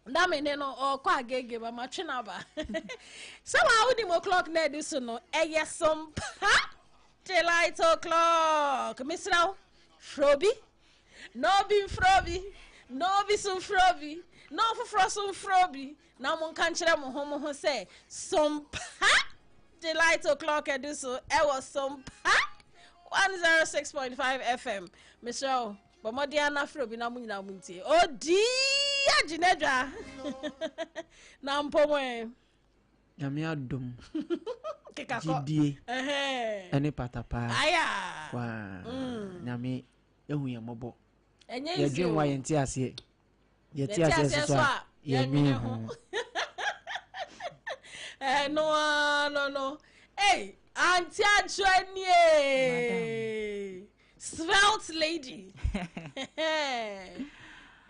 Na meneno o kwa agege ba matwena ba. So how the o'clock na this no some daylight o'clock. Misrao Frobi no be Frobi. No be some frobi, no for frozen frobi. Now mon can't mo say some daylight o'clock I do so. I was some 106.5 FM. Michelle, but my dear na frobi na munti. Oh dear Ginedra. Na mpomo. Nyame adom. Gidie. Ene patapa. Aya. Wa. Nyame ehu ye mobo. Ye dream why enti ase so ye nwi ho no hey auntie Joanie svelte lady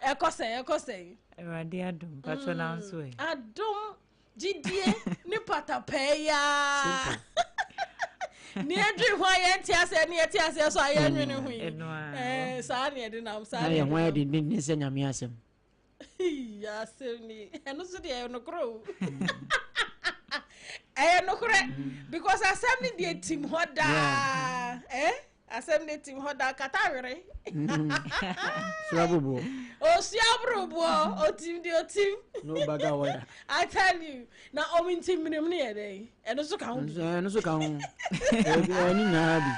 ekose erade adom patro na nso e adom gidie ni patapeya ni edri ho ayenti ase ni eti ase so ayenwene hu sa ni edi na sa na ye ho edi ni se nyame asem ya asem ni eno so de no kro no kre because asem ni de team hoda asem ni team hoda katawere Suabubo o suabubo o team no baga waya I tell you na o min team ni ede eno so ka ho ni na bi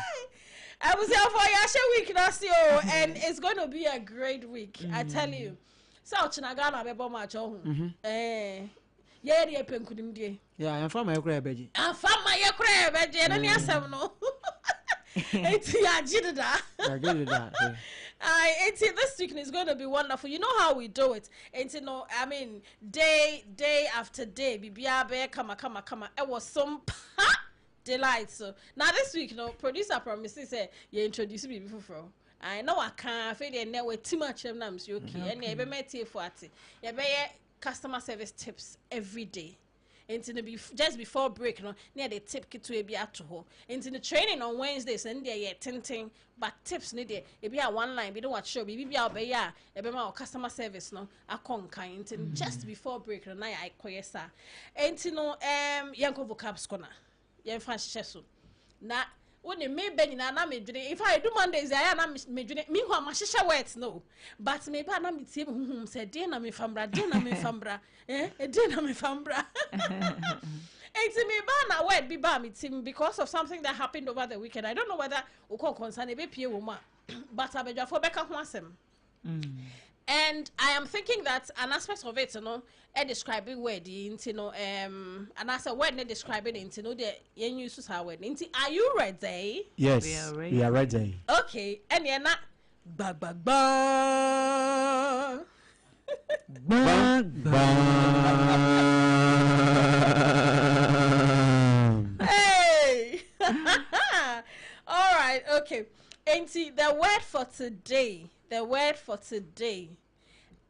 I was here for your week last year and it's going to be a great week I tell you so chinagana be bo match ohun ye de penkunim die yeah am my ekra beji no ni asem no eti agidida this week is going to be wonderful. You know how we do it. And you know, I mean, day after day, bibia be kama. It was some delight. So now this week, you know, producer promises say you introduce me before. I know I can't feel the network too much. I'm okay. And you be met for it. You be customer service tips every day. Into the just before break, you know, near the tip kit to be at home. Into the training on Wednesdays and there tinting, but tips need it. It be a one line, we don't watch show, be our be ya, a customer service, no, a conquer into just before break, and I acquire sa. Into no yanko vocabs corner, yan French chesu. Na when you may be in if I do Mondays, I am me who am shisha words no, but maybe I am with him whom said dinner me fambra, dinner me fambra. It's me bana word be ba me team because of something that happened over the weekend. I don't know whether we call concern a be woman, but I be for Becca Huasem. And I am thinking that an aspect of it, you know, a describing word, you know, and as a word, describing it, you know, the use to word. Are you ready? Yes, we are ready. Okay, and you're not ba. Hey! All right, okay. And see, the word for today,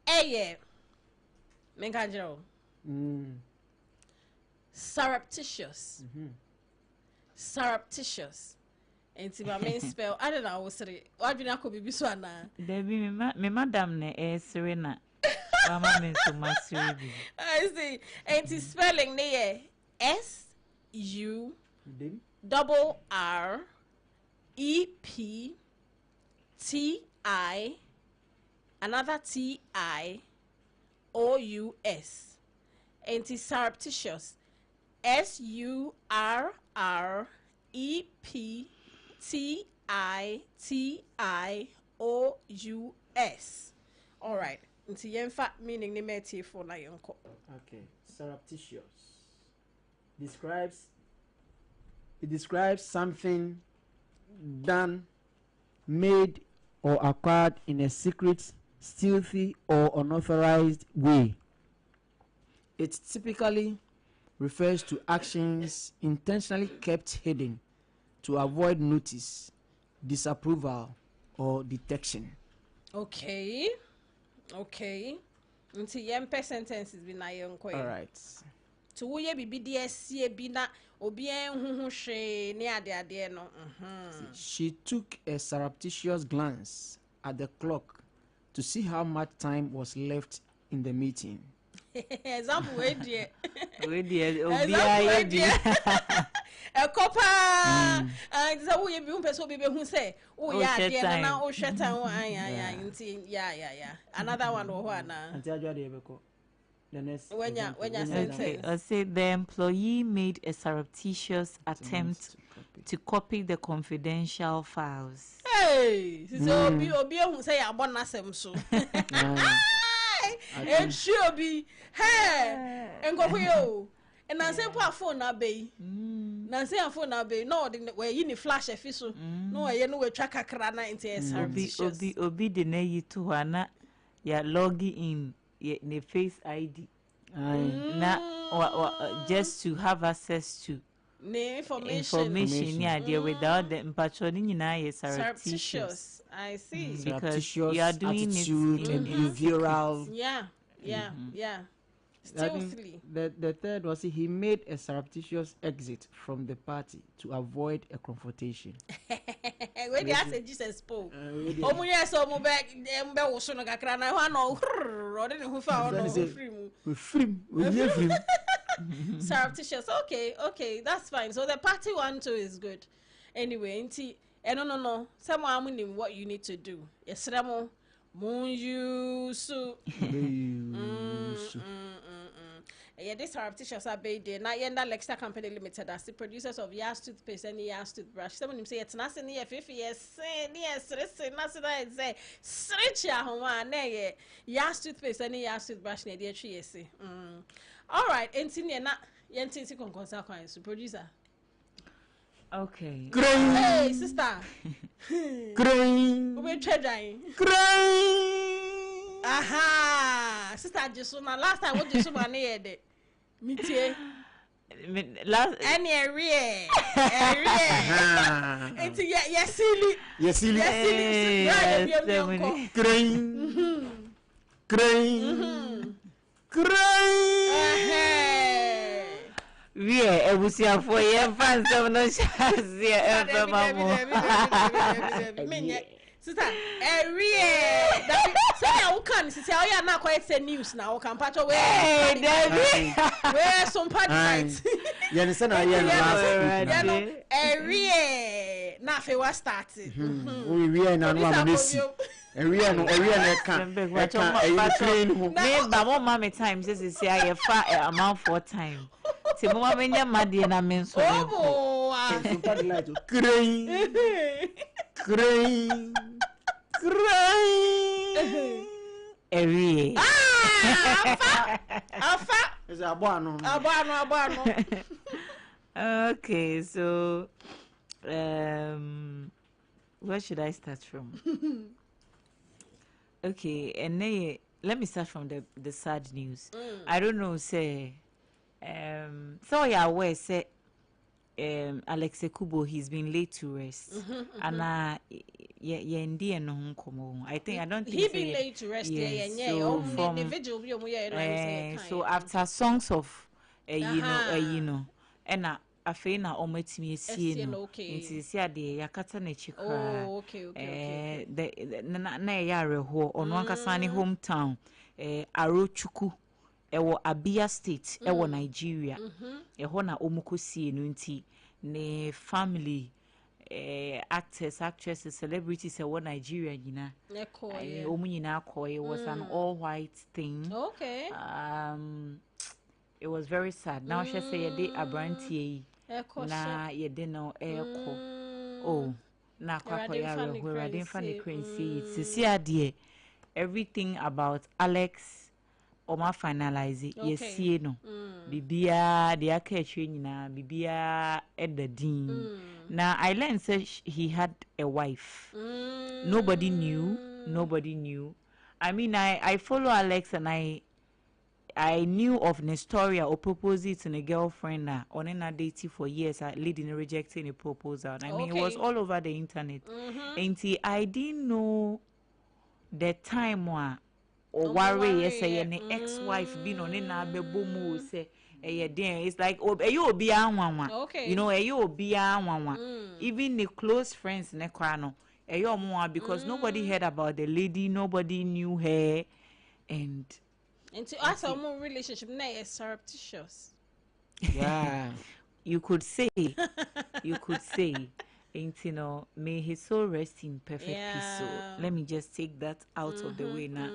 Eye. Menganjero. Surreptitious. Surreptitious. And my main spell, I don't know what's it. What do you know? Be so na. Debbie, me madam ne Serena. Mama means to master. I see. And it's spelling near SURREPTI another TIOUS. And it's surreptitious. SURREPTITIOUS. All right. Into yenfa meaning the meti for na yonko. Okay. Surreptitious describes something done, made, or acquired in a secret, stealthy, or unauthorized way. It typically refers to actions intentionally kept hidden to avoid notice, disapproval, or detection. Okay. Into yempe sentences be na yonko. All right. To uye bibi DSC bi na obi enhuhu hwe ne ade no. She took a surreptitious glance at the clock to see how much time was left in the meeting. Example we die. Obi aye. A copa and so uye bi umpeso bi be hu say o ya ade na o hwe tan o aya nti ya. Another one wo ho na. Anti adwa de ebeko. When you sentence. Say the employee made a surreptitious attempt to copy the confidential files. Hey, so obi who say abon nasem so. And she be hey engo yo. And I say pa phone na be. Na say phone na be no we yin flash afi so. No we no we twa kakra na into surreptitious. Obi de na yi to ana ya log in the face ID. Just to have access to information there without the surreptitious. I see. Because you are doing attitude and behavioral. Yeah. Stealthily. The third was he made a surreptitious exit from the party to avoid a confrontation. When they asked Jesus spoke, back was so kakra na ho no who found surreptitious. Okay, that's fine. So the party one too is good. Anyway, no. Someone knew what you need to do. Yes, Ramo. Yeah, this surreptitious abade there. Now, yenda Lexta Company Limited, as the producers of Yas toothpaste and Yas toothbrush. Some of them say it's nothing near 50 years. Yes, nothing I say. Stretch ya home, nay, Yas toothpaste and Yas toothbrush, near dear tree. All right, and Tinia, Yentin consult clients, producer. Okay. Green. Hey, sister. Green. We're treasuring. Green. Aha, sister, just last time what you saw my near Metie. Last any area. It's yes, silly. Yeah, I was here for your fans. I'm not sure. Sister, area. So now we can see how you are not quite say news now. We can patch away. Where some part right. You understand? I am area. Nothing was started. We are not one of this. Area no can. Me ba mo mama times this say I fa amount 4 times. Ti mo mama nya made na me so. Crying. Area. Afa. Is abano. Okay, so where should I start from? Okay, and then let me start from the sad news. I don't know, say so yeah, where say Alex Ekubo, he's been laid to rest. And I don't think he been laid to rest. Yes, Yeah. so from so after songs of and I feel na ometimi esie no nti se ade yakata na chikra okay. na yare ho ono ankasa ne hometown Arochuku ewo Abia state ewo Nigeria ho na omukosie no nti ne family actors, actresses, celebrities ewo Nigeria nyina omu nyina akoye was an all white thing. Okay. It was very sad. Now she say yede abrantie na yede no eko. Oh, na kwakwa ya we radin fa ne crancy. Sisi ade everything about Alex oma finalize yesie no. Bibia de aka etwe nyina bibia edadin. Now I learned say he had a wife. Nobody knew. I mean I follow Alex and I knew of Nestoria or proposed it to a girlfriend on a date for years, leading rejecting a proposal. I mean, it was all over the internet. And I didn't know the time or worry, say, an ex-wife being on in a bebomu say, it's like, you be you know, you be even the close friends, Necrano, because nobody heard about the lady, nobody knew her, and to us, our more relationship now is surreptitious. Yeah, you could say, and may his soul rest in perfect peace. So let me just take that out of the way now.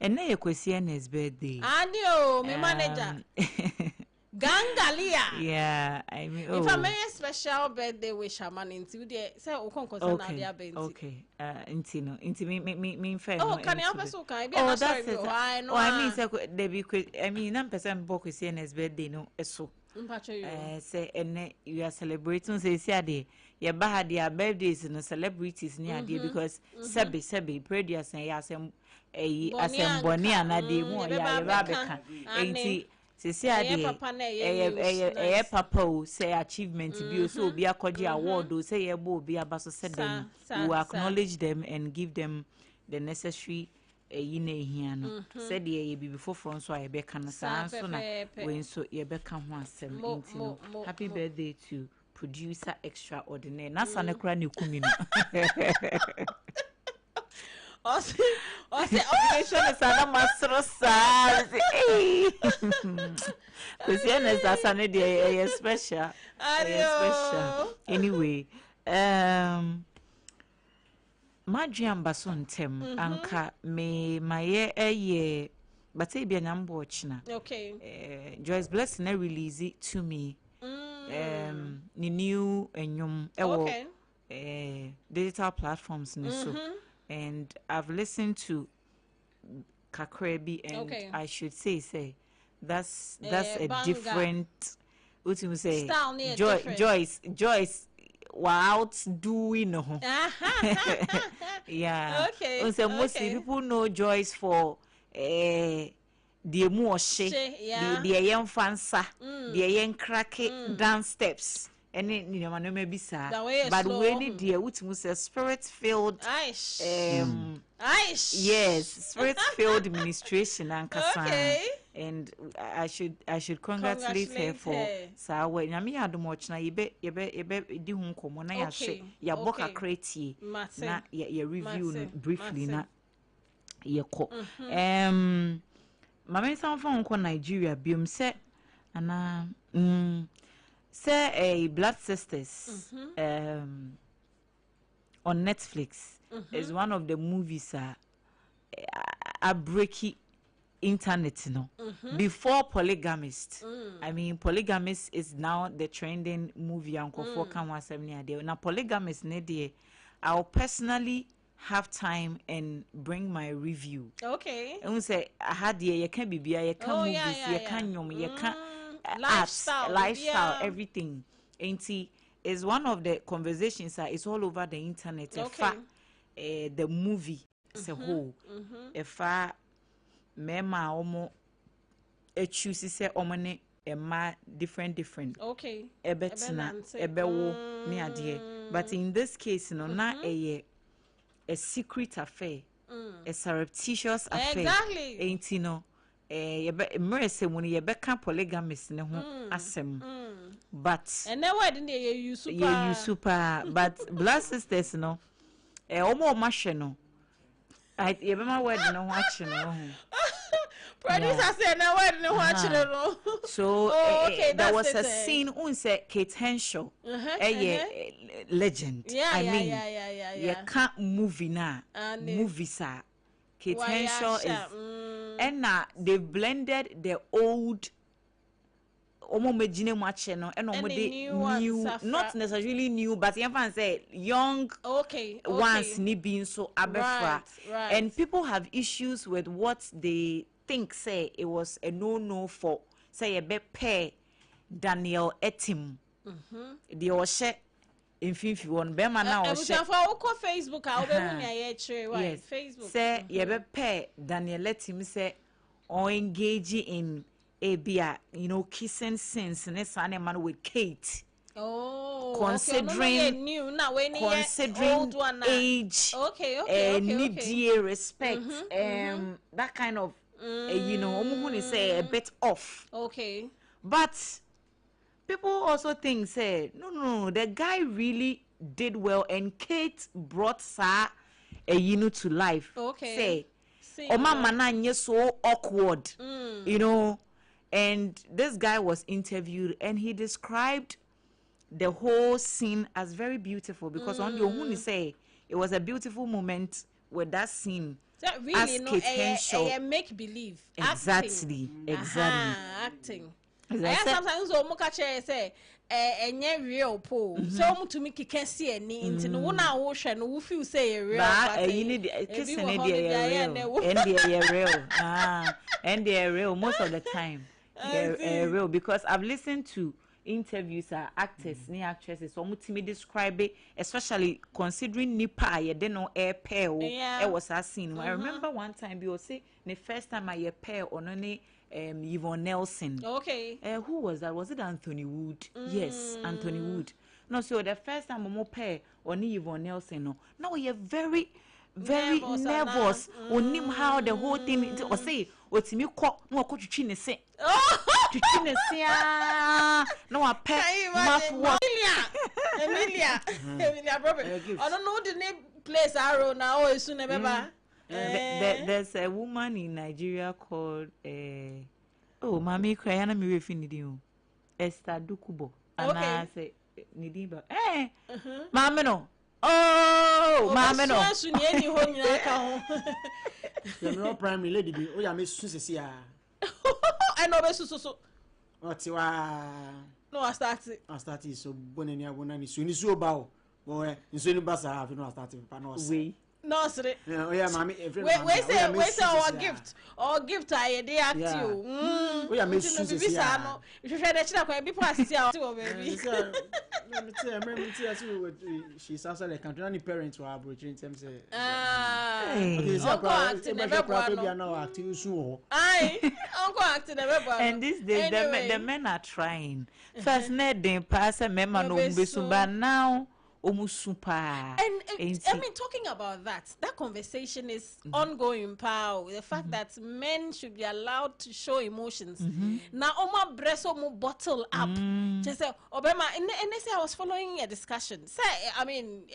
And now question his birthday. Adio, my manager. Gangalia. Yeah, I mean, if I may a special birthday wish, I'm an into the say, okay. Me fair. Oh, can you help us? Oh, that's it. I mean, 9% book is his birthday, no, so. Say, and you are celebrating, say, your bad, their birthdays and celebrities near dear because Sebi, predia say, as a Bonnie and a day more, ain't papa say achievement be so be a award say be a basso said them we acknowledge them and give them the necessary here said ye be before from so I be can so when so ye be can happy birthday to producer extraordinary na sanekra ne kumino operation is an master size. Christian is special. Anyway, Madrian Bason Tem, Anka, my but I be an ambotchna. Okay. Joyce Blessing, I release it to me. New and digital platforms, and I've listened to Kakrebi, and I should say that's a different. What you say? Joyce, wow, doing no. Yeah. Okay. So mostly people know Joyce for the emotion, the young fansa, the young cracky dance steps. And then maybe sir, but when it dear, which was a spirit-filled, yes, spirit-filled administration and and I should congratulate her for sir. When I had much now, you be di home come na ya she ya boka crate na ya review briefly na ya ko mama san fa nko Nigeria biom se ana say a Blood Sisters on Netflix is one of the movies a breaky internet before Polygamist. I mean Polygamist is now the trending movie uncle for now Polygamist I'll personally have time and bring my review. Okay. And say I had you can't be you can't movies you can't you can't lifestyle, everything. Ain't is one of the conversations it's all over the internet. The movie as a whole. If I mema omo choose say omane Emma different. Okay. Ebetina, ebewo, ni adie. But in this case, no, na a secret affair, a surreptitious affair. Exactly. Ain't no. Mercy when you become polygamist, no asem. But and now why didn't you super? But blood sisters, no. Omo mashino. I even my wedding no watching. Producer said now why didn't watch it. So there was a scene on say Kate Henshaw, legend. I mean, you can't movie now. Movie sir. Kate Henshaw is and now they blended the old omo mejine mwache no and omo de new not necessarily new but you can say young ones ni being so abefra and people have issues with what they think say it was a no for say a be pair Daniel Etim the oshe infinity one be man na oshe Facebook a obehu me ayechre why Facebook say ye be pair Daniel Etim say or engage in Abia, kissing sins and a man with Kate. Considering old one age, needy respect, that kind of, say a bit off. Okay. But people also think, say, no, the guy really did well, and Kate brought Sa to life. Okay. Say, mama na so awkward, And this guy was interviewed and he described the whole scene as very beautiful because on the Ohuni say it was a beautiful moment with that scene. That really a make believe. Exactly. Acting. Sometimes say enye real po. So to me can see any into no one wo hwe no wo feel say real but you need kissing real. And they are real most of the time. They're real because I've listened to interviews actors ni actresses so mutimi describe it, especially considering nipa ye dey no air pair it was a scene. I remember one time you say the first time I pair on any Yvonne Nelson. Okay. Who was that? Was it Anthony Wood? Yes, Anthony Wood. No, so the first time I pair on Yvonne Nelson no. Now you're very nervous. Onim how the whole thing or say otimi ko no ko twitwi ne se. Twitwi ne se no a pet Emilia Robert. I don't know the name place arrow now or soon remember. There's a woman in Nigeria called Mami Krayana mi refinidi o. Esther Dukubo. And I say Nidiba. Mami no. Oh, mama no. You're not primary lady be. Oh, ya me susi ya. I know be susu. Otiwa. No, I started so boneni abona ni so ni so ba o. Boy, ni so ni basa have no starting pa no. We. No, sir. Oh yeah, mommy. We say our gift I dey act you. Oh yeah, me susi ya. If you try to chira kwa people assist you baby. She's also like country parents who are in terms of uncle acting and these days the men are trying first net they pass a memo no but now and I mean talking about that conversation is ongoing power the fact that men should be allowed to show emotions now oma breast omo bottle up just say Obama and they say I was following a discussion say I mean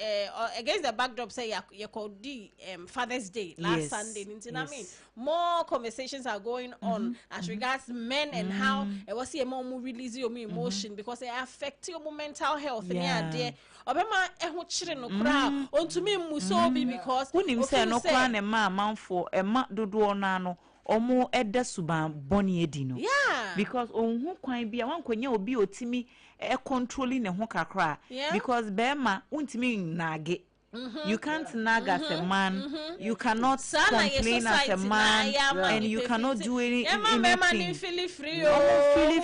against the backdrop say you called the Father's Day last Sunday I mean more conversations are going on as regards men and how it was here more release your emotion because they affect your mental health there Obama eho chire no kra ontumi muso bi because unim say no kra na ma manfo ema dodo na no omo eda suban boni edi no because onhu kwan bia wankonya obi otimi controlling ne ho kakra because bema untimi nage. You can't nag as a man. You cannot complain as a man, and you cannot do anything. Feel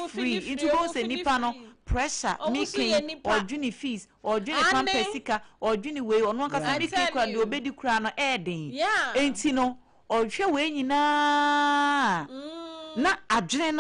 free. It goes a nipano pressure making or juni fees or juni pampesica or juni way or no kasa make kwa do obedi kra no adding. Ain't no or hwe we nyina. na adwene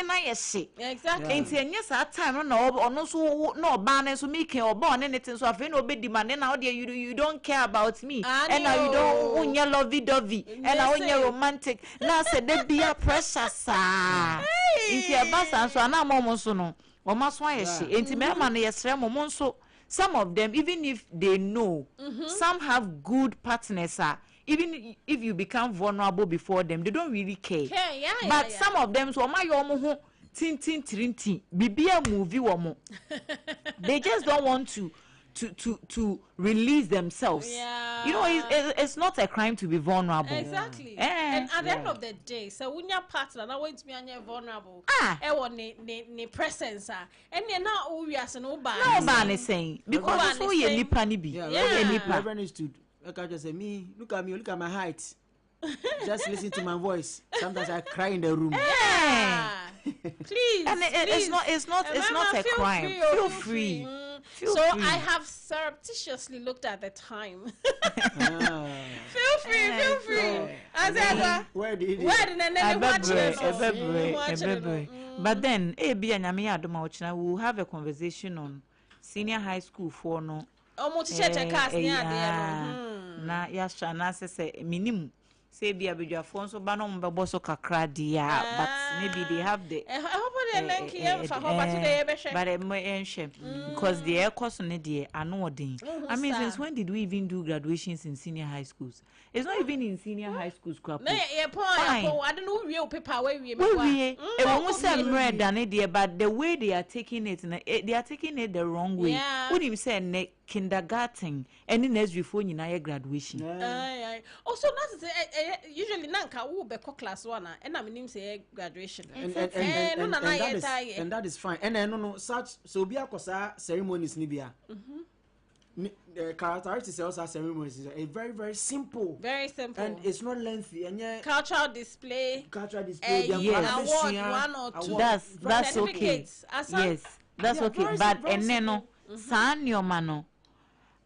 na yesi exactly enti enye sa time no ono so no ba na so me can oba ne ne tin so afi na obedi ma ne na you don't care about me and now you don't unye lovey dovey and now unye romantic na say de bia pressure sa enti e ba san so na mo so no o ma so ayesi enti me ma no yesre mo so some of them even if they know some have good partners even if you become vulnerable before them they don't really care but some of them so ma yo mo ho tin bibia movie wo they just don't want to release themselves. You know, it's not a crime to be vulnerable. Exactly. And at the end of the day, so when your partner now want to be vulnerable, ne presence and you're not always no ban saying because so you nipa ni bi. Reverend is to like I just say me, look at me, look at my height. Just listen to my voice. Sometimes I cry in the room. Please. And it's not a crime. Feel free. So I have surreptitiously looked at the time. Feel free. Where did But then, we'll have a conversation on senior high school for no. Na yasha na say minimum. Say be abidwa fonso ba no mbebo so kakra dia but maybe they have the because the air course on the anodin. I mean, since when did we even do graduations in senior high schools? It's not even in senior high schools. I don't know real paper where we almost read than it, but the way they are taking it, they are taking it the wrong way. What him say kindergarten and in as before in graduation. Also, usually nanka who be class 1 and I mean say graduation. And that is fine. And no such so be a ceremonies nibia. Characteristics also ceremonies are very very simple, and it's not lengthy and cultural display yes. Award 1 or 2 that's okay yes that's okay very, but and then no san your mano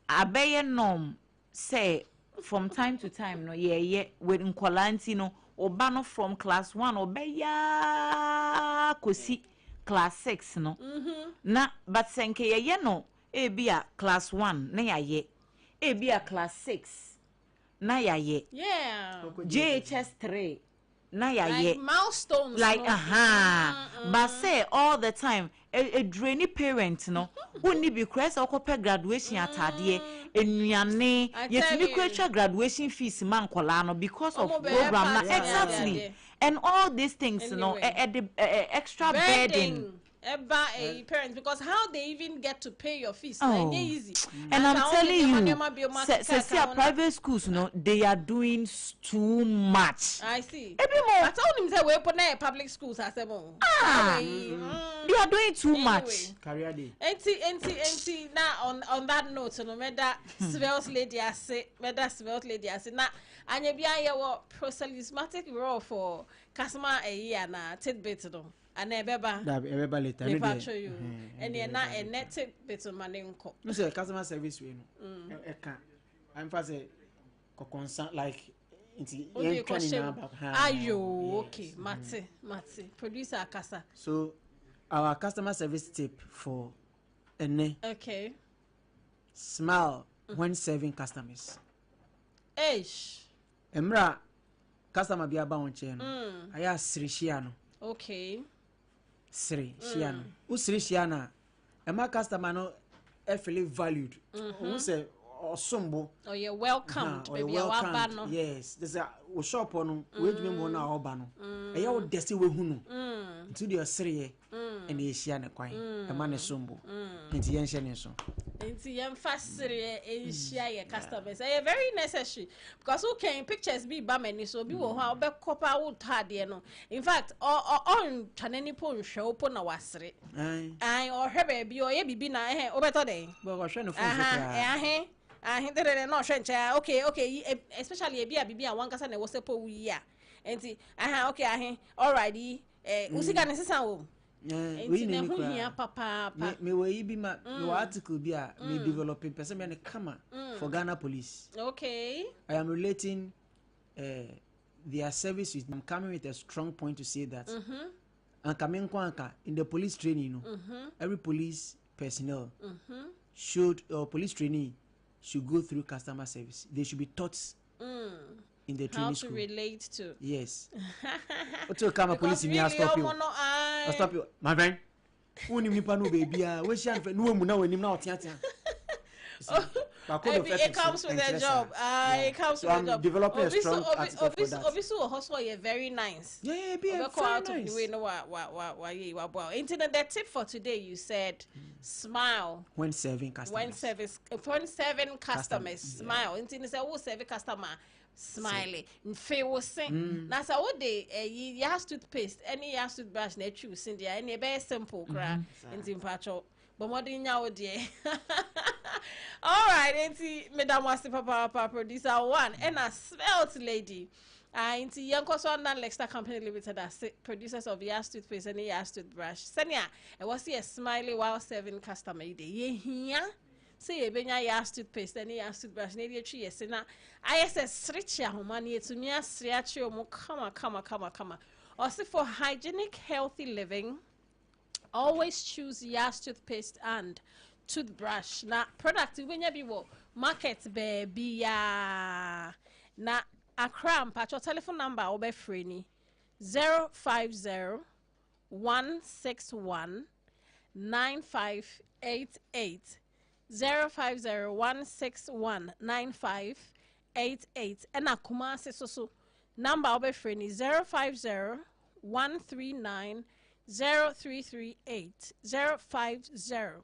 abeye norm say from time to time no with nkolanti no oba no from class 1 obeya kosi class 6 no na but senke ye no ebia class 1 na yaye ebia class 6 na yaye JHS 3 na yaye like milestones like but say all the time a drainy parent no wonni be crest okope graduation atade enuane yetimi kwetwa graduation fees man kola no because of program na exactly and all these things anyway. The extra burden parents because how they even get to pay your fees easy. And I'm telling you say private schools they are doing too much. I see but I told him say we put public schools as they are doing too much career day now on that note no matter Svelte lady I say na anya bia ye wo proselytismatic role for customer na tidbit no and everybody later they show you and you're not a net bit of money no say customer service we no I'm for say concern like ayo okay mate producer akasa so our customer service tip for ene okay smile when serving customers emra customer bi aba won che no aya sirishia no okay siri shia no usiri shia na ema customer no e feel valued who say osombo you're welcomed baby aba no yes there's a shop no we dwem mo na oba no eya wo desi we hu no nti de osiri and e shia ne kwan ema ne sombo nti yen hye ne so nti yam fasiri share your customers very necessary because who can pictures be ba many so bi wo ho obekopa wo tade no in fact on chaneni po nhwe opo na wasere or hwebe bi o ye bibi na obeto den bo go hwe no phone so there no hwe okay especially e bibi a wankasa na wo sepo wi a nti okay alright usika ne sesa wo we need papa me we bi ma me article bi a me developing person me kama for Ghana police. Okay, I am relating their service is, I'm coming with a strong point to say that in the police training, every police personnel should, or police trainee should go through customer service. They should be taught in the training school. How to relate to. Yes. What's your camera police in here? Stop you. Stop you, my friend. Who need me panu baby? Where's your friend? No, no, no, no, it comes with a job. It comes with a job. Developing a strong article for that. Obviously, also very nice. Yeah, very nice. Internet. The tip for today, you said, smile when serving customers. When serving customers, smile. Internet say, "Who serve customer?" Smiley. Nfe wo sing. Na sa wo de ya toothpaste, any ya toothbrush na choose sin dia, any very simple cra. Nti mpacho. Bomodin nya wo de. All right, auntie, Madam Wasi Papa producer one, and a svelte lady. Auntie Yanko Swan Lexter Company Limited as producers of Yas toothpaste and Yas toothbrush. Senya, and was he a smiley while serving customer? Ye here? Say Abena Yas toothpaste and Yas toothbrush. Nadia tree, Sena. I said, Sricha, Homani, to me, Sriacho, come. Also for hygienic, healthy living, always choose Yas toothpaste and toothbrush. Na product when you be market baby ya na Accra patch your telephone number or be free 050 161 9588 050 161 9588 and Kumasi so number or be free 050 139 0338 050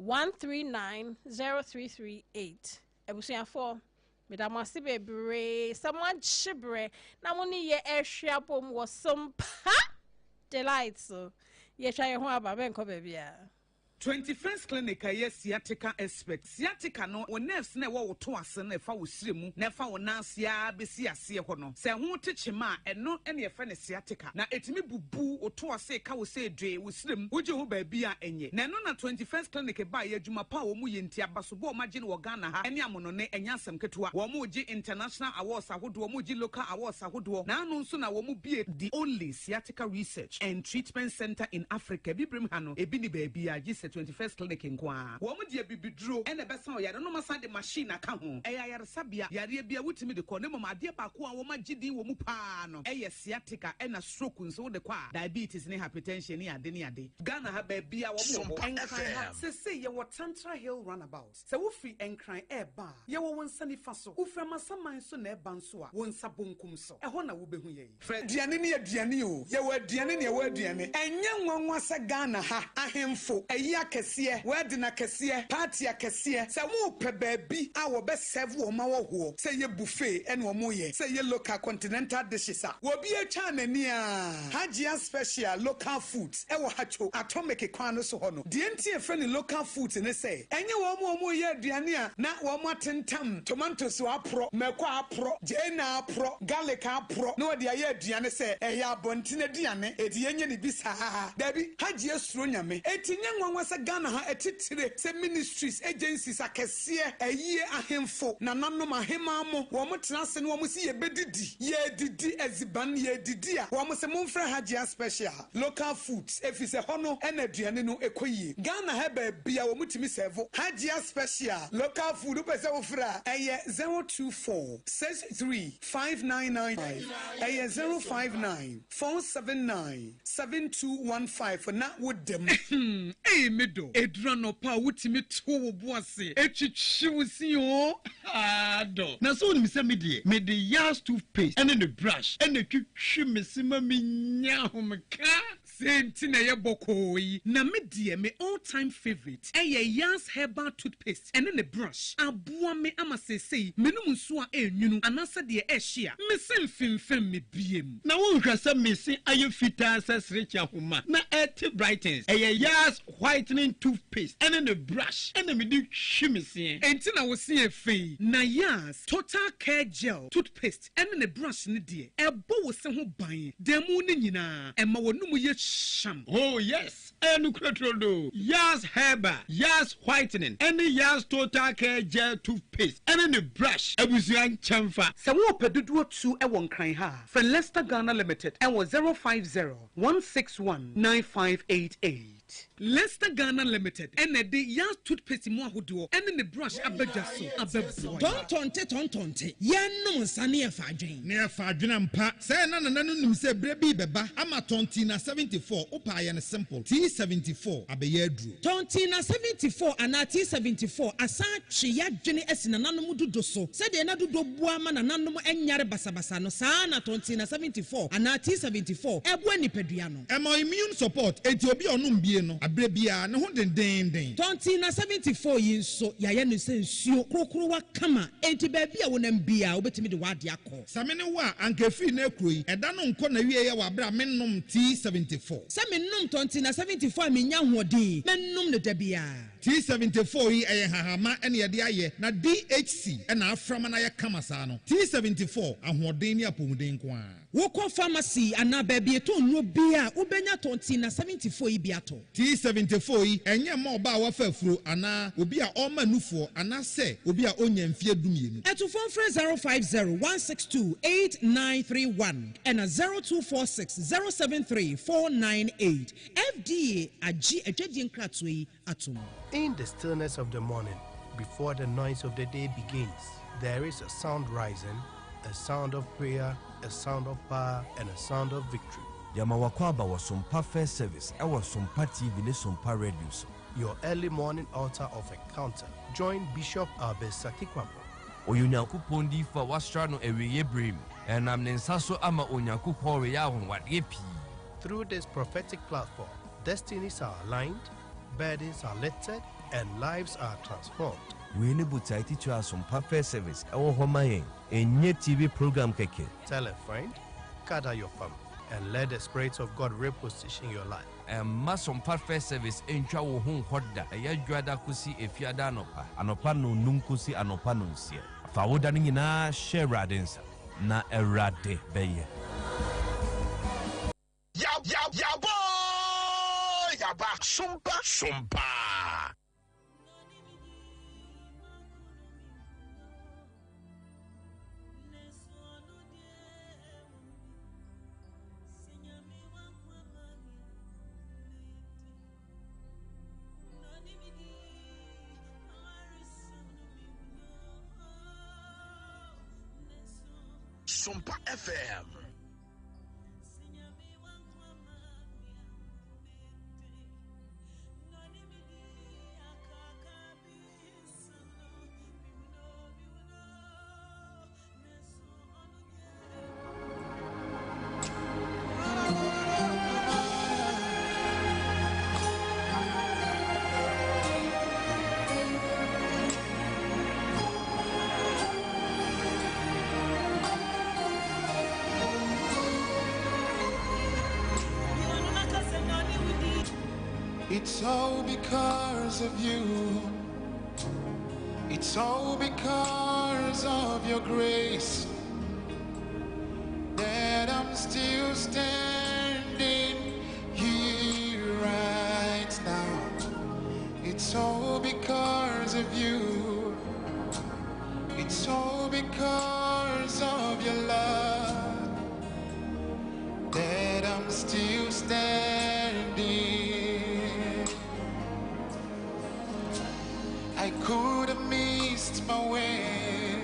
1390338. Ebusia for Madam Wasibe bre someone chibre na moni ye ehwea bom wo Sompa delights so ye try ho aba ben ko bebia 21st clinic aye sciatica expert sciatica no wo nerves na wo to ase na fa wo siremu na fa wo nansia besi ase ho no se ho techema eno ene fa ne sciatica na etimi bubu wo to ase ka wo se dwe wo sirem wo je ho ba bia enye na no na 21st clinic ba ye adwuma pa wo mu ye ntia baso bo ma je no Ghana ha ene amono ne enya asem ketewa wo mu je international awards ahodo wo mu je local awards ahodo na anu nso na wo mu bie the only sciatica research and treatment center in Africa bibrim ha no ebi ni ba bia je 21st clinic nkwa wo mu de bibiduro ene besa o yare no masa de machine aka ho yare sabia yare bia wutimi de ko ne mama ade pa ko a wo magidi wo mu pa no sciatica ena stroke nso de kwa diabetes ne hypertension ne ade Ghana ha ba bia wo mu enkran ha se ye wo Tantra Hill runabout se wo free enkran ba ye wo wonsa ni fa so wo fra masaman so na ba nso a wonsa bonkum so ho na wo behu ye aduane ne aduane o ye wo aduane ne ye wo aduane enye nwanwa se Ghana ha ahemfo akese word na kese party akese se wo pe baabi a wo be serve wo ma wo ho se ye buffet ene wo mo ye se ye local continental dishes a wo bi atwa nani a hajia special local foods e wo hacho atomic kwan no so ho no de ntie fe ni local foods ne se enye wo mo ye aduane a na wo mo atentam tomatoes apro meko apro jena apro garlic apro no de ye aduane se ya abontine aduane edi yenye ni bisa dabi hajia suro nyame etinye nwanwa Ghana ha etitire se ministries agencies akese ayie ahemfo na nanom ahemamo wo mo tenase no wo mo si ye bedidi ye didi eziban ye didi a wo mo se mo mfra hajia special local foods efise hono ena aduane no ekoyie Ghana ha ba bia wo mutimi serve hajia special local food pese wo fra eye 024 635995 eye 059 479 7215 na wodem medo edrano pa wutimi to wo boase etwitwiwusi o ado na so ni se me de Yas toothpaste and the brush and the twitwi mesima menya homka senti na ye bokoyi na me de me all time favorite Yas herbal toothpaste and the brush aboa me amasesei menum nso a enwunu anasa de ehia me semfimfem me biem na wo hwasa mesi aye fita sesrecha homa na et brightens Yas whitening toothpaste and then the brush and then me do shimmy entina wo see fe na Yas total care gel toothpaste and then the brush ne de ebo wo se ho ban demu ne nyina ema wonum ye sham oh yes Enukretrodo, Yas Herba, Yas Whitening, any Yas Total Care Gel Toothpaste, any brush, Ebusian Chamfa. Sawo pedudu tu e won kan ha. From Leicester Ghana Limited and was 050-161-9588. Leicester Ghana Limited and the Yas toothpaste mo ahodo and the brush abeja so abebo. Tontonte yanum sane afadwen. Ne afadwen ampa. Say na nim say brebi beba ama tontina 74 opa ye ne simple. T74 abeye adru. Tontina 74 ana T74 asa twe yadwene asina nanom dodo so. Say de na dodo bua ma nanom enyare basabasa no sa na tontina 74 ana T74 ebo anipadua no. Ema immune support enti obi onum bie no abrebia ne ho den. Tontina 74 yinso yaye no sensuo krokro wa kama enti ba bia wonam bia obetimi de wade akọ. Samene wa ankafi na kroi eda no nko na wie ye wa bra mennom T74. Samennom tontina 74 menya hoden mennom ne da bia. T74 yi eye hahama ene ye de aye na DHC ena aframa na ye kama sa no. T74 ahoden ni apomuden ko a. Woko pharmacy ana ba bia to nro bia ubenya tontina 74 yi biato. T74 yi enye ma oba wa fafuro ana obi a o manufo ana se obi a onya mfie dumienu. Eto phone 050-162-8931 and 0246-073-498. FDA agi ejedi nkratwe yi atum. In the stillness of the morning, before the noise of the day begins, there is a sound rising, a sound of prayer, a sound of power, and a sound of victory. Yamawakwaba was Sompa First Service. I was Sompa TV, Sompa Radio. Your early morning altar of encounter. Join Bishop Abesakikwapo. Oyunyaku pondi for wastrano ewe brim, and I'm Nensaso ama onyaku pore yahon what yepi. Through this prophetic platform, destinies are aligned, burdens are lifted, and lives are transformed. We enable to teach us Sompa First Service. Our Homayen, a new TV program keke. Tell a friend, gather your family, and let the Spirit of God reposition your life. And Sompa First Service in Chawo Home Hoda, a Yajuada Kusi, a Fiada Anopa, Anopano Nunkusi, Anopanunsia. Fawodani na share radensa, na erade beye. Yaba! Sompa! Sompa FM. It's all because of you. It's all because of your grace that I'm still standing here right now. It's all because of you. It's all because of your love that I'm still standing. I could have missed my way.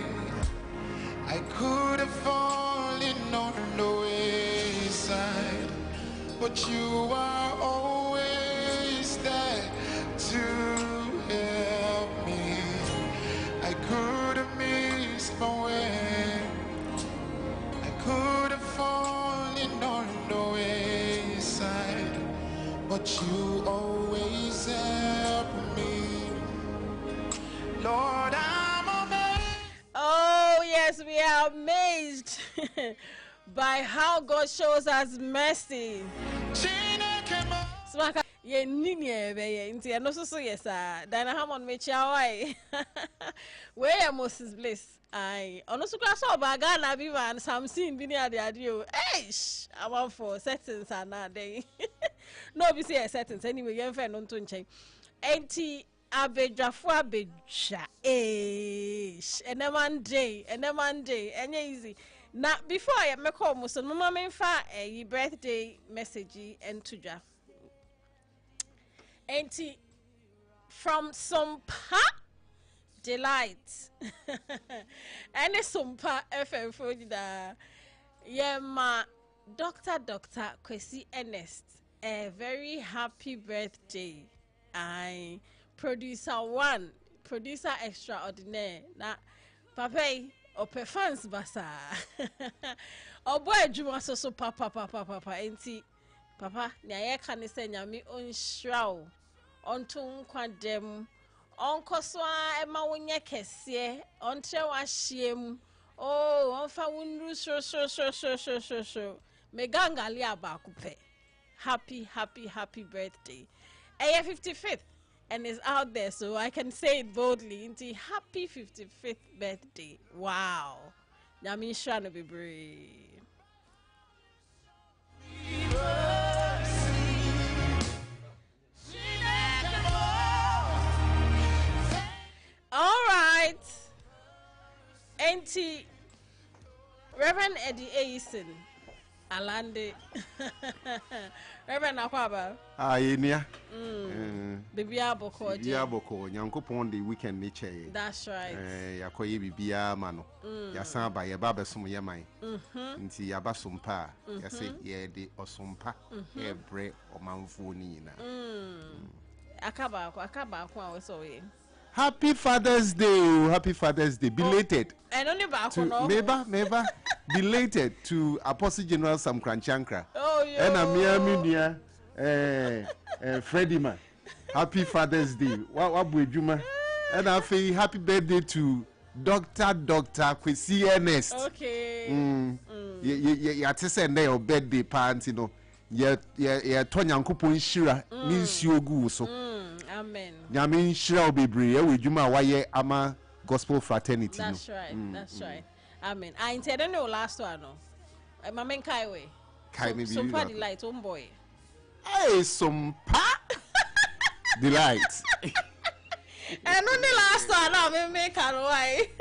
I could have fallen on the wayside, but you are always there to help me. I could have missed my way. I could have fallen on the wayside, but you always help me. Lord, I'm amazed. Oh, yes, we are amazed by how God shows us mercy. Smaka ye nini ebe nti eno so yes Dana Hammond me chiawai. Where Moses Bliss. Aye, ono so kwa so ba Ghana bi man Samson bi ni ade o. Eish, am for settings ana dey. No be say settings anyway, yen fe no nto nchen. Enti abedwafo abedwa. Eish, eneman day, enye easy. Na before I me call mo so mama me fa birthday message entudwa. Enti from Sompa Delight. Any Sompa FM for da. Yeah, ma Dr. Kwesi Ernest. A very happy birthday. I producer extraordinaire. Na papa ope fans basa. Obo adwuma so papa enti papa na ye kan se nyame onhraw onto nkwadem onkoso a ema wonye kese ontre wa hiem onfa wonru so megangali abakupe happy birthday 55th and is out there so I can say it boldly into happy 55th birthday. Wow. Nyame nhra no bebre. All right. Auntie Reverend Eddie Aison Alande. Reverend Akwaba. Enia. Bibia boko. Bibia boko. Nyankopon the weekend nature. That's right. Yakoye bibia mano. Yasan ba ye baba sum ye man. Nti yaba sumpa. Yase ye de osumpa. E bre omanfo ni nyina. Akaba ko aweso we. Happy Father's Day. Happy Father's Day. Belated. And only back no. Never. Belated to Apostle General Sam Kranchankra. Oh, yeah. And Freddie man. Happy Father's Day. What Juma? And I say happy birthday to Dr. Kwesi Ernest. Okay. You send your birthday pants, you know. You Tonyankopon Shira means you go so. Amen. Nyame Shira Obibri, we Juma Waye Ama Gospel Fraternity. That's right. That's right. Amen. I intend no last one no. My main Kaiwe. Sompa Delight, boy. Hey, Sompa Delight. And on the last one, I make away.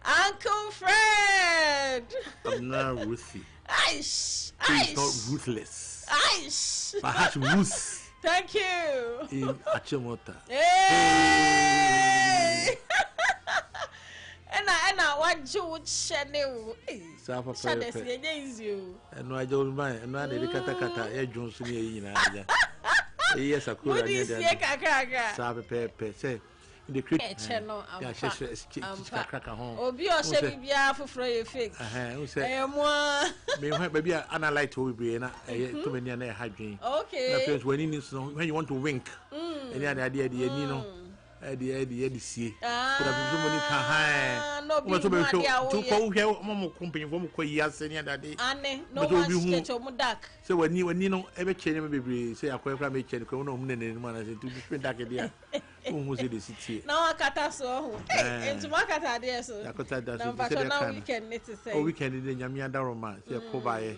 Uncle Fred. Abena Ruthy. Aish. He's not ruthless. Aish. Perhaps Ruth. Thank you. In Achimota. Hey. And what you would share new. And I don't mind. And I did a kata Johnson. Yes, I could. Sabe Pepe say the cricket channel. Obi o she bibia foforo ye fake. Maybe I like to be too many and hygiene. Okay. When you want to wink. And the idea the see. No be to here mom company from Koyas any other day. No one get your mudak. So when you know every change baby say I can make change no man to spend that idea. Who say the city. Now akata so. Into makata there so. Now weekend need to say. Oh weekend in Nyamia Daroma say ko bae.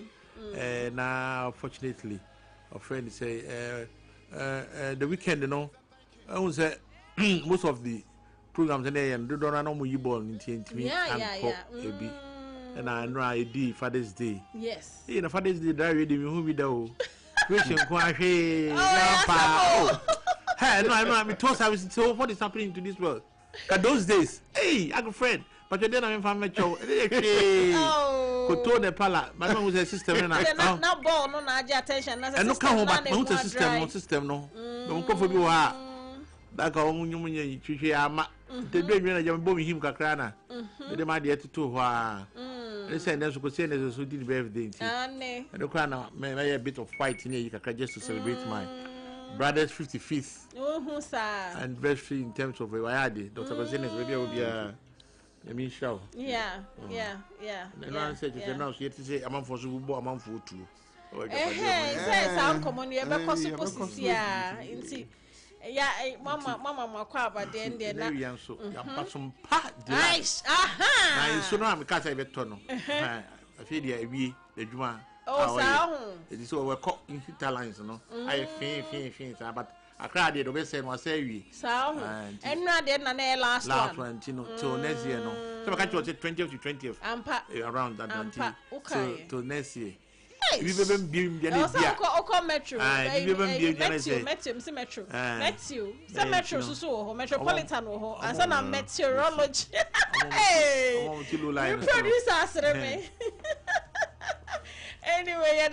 Now fortunately a friend say the weekend you know I was say most of the programs in there and do not know you born in TNT and I know I did Father's Day. Yes. In a Father's Day, that ready me who we do. Christian Hey, no, I mean, toss I was so what is happening to this world? At those days, hey, I got friend, but then I'm from Metro. Could told the pala, my mom was a system and I not born on attention. And no come home, but not a system, no. Don't come for you are. That go on you the day when I am bombing him Kakrana. The my dear to two. They said that's because there's who did birthday. And the crown may a bit of white in here just to celebrate my brother's 55th anniversary in terms of Wayadi. Dr. Gosines maybe will be a mean show. Yeah. And I said, you know, she had to say, I'm for Subo, I'm for two. Say some common you be possible sia. Inti ya mama makwa abade ende na. Ya so ya pasom pa de. Aish, aha. Na so no am ka say beto no. Afi dia ewie adwuma. Oh, so it is over cut in lines, no. I fin, but I cried it over saying was say we. So, and not then an last one, till next year, no. So I can't 20th to 20th. Around that till next year. We been being the metro. Matthew, some metro, so metropolitan, and some meteorology. Hey, you produce us, me. Anyway,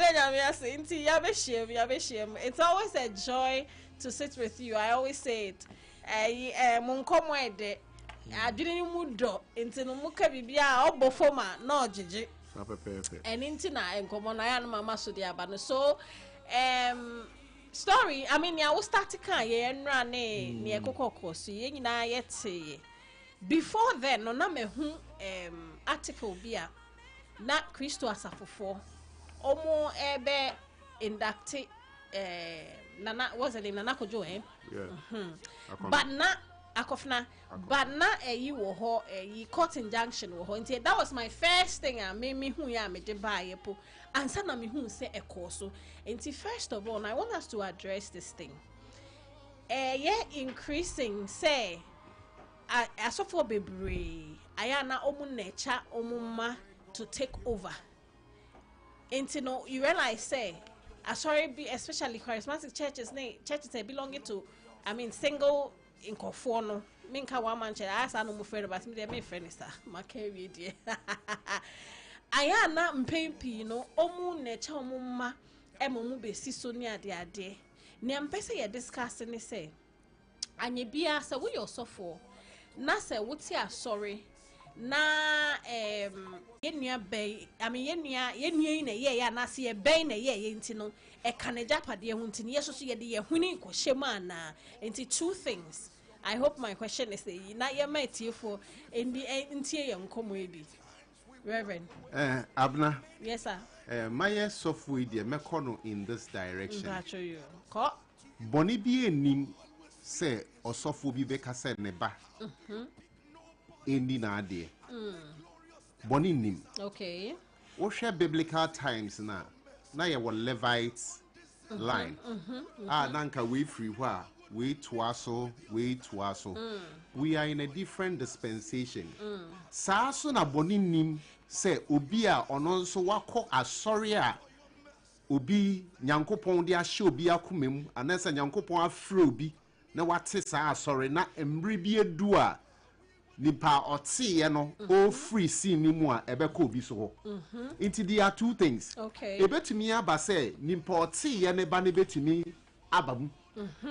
it's always a joy to sit with you. I always say it. I didn't move into no muka bibia or bofoma no jiji. And into na and common I am mama so diabano. So story, I mean, I was starting and run near Coco, so ye na yet say. Before then, no name article beer not Christo asafo. Omo ebe inducted nana was the name nana kojo but na akofna but na you wo court injunction wo nti that was my first thing made me hu ya me de buy po ansa na me hu say ekoso nti first of all I want us to address this thing increasing say asofo bebre ayana omu nature omuma to take over. And you know, you realize, say, especially charismatic churches belonging to, I mean, single in Conforno. Minka one man, I said, I'm afraid about me, they're my friends, my carry, dear. I am not mpempi, no, omu nature, omuma, emu be sisonia, dear. Niampesa ya discussing, say, and ye be asked, we also for, Nasa, what's ya sorry. Na yenya bay I mean yenya na ye ya na se bay na ye nti no e kaneja pade hu nti ye so ye de ye huni ko shema na nti two things. I hope my question is na ye matie for nti ye nkomo ebi Reverend Abena. Yes sir. My software de mekono in this direction. Ko boni bi enim se osofo bi be ka se ne ba Indi na ade. Boni nim. Okay. Wo share biblical times na ye wo Levites line. Nanka we free hwa, we twaso. We are in a different dispensation. Sa so na boni nim se obi a ono nso wako asori a obi nyankopon de ahye obi akomem anasa nyankopon afre obi na wate sa asori na emre bi edu a nipa otie no o free scene ni mu a ebeka obi so into there are two things. Okay. Ebetumi aba say nipa otie ne ba ne betumi abam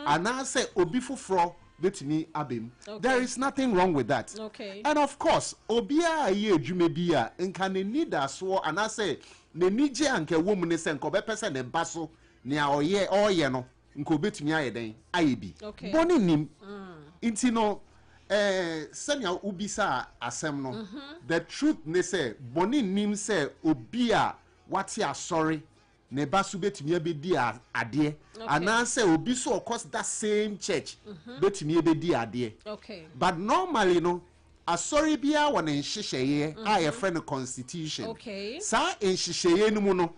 ana say obi foforo betumi abem. There is nothing wrong with that. Okay. And of course obi a ye adwuma bi a nka ne need so ana say ne nije anka wom ne se nka obepese ne baso ne a oye no nka obetumi ayeden ayebi. Okay. Boni nim into no senya ubisa asem no the truth ne say boni nim say obi a wati asori ne basu betumi abedi ade ana say obi so of course that same church betumi abedi ade. Okay. But normally no asori bia won nhyehyeye a ye friend constitution. Okay. Sa nhyehyeye no mu no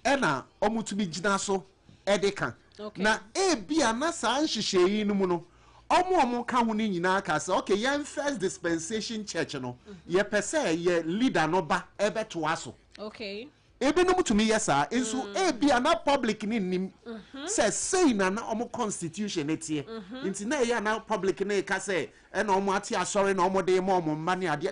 e na omutumi gina so edeka. Okay. Na bia na sa nhyehyeye no mu no omo ka ho ni nyina ka say okay yan first dispensation church no ye pese ye leader no ba ebeto aso. Okay. Ebinom tumi yesa enso bia na public ni nim say na omo constitution etie nti na ya na public na ka say e na omo ati asori na omo de mo mani ade.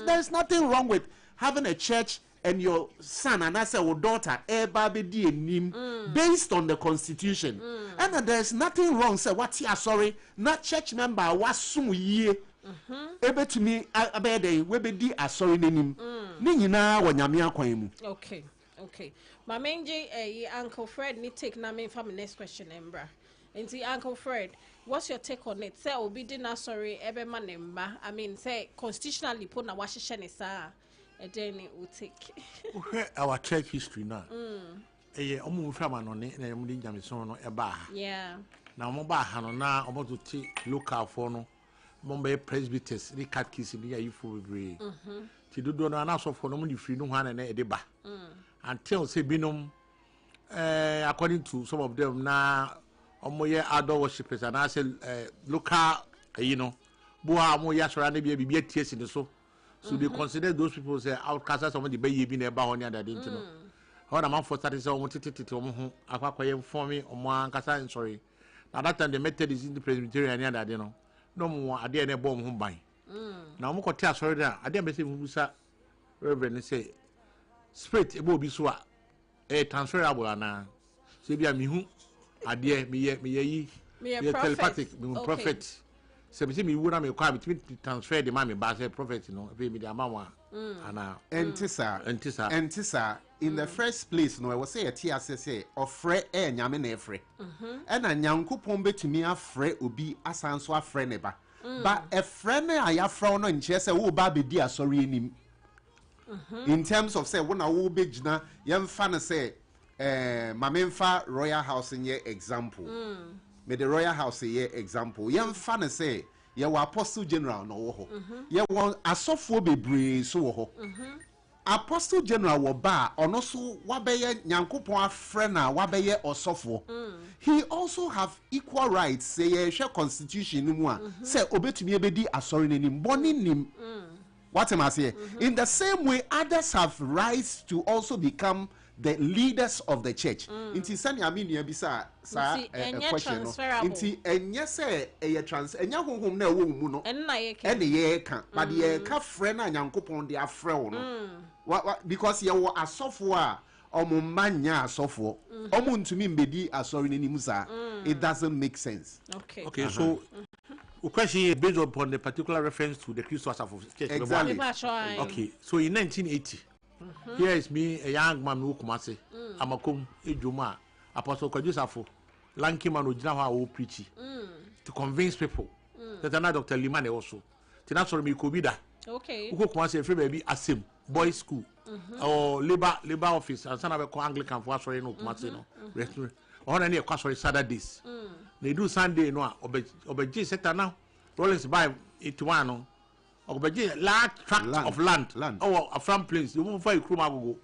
There's nothing wrong with having a church and your son and I say your daughter be nim based on the constitution. And there's nothing wrong say what you are sorry not church member wasum ye ebe to me abede we be di asori nenim ni nyina wo nyame akwan mu. Okay my main Uncle Fred need take na me for my next question embra nti Uncle Fred, what's your take on it? Say obi di na sorry ebe manemba, I mean say constitutionally put na wahye ne sa then it will take our church history now. omu fama no ne na mu di nyamison no eba yeah na mo ba ha no na omo to ti local for no mo be presbyters ni catechist ni ayifu bebre ti dodo no na so for no mo di free no ho na e de ba until say binom according to some of them na omo ye adult worshipers and I say local you know bo ha mo ya sora na bia tiesi ne so they consider those people say outcasts some the be ye bi na e ba ho ni adade ntino ho na man for started say omo tititi omo ho akwa inform me omo ankasa sorry na that time the Methodist in the Presbyterian and adade no mo ade na e bo omo ho ban na omo ko tia sorry da ade be say musa reverend say spirit e bo bi so a transferable ana say bia me hu ade me ye telepathic me prophet se bi me wura me kwa me transfer the man me ba say prophet no be me the amawa ana entisa in the first place no I was say ati say ofre nyame na efre na nyankopon betumi afre obi asanso afre ne ba ba efre ne ayafra no nche say wo ba be di asori enim in terms of say wona wo be gina yemfa ne say mamemfa royal house nye example me the royal house ye example yemfa ne say ye wa apostle general no wo ho ye won asofo bebre so wo ho apostle general wo ba ono so wabeye nyankopon afre na wabeye osofo he also have equal rights say ye hwe constitution mu a say obetumi ebedi asori nanim boni nim what am I saying? In the same way, others have rights to also become the leaders of the church. Inti sani amini ebisa sa question no. Inti enye say eye trans enya honhom na ewo mu no. Ene ye ka. But ye ka frɛ na nyankopɔn de afrɛ wo no. Because ye wo asofo a omo manya asofo. Omo ntumi mbedi asori n'anim sa. It doesn't make sense. Okay, so the question is based upon the particular reference to the Christos of Church. Exactly. Okay, so in 1980, here is me, a young man who Kumasi, Amakum, Ejuma, Apostle Kajusafo, lanky man who Jinawa preaching to convince people that another Dr. Limane also. Tinasor me Kubida. Okay. Who Kumasi, free baby, Asim, boys' school, or labor office, and some of the Anglican for us, no Kumasi, no restaurant. On any occasion Saturdays. They do Sunday no obeji set now. Rollins buy it one obeji large tract of land. Oh, a farm place. You move for Krumago.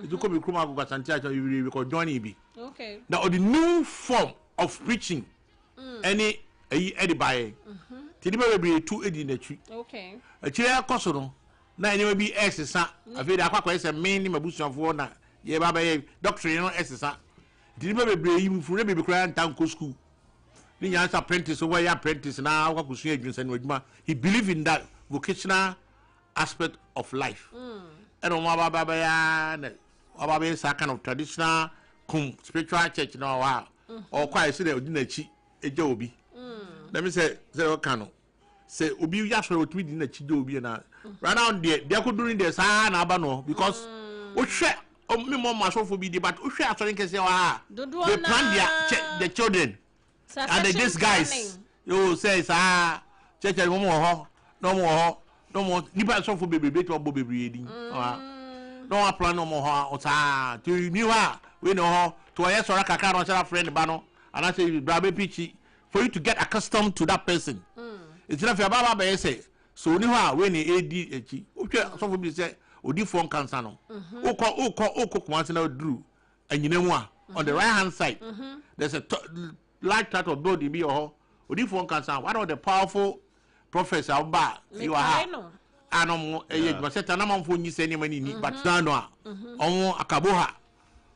You come Krumago Santiago, you will join Ibi. Okay. Now the new form of preaching any by Tidiba be 2 in the tree. Okay. A chair cosono. Now you may be SSA. I feel that is a main mabush of one. Ye baba doctrine SSA. Tidiba be you for be crying town school. Ni nyasa apprentice over your apprentice na kwa kusuya adwinsa ni wadwuma. He believe in that vocational aspect of life. And on baba ya sa kind of traditional spiritual church na wa or kwa say odi na chi eja obi. Let me say kano. Say obi ya so otumi di na chi de obi na. Right now they could do this na aba no because o hwe me mo masofo bi di but o hwe asori nkese wa they plan the children. And these guys, you say, church no more. Nipa so for baby to bobe reading. No plan no more. To you we know to a yes or a kakaro no friend bano. And I say, Brabe Pichi, for you to get accustomed to that person. It's not your baba say. So you when he AD, okay, so for me say, Odi phone cancer no. Oko once now drew. And you know what? On the right hand side, there's a large part of body be or phone cancer. One of the powerful prophets are bad. You are animal a set an amount for you say any but no akaboha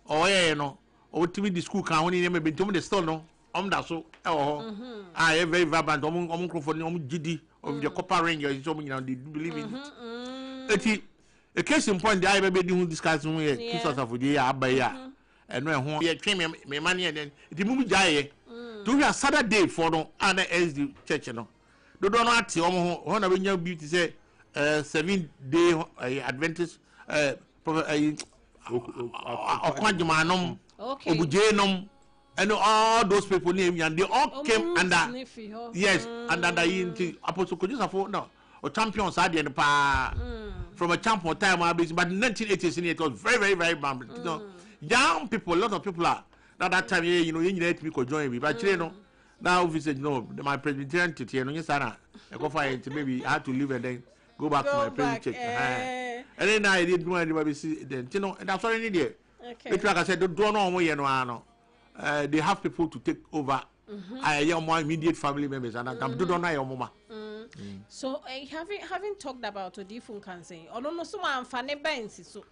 or no or to be the school can never been to me the store no that so I am very vibrant for GD of the copper ranger so they believe in it. A case in point I ever been discussing with Christos of the Abaya and when he came me money and then the movie die. To a Saturday for no other SD church no. Do not one of your beauty say 7-day Adventist Okwajumanum Obujenum and all those people name and they all came under yes under the Apostle Kojusafo no or champions had the pa from a champion time but in 1980s it was very bad. young people, a lot of people are that time you need me to join me, but you know now visit my Presbyterian to you know sana I go find maybe I had to leave and then go back to my Presbyterian and then I did no anybody see then you know and that's all I need here. Okay. Like I said, don't know you know they have people to take over. Your more immediate family members and I do not know your mama. So having talked about Odifun cancer, or no so I'm funny bands so.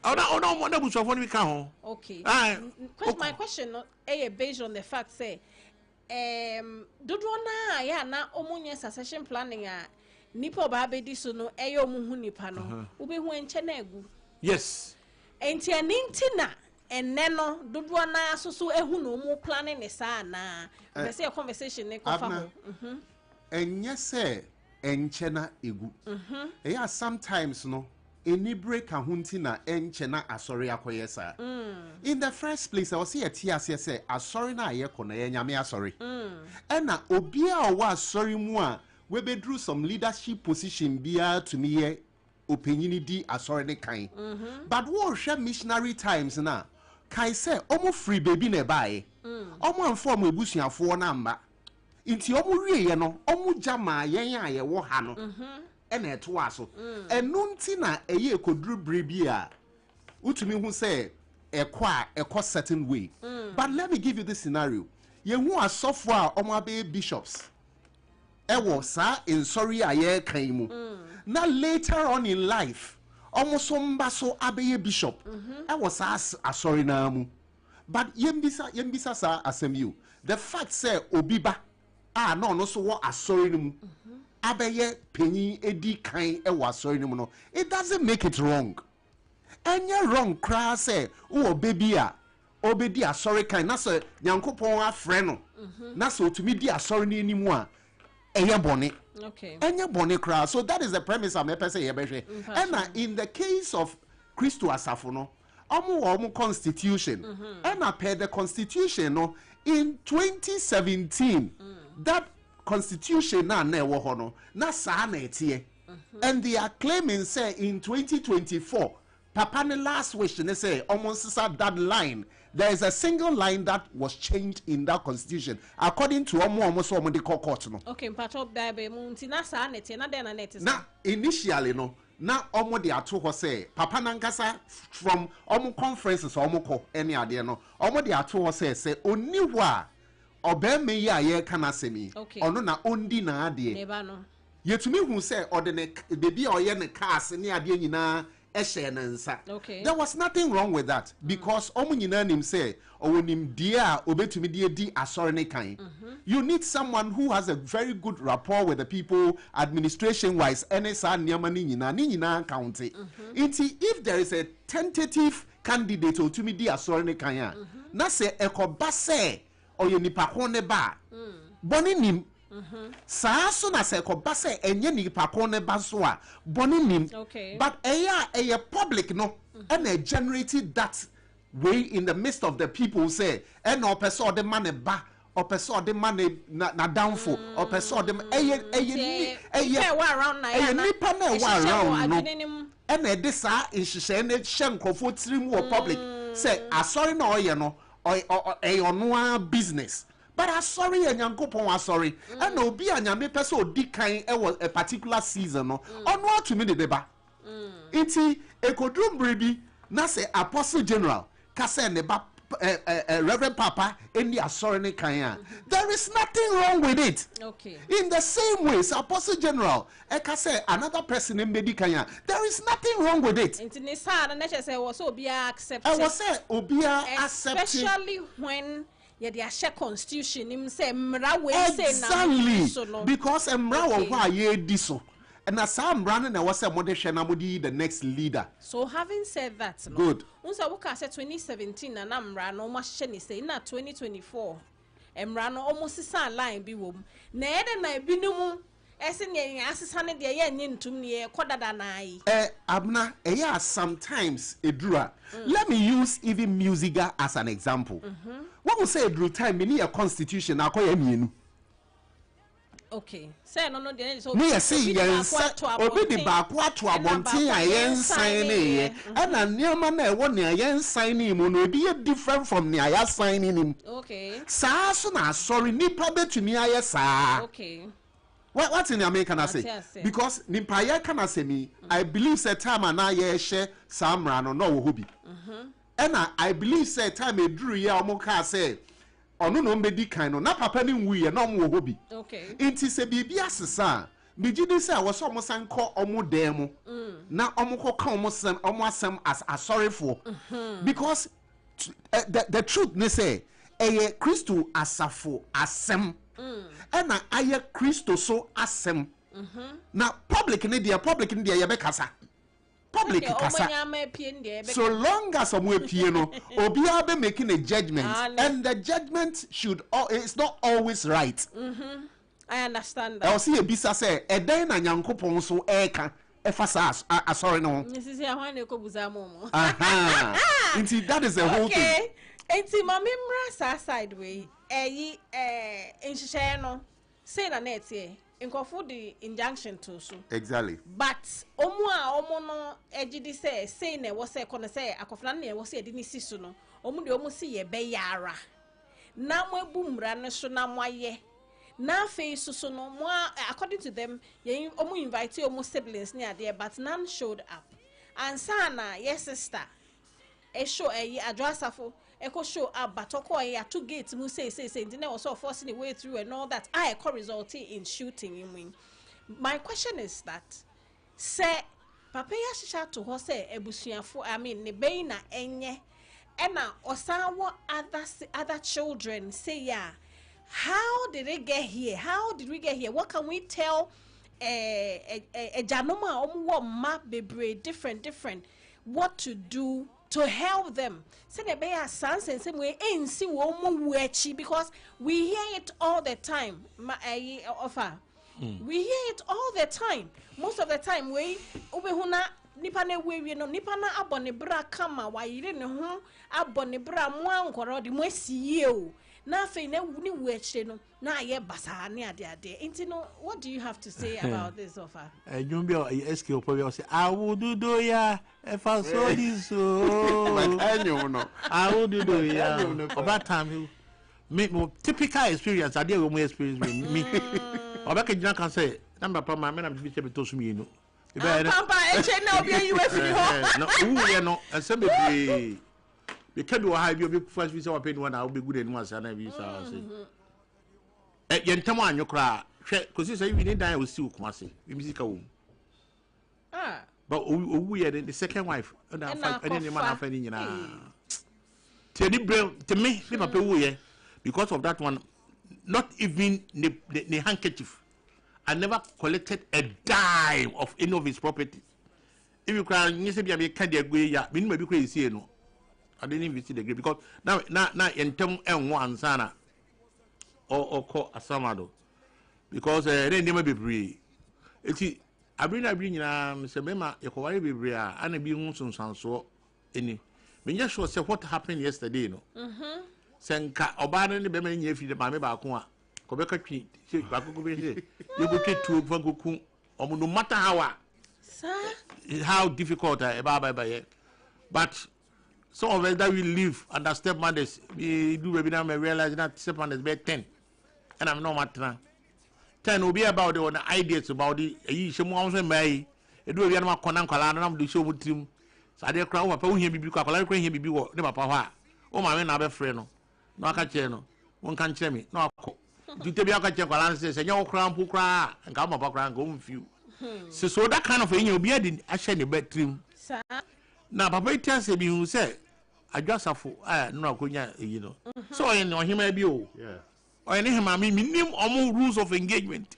Oh no, we can. Okay. My question based on the fact say Dodona ya na omunye succession planning nipa ba be di so no omuhu nipa no ube hu enche na egu. Yes. Enti anintina enne no dodo na so ehu no mu planning ne sa na we say a conversation ne ko fa ho enye se enche na egu eya sometimes no any break ahunti na enche na asori akoye sa in the first place I was here tia say asori na ayeko na nyame asori na obi a wa asori mu a we be drew some leadership position bia to me here opinion di asori ne kan but wo hwe missionary times na kai say omo free baby na bae omo anfo mo ebusuafo na mba inti omo wie ye no omo jama yen a ye wo ha no na eto aso enu nti na eye ekoduru brebi a utumi hu say ekwa certain way but let me give you this scenario ye hu asofo a omo abe bishops ewo sa in sorry aye kan mu na later on in life almost somba so abeye bishop ewo sa asori na mu but yembisa sa asem the fact say obiba no so wo asori mu abeye penyi edi kan ewo asori mu no it doesn't make it wrong enya wrong cry say wo baby a obedi asori kan na so nyankopon afre no na so otumi di asori ni animu a eye bone okay enya bone cry so that is the premise am say ye behwe and in the case of Christo asafo no omo constitution and per the constitution no in 2017 that constitution na ewo ho no na sa na etie and they are claiming say in 2024 papa ne last wish they say almost that line there is a single line that was changed in that constitution according to almost the court no okay pato bible munti na sa na etie na den na net na initially no na de ato ho say papa nankasa from conferences ko any ade no de ato ho say oni ho a obeme yi a ye kana semi ono na ondi na ade neba no yetumi hu say ode ne baby a oye ne cars ne ade nyina okay. There was nothing wrong with that because nim say owonim dia obetumi die di asori ne kan. You need someone who has a very good rapport with the people administration wise NSA niama ni nyina county. If there is a tentative candidate otumi di asori ne kan na say ekoba say oye nipa ko ne ba boni nim saa so na se ko ba se enye ni papon ne ba so a boni nim but eya public no and generated that way in the midst of the people say and no person the man ba or person the man na downfall or person the around no and this in shene shenkrofo tirim public say asori na oye no or business. But I'm sorry, and Yankopon sorry. And no be a nyame person odi kan a particular season no. On what to me the deba. Iti ekodrum brebi na say Apostle General kase neba Reverend Papa any asori ne kan. There is nothing wrong with it. Okay. In the same way, Apostle General kase another person in medi kan. There is nothing wrong with it. Inti ne sa na say was obia accepted. I was say obia accepted. Especially when the share constitution him say mra we say na because mra wo hwa ye di so and as am running na was say mo de hwe na mo di the next leader. So having said that no good unsa wo ka say 2017 na mra no mo hye ni say na 2024 mra no almost sa line bi wo na e de na bi nimu ese ne asesa ne de ye nye ntum ne e kodada na yi abna yeah sometimes edura let me use even musica as an example. What we say edru time me a constitution akoya mienu Okay. Say no so me say yes obi di baako ato abonten a yen sign ne na niam na e wo ne yen sign ne mu no ebi ye different from ne aya sign ne. Okay. Saa so na sorry nipa betumi aye saa. Okay. What in America can I say? Because nipa ye can I say me I believe say time na ye share samra no wo hobi. And I believe say time e duru ye omo ka say ono no mbedi kan no na papa ni nwu ye na omo wo hobi. Okay. Inti se bibi asesa bigidi say wo so omo san ko omo dem mu na omo ko ka omo asem as sorry for because the truth ne say eye Christo asafo asem ena aye Christo so asem na public ne dia ye be kasa public kasa so long as omo epie no obi be making a judgment and the judgment should it's not always right. I understand that. I see a bisa say e den na nyankopon so eka efasa sorry no. This I want to go buzamomo. Inti that is the whole thing. Inti mamimra side way nhihye no say na net here nkofo the injunction to so. Exactly. But omo no ejidi say na wo say kono say akofna na wo say edi ni sisu no omo de omo si ye be yara na mo ebumra no so na mo aye na face so no mo according to them ye omo invite omo siblings near there but none showed up and sana yes sister e show adwasafo Echo show up, but two gates, mu say, and then I was forcing the way through and all that. I resulted in shooting him. My question is that, say, Papa Yasha to her say, Ebusiafo, I mean, Nebaina enye, Emma, or some other children say, yeah. How did they get here? How did we get here? What can we tell a janoma ma be different, what to do to help them? Say they be a sense and same way ain't see because we hear it all the time. We hear it all the time. Most of the time we ubehuna nipa na we no nipa na abone bra kama wa yire ne ho abone bra mo ankoro de mo asiye o na fe na ni weche no na ye basa ne ade intino. What do you have to say about this offer? Jumbi eski opo say awududo ya efa so diso like anyo no awududo ya over time me typical experience ade we mo experience me obeka jina kan say number pa ma me na bi che beto sum yinu papa eche na obi yi we firi ho no wu ye no ensem be we can do a high view first we say we pay one na be good anymore say na bi say ye ntam anyo kra hwe kosi say we need dan we see ukuma say we music wo but owu ye the second wife na five any man afa ni nyina tedi brain to me the papa wu ye because of that one not even the handkerchief. I never collected a dime of any of his property. If you can, you say, "I can't agree." Yeah, me maybe crazy, no. I didn't even see the grave because now in term and one sana or call a samado because they never be free. It's I bring Mr. Bema, you can worry be free and be on so any. When you sure say what happened yesterday, no. Senka Obana ni Bema in the Mame Bakua. Kobeka twi bakoko be say you go treat two for goku no matter how difficult but some of us that we live under stepmothers we do baby now realize that stepmothers be 10 and I'm not matter 10 will be about the ideas about the yi shemu onso mai e do wi na makona nkwala na do show mutrim so ade kra wo papa wo hia bibi kwa kwala kra hia bibi wo ne papa ho a o ma me na be frɛ no na aka che no won kan kyerɛ me na akɔ you tell me I can say, "Your crown, pukra, and come up around go few." So that kind of thing you'll be in a shiny bedroom. Now, Papa tells me who said, "I just have no, you know." So I know him, maybe you, or any him, I mean, minimum or more rules of engagement.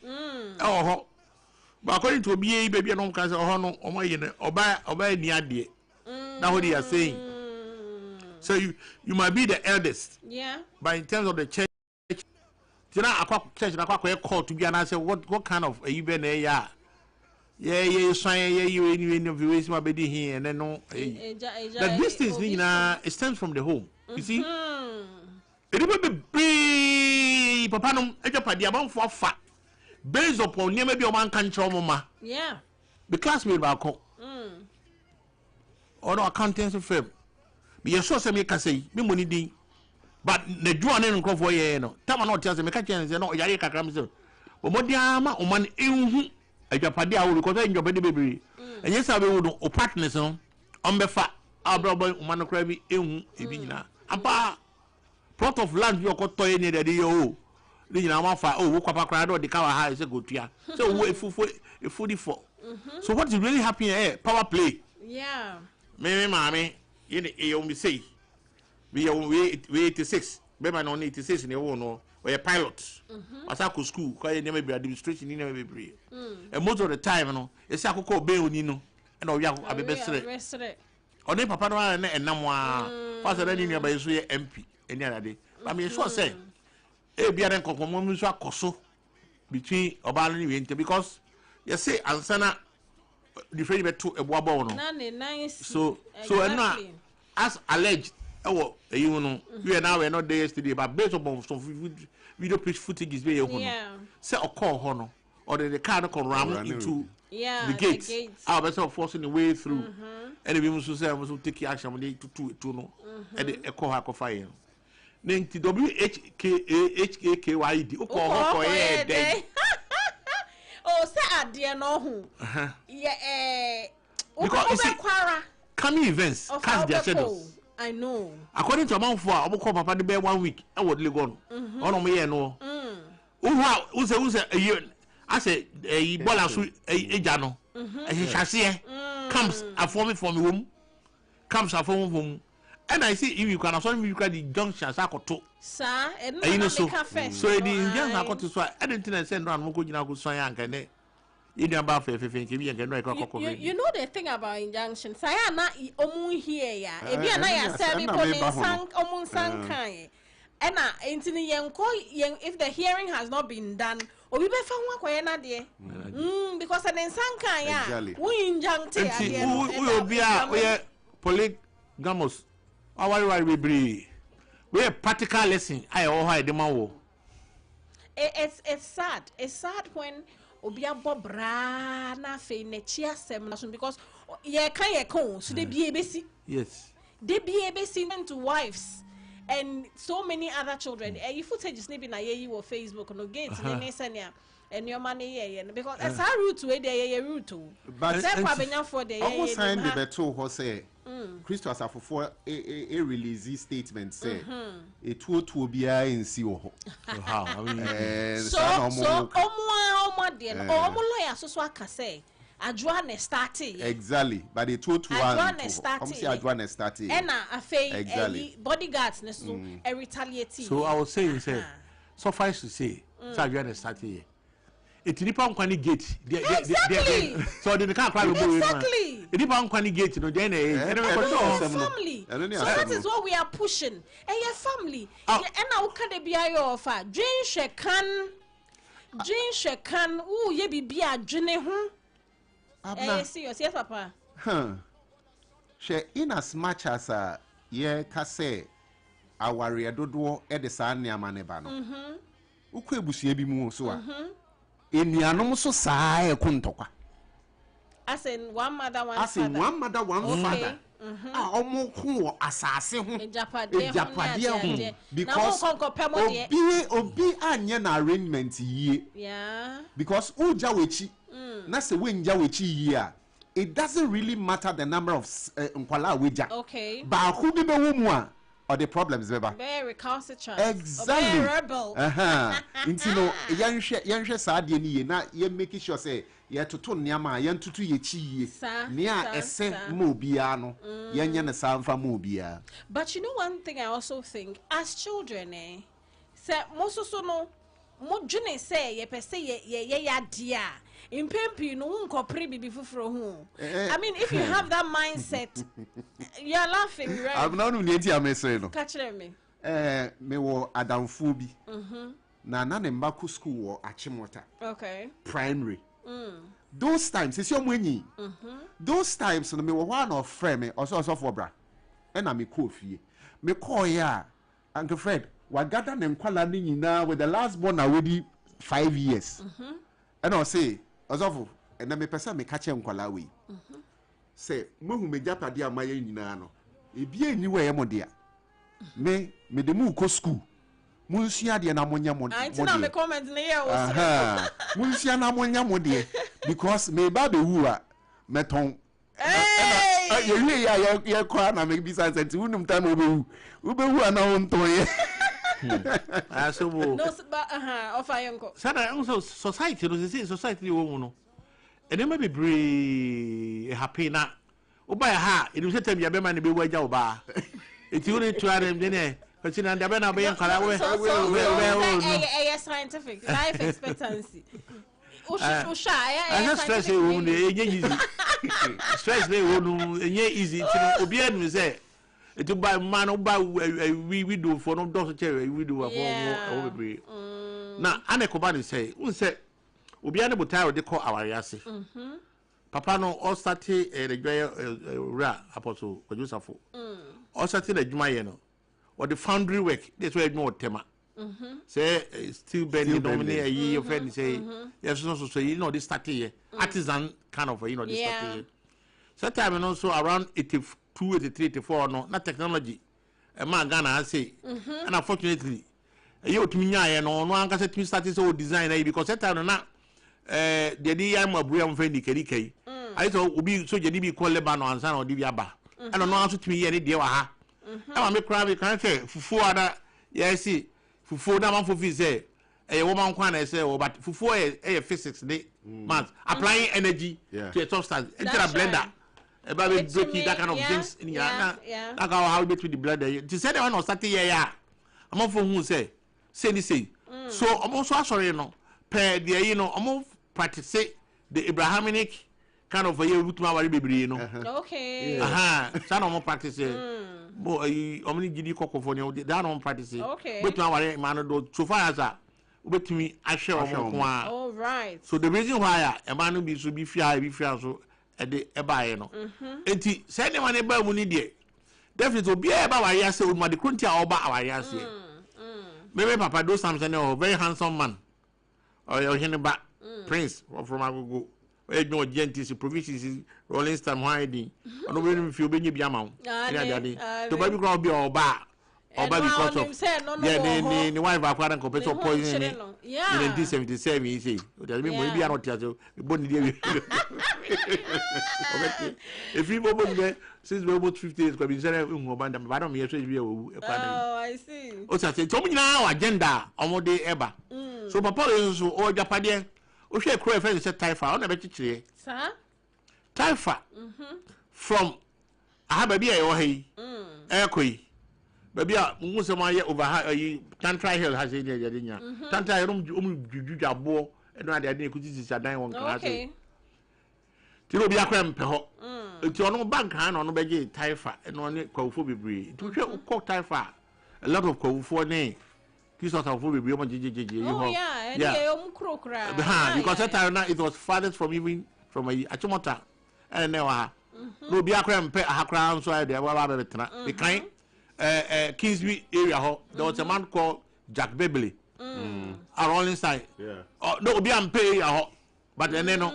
Oh, but according to BA, baby, I don't cast a honor or my or buy near dear. Now, what they are saying. So you might be the eldest, but in terms of the church. Tina akwa church na akwa call to be and I say what kind of event yeah sign you ways my baby here and then no the distance it stems from the home you see it will be papa no eja padi abon for fa based upon near maybe a man can show mama. Yeah. The classmate back home. Or no accountancy firm. Be a source of me can say, me money ding. But the drawn in crop for ye no. Tama no tells me catch and no yarika comes. Omodiama, Oman, a Japadia will because in your baby. And yes, I will do partners on Befa, our brother, Manocrabi, Ibina. Apa, plot of land you got toy near the DO. Lina Mafa, oh, Wokapa Crado, the cover high is a good year. So, wait for 44. So, what is really happening here? Power play. Yeah. Maybe, mammy, you only say. We 86. Maybe no 86 in the one or a pilot. Asako school, quite never be administration in never be. And most of the time, you know, it's a cocoa bail, you know, and all young Abe or they papa and Namwa, faster than in your base MP any other day. I mean, so say, a beer and concomitant coso between Obama and because you say, Ansana, the friend to a wabono. So, as alleged. Oh, you know, we are now not there yesterday, but based upon some video footage is very say a call honor or the car can ram into the gates. Our best of forcing the way through. And if we must say, I must take action to know and a call hack of fire. Then WHKAHKYD. Oh, sad, dear, no, who? Yeah, because you see, coming events cast their shadows. I know. According to amount for our call papa the bear 1 week, I would live on. On me, no. Who's a year? I say, a bola sweet a jano. A chassis comes a forming from the womb, comes a form womb. And I see if you can also you can the junction Sako to. Sir, and no so the Indians are got to try. I didn't send on Mukujina good soyan can they? You know the thing about injunction. Saya na omu here ya. Ebi ana ya say people in sank omu sankai. Ena intini yenko if the hearing has not been done, obi be fa ho akoye na de. Because an sankai ya. We injuncte ade. We obi a we polygamos. Our we a practical lesson. I all hide the man. It's sad. It's sad when obia bobra na fe ne chia sem na so because ye kan ye kon so de bie besi. Yes. De bie besi to wives and so many other children. You footage is maybe na ye wo Facebook no gates ne senia and your money ye because it's our route we dey route to. But say kwa benya for the almost sign the beto ho say Christo asafo a release statement say it will bia in si ho. How I mean so omo de no omo lawyer so aka say adwane started exactly but the two to one come see adwane started and afei bodyguards ne so retaliate. So I was saying say suffice to say adwane started it nipa nkwani gate so the car cry exactly it nipa nkwani gate no then family so that is what we are pushing your family and na uka de bia your fa dwen hwekan ye bibia adwene ho serious yes papa she in as much as ye ka say aware dodo e de sa nneama ne ba no ukọ ebusua bi mu so a enianom so saa e kuntokwa as in one mother one father omo ko asase ho ejapade ho because obi anye na arrangement yie because uja wechi na se wenja wechi yie a it doesn't really matter the number of nkwala weja ba ku bi be wo mu a or the problems beba very recalcitrant exactly rebel into no yanhwe saade ni ye na ye make sure say ye toto nneama ye ntutu ye chi ye nea ese mo bia no ye nye ne samfa mo bia. But you know one thing I also think as children say most so no mo dwene say ye pese ye ya dia impempi no unkopre bibi fufuro ho. I mean if you have that mindset you are laughing right. I'm not no nti amese no catch me me wo adamfu bi na ne mba school wo Achimota primary those times is your money those times no me wo one of friend me also for bra e na me call fie me call ya Uncle Fred wa gather ne nkwala ni nyina with the last born already 5 years And I say ozofo and me pesa me catch nkwala we say mohu me japade amaye nyina no ebie nyi we yemodea me de mu ko school munsua de na monya mo anti na me comment na ye wo munsua na monya mo de because me ba be wu a meton ye ya kwa na me bisa senti unum ta no be wu ana wonton ye asobo no ofa yanko sada also society no say society wo mu no ene ma bebre happy na oba ha enu se tam ya be ma ne be wu agya oba eti woni tuare dem ne kasi na ndabe na be yankara we scientific life expectancy usha stress e wo ne enye easy stress ne wo no enye easy ti obi anu say eti ba man ba we do for no do che we do for o bebre na anekoba ne say un say obi ane botayo de call aware ase papa no all start the ra apostle Joseph all start the juma ye no or the foundry work that's where no tema say still bending dominate a year friend say yes so you know this start here artisan kind of this start here so time and also around 82 83 84 no na technology e man Ghana say and unfortunately you to me nya no anka say to start so design because that time na the day I'm a brilliant friend dikeri I thought obi so je bi call Lebanon ansa na odi bi aba and no anso to me ye ne de wa ha am me cry can say fufu ada yes fufu da man fufu say e woman kwa na say but fufu e physics dey math applying energy to a substance into a blender about breaking that kind of things in ya like how we between the blender to say the one start here ya am for who say ni say so am also sorry no per the am practice the Abrahamic kind of a year with my baby, okay. Some of practice. Boy, only giddy cocoa for you. That on practice. Okay. But my man do so far as that. But me, I share all right. So the reason why a man will be so be fair so at the Ebayano. And he said, "Man, a bear money dear. Definitely be about our yes, with my decruntia or about our yes. Maybe Papa do something, very handsome man. Or your hen back prince from Agogo. No gentis provisions rolling stam hiding. I don't really feel being Biamau. The baby crowd be all bar. Or by because of the wife of Quadan Copeto poison in 1977. He say, maybe I not tell you, if you go since we about 50 years, could be said, Madam, yes, I see. Oh, say, told me now agenda on what day ever. So, Papa is all Japan. O she cry friend say Taifa on na be chichire sir Taifa from aha ba bia e wo hai ekoi ba bia mu se ma ye over yi Tantra Hill ha se dey dey nya Tantra Hill dwudwabo e no ade ade ekuti sisi adan won kan ase ti obi akwa mpe ho ti ono bank ha no be ge Taifa e no ne kwawfo bebre ti hwe ko Taifa a lot of kwawfo ne because that time it was fathers from even from a Achimota and now no be a cram pet a crown so there were the kind Kingsby area there was a man called Jack Beverly around inside no be pay but then no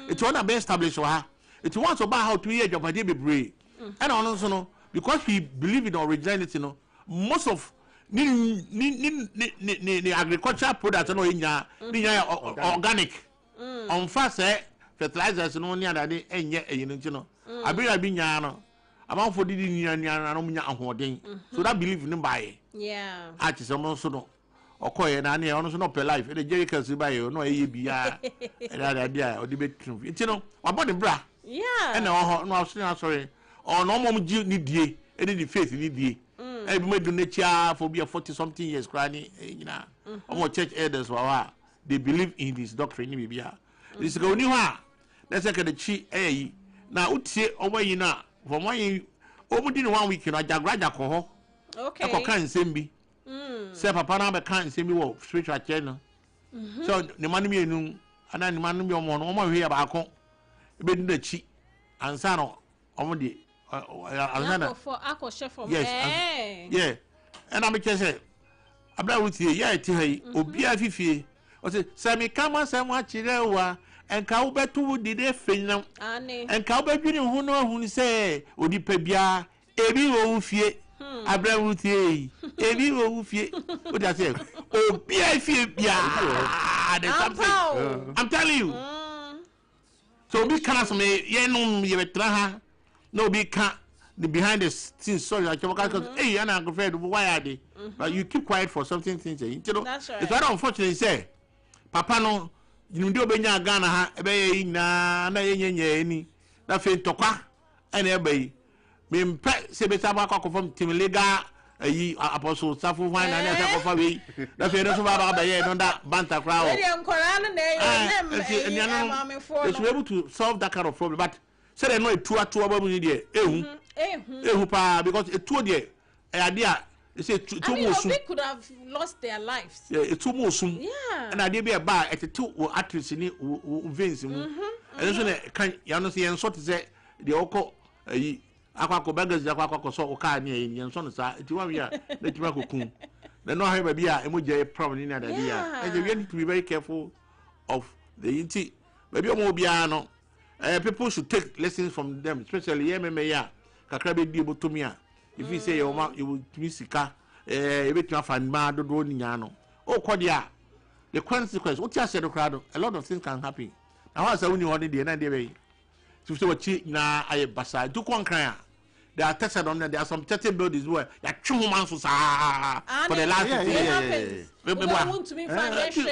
it's one be established it wants about how 2 years of a day be brave and also no because he believed in originality no most of ni agricultural products no nya organic on fast fertilizers no nya dade enye eyin nti no abira bi nya no amanfo didi nya no nya ahoden so that believe ni buy a ti some so no okoye na na ono so no per life e je ka si buy no eye bia e da dia o di betrum nti no wabodi bra e na ho no sorry o no mom ji ni die e di faith ni die every me do nature for be 40 something years crying church elders they believe in this doctrine ni bia this go ni ha let's say the chi na utie omoyi na for moyi omudi ni 1 week no ajagraja ko ho okay e ko kan nsem bi say papa na be kan nsem bi wo spiritual chair no so ne manu mi enu ana ne manu mi omo no omo hwe ya ba ko e be du na chi ansa no omo de yes and I'm just say Abena Ruthy yeah ti hai obi afifie ɔsɛ sɛ meka ma sɛ mo akyerɛ wo a ɛnka wobɛto wo di de fenyam ɛnka wobɛdwene ho no ahunu sɛ onipa biara ebi wɔ wo fie Abena Ruthy ebi wɔ wo fie what I say obi a fie biara there's something I'm telling you so obi kana so me yenom ye betra ha no obi ka the behind the scenes sorry I can hey and I'm afraid why are they but you keep quiet for something things you know it's very unfortunate say papa no you know obenya Ghana ha ebe ye na yenye ni na fe ntokwa ene ebe yi me mpe se beta ba kwa from team legal ayi apostle safu fine na na kwa we na fe no so ba ba ye no da banta crowd we dey nkora na them they should be able to solve that kind of problem but say they no etu atu ba mu ni de ehu pa because etu de ade a say etu mo sum they could have lost their lives etu mo sum and ade be ba etu wo arteries ni veins mu and so na kan ya no say en so te say de okọ ayi akwako beggars akwako so ka na yen so no sa ti wan wi a na ti makokun na no ha ba bia emoje problem ni na da bia and you need to be very careful of the inti maybe omo bia no people should take lessons from them especially MMA ya kakra be di botomi a if you say you will sika e betu afan ma dodo ni nya no o kodia the consequence what you said crowd a lot of things can happen now how say we ni de na de be to say what na aye basa do kon kan they are tested on there are some 30 buildings where ya twu man so sa for the last years we want to be financial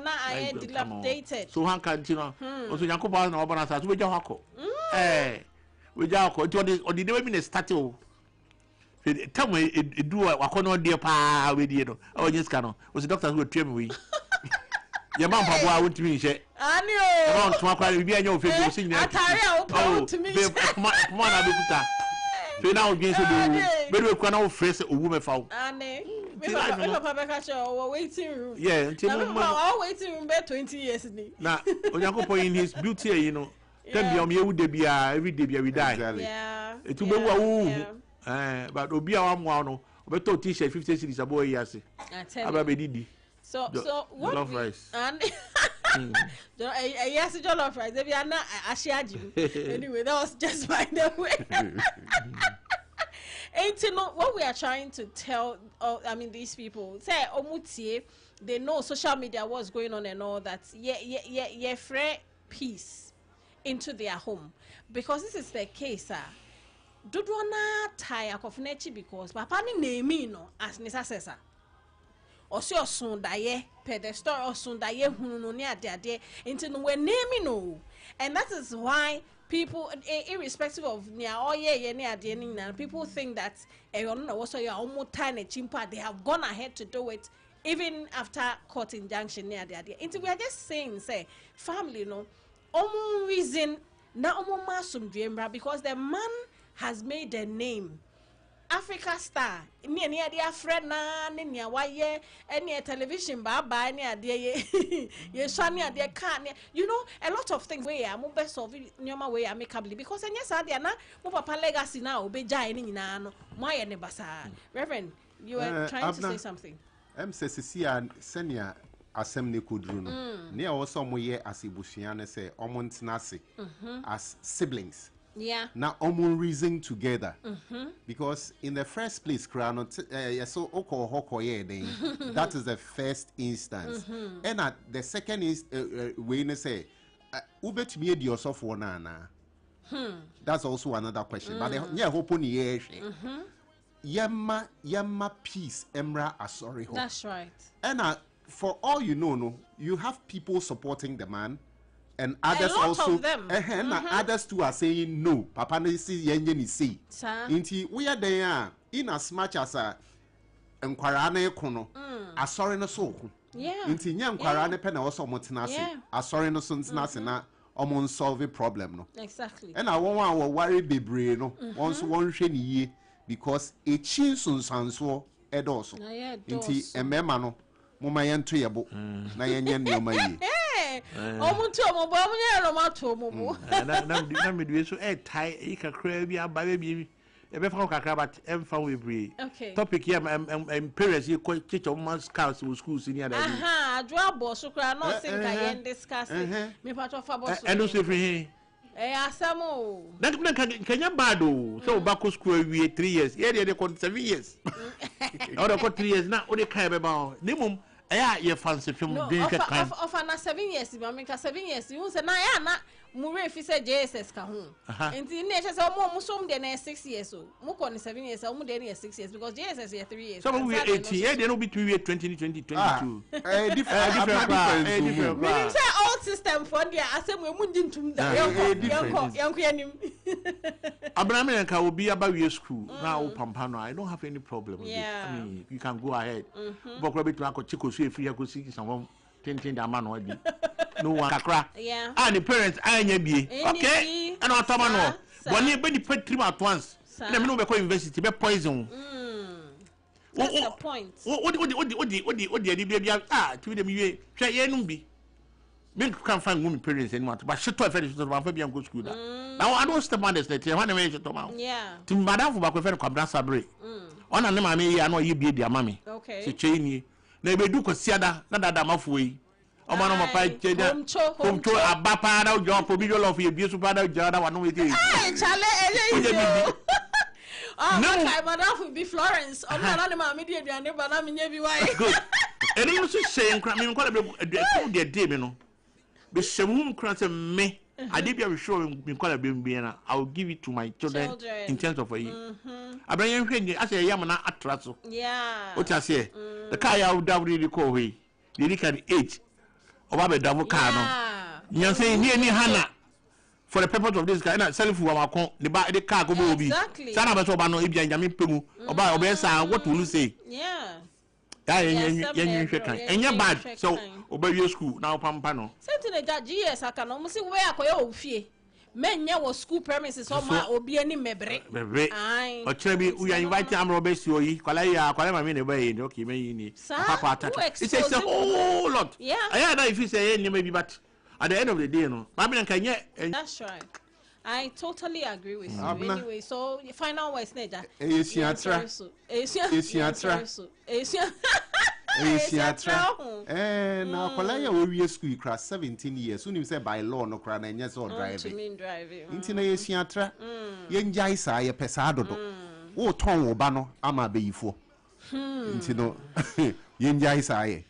na I dilapidated so han kan ti no o so yakoba na obana sa so we ja hako we ja hako ti odi de we be start o tell me do wakono de pa we die no o nyeska no o so doctors go tell me we ya man pa boa won't me she ani o e don tuma kwa bi anya o fe o sin na atare a o pa won't me come on na be kuta fe na o gbe so be we kwa na o fresh owu me fa o ani me papa be catch o waiting room until waiting room be 20 years ni na onyakopo in his beauty you know tem bi o me ewu de bia every day bia we die yeah etu be wu but obi a wa mo no obeto t-shirt 50 cedis abo yi ase aba be didi so what jollof rice and yes jollof rice if you are not anyway that was just by the way and you know what we are trying to tell I mean these people say omutie they know social media what's going on and all that yeah free peace into their home because this is the case dodo na tire kofnechi because papa ni name no as necessary osi osun daye pedestal osun daye hunu ni ade into no we name no and that is why people irrespective of nia oye ni ade ni na people think that no no was your omo time chimpa they have gone ahead to do it even after court injunction ni ade into we are just saying say family no omo reason na omo masum dwiembra because the man has made a name Africa star ni ade friend na ni waye any television baba ni ade ye so ni ade ka you know a lot of things we am best of nyoma we amicably because enya sa ade na mo papa legacy na obeja ni nyina no mo aye ne basa reverend you were trying to say something say sisia senia asem ne kodru no ne a wo so mo ye asibusua ne say omo ntena ase as siblings. Yeah. Now, reason together. Because in the first place, so that is the first instance. And at the second is when they say, "Ubet me di yourself one." That's also another question. But yeah, hope on Yamma peace, Emra Asori. That's right. And for all you know, you have people supporting the man. And others also, others too are saying no. Papa ne si yenye ni say. Inti we are there in as much as enkwara na ekono. Asori no so. Inti nya enkwara ne pe na also motena se. Asori no so ntena se na omo solve problem no. Exactly. And I won worry bebre no. Once one hwe ni ye because e chin sunsanso edoso. Inti emema no moma yento yebo na yenye nneoma yi. Omuntu omobo omunye romato omobo na me duwe so tie e kakra bi aba bi ebe fa kakra but em fa we bre okay topic here parents you call teach of man scouts in schools in here adwa bo so kra no sin ka yen discuss me part of abo so and no say free asamo na kanya bad o so back school we 3 years here they call 7 years or they call 3 years na o dey kai be ba nimum ye fancy film dey ka of na 7 years ba me ka 7 years you say na ya na mure fi say JSS ka ho enti ne che say mo som de na 6 years o mo ko ni 7 years o mo de na 6 years because JSS is 3 years so we 18 yeah they no be 2 years 2022 different meaning say all system for there asem we mu ndintum da yanko yanim Abraham and ka obi aba school na o pampa no I don't have any problem with it. I mean you can go ahead but probably to akọ chiko so free go see someone ten da man no bi no one kakra and the parents anya bi okay and otoma no but ni be the trim at once na me no be go university be poison that's the point odi bia to dem wie hwe ye no bi me can find women parents anymore but shit to finish to man go school da now I don't step on this let when me shit to ma to madam for ba ko fe ko abra sabre ona ne ma me yi ano yi bi dia mami okay se cheni na be du ko siada na dada mafo yi o ma no ma pa cheda komcho abapa na ojo po bi yo love ye bi so pa da ojo da wa no we ti chale eje no kai madam be Florence o na na ma me di aduane ba na me nya bi wai good eni no so say nkra me ko de de me no be shemum nkra se me ade bia we show me ko be na I will give it to my children in terms of a year abranya hwe ni ase yam na atraso o ti ase the car ya would really call we the can age oba be davo car no nyan say ni hana for the purpose of this guy na self wa makon the ba the car go be obi sana be so oba no e bia nyame pemu oba say what will you say yen hwe kan enya bad so oba wi school na opampa no senti na GS aka no mo se we akoye ofie menye wo school premises o ma obi ani mebre o chere bi we are inviting am Robert Oyi kwala ma me ne ba yi okay me yi ni papa attack it's a whole lot I know if you say any maybe but at the end of the day no ma me kan ye that's right I totally agree with you anyway so final words neja esiatra na kwala ya we school kra 17 years unim say by law no kra na nya so driving inti na esiatra ye njai sa ye pesa dodo wo ton wo ba no ama beyifo inti no ye njai sa ye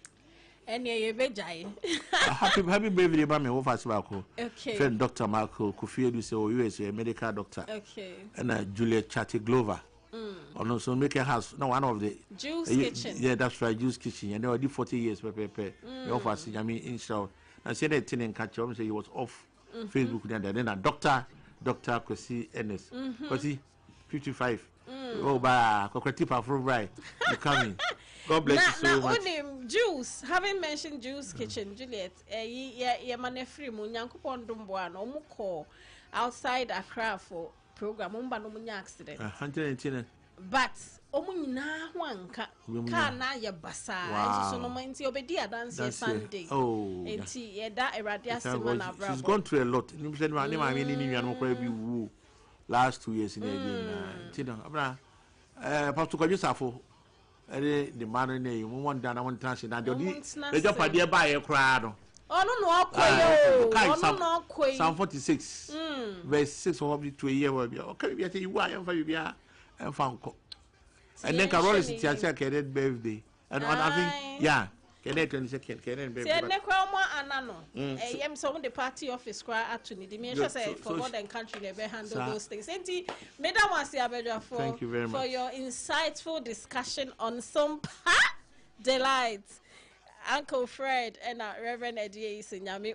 ene ye bejai happy birthday ba me wo fast ba ko okay friend Dr. Marco Kofiedu say o US medical doctor okay and Juliet Chatty Glover no so make a house no one of the Juice Kitchen yeah that's right Juice Kitchen and they did 40 years pe offers I mean install and say that thing in catch him say he was off Facebook then a Dr. Kwesi Ernest Kwesi 55 oh ba Kweti Pafro right you coming God bless you so much Juice having mentioned Juice Kitchen Juliet ye man free mu nyankopon dombo an omo call outside Accra for program umba no munya accident but omu nyina ho anka ka na ye basa so no manti obedi adanse Sunday enti ye da erade asema na bra she's gone through a lot nim say ma me ni nwa no kwa bi wu last 2 years in again enti no abra pastor Kwadusafo the man name we want down I want to na the job pade ba ye kra no no akoyo no akoyo Psalm 46 verse 6 of it to a year will be okay be say you are am fa you be am fa nko and then Carol is tia Kenneth birthday and I think yeah Kenneth 22nd Kenneth birthday say ne kwa mo anano am some the party office kwa actually the me say for God and country never handle those things enti madam wasi abedwa for your insightful discussion on Sompa Delight Uncle Fred and Reverend Eddie Isinyami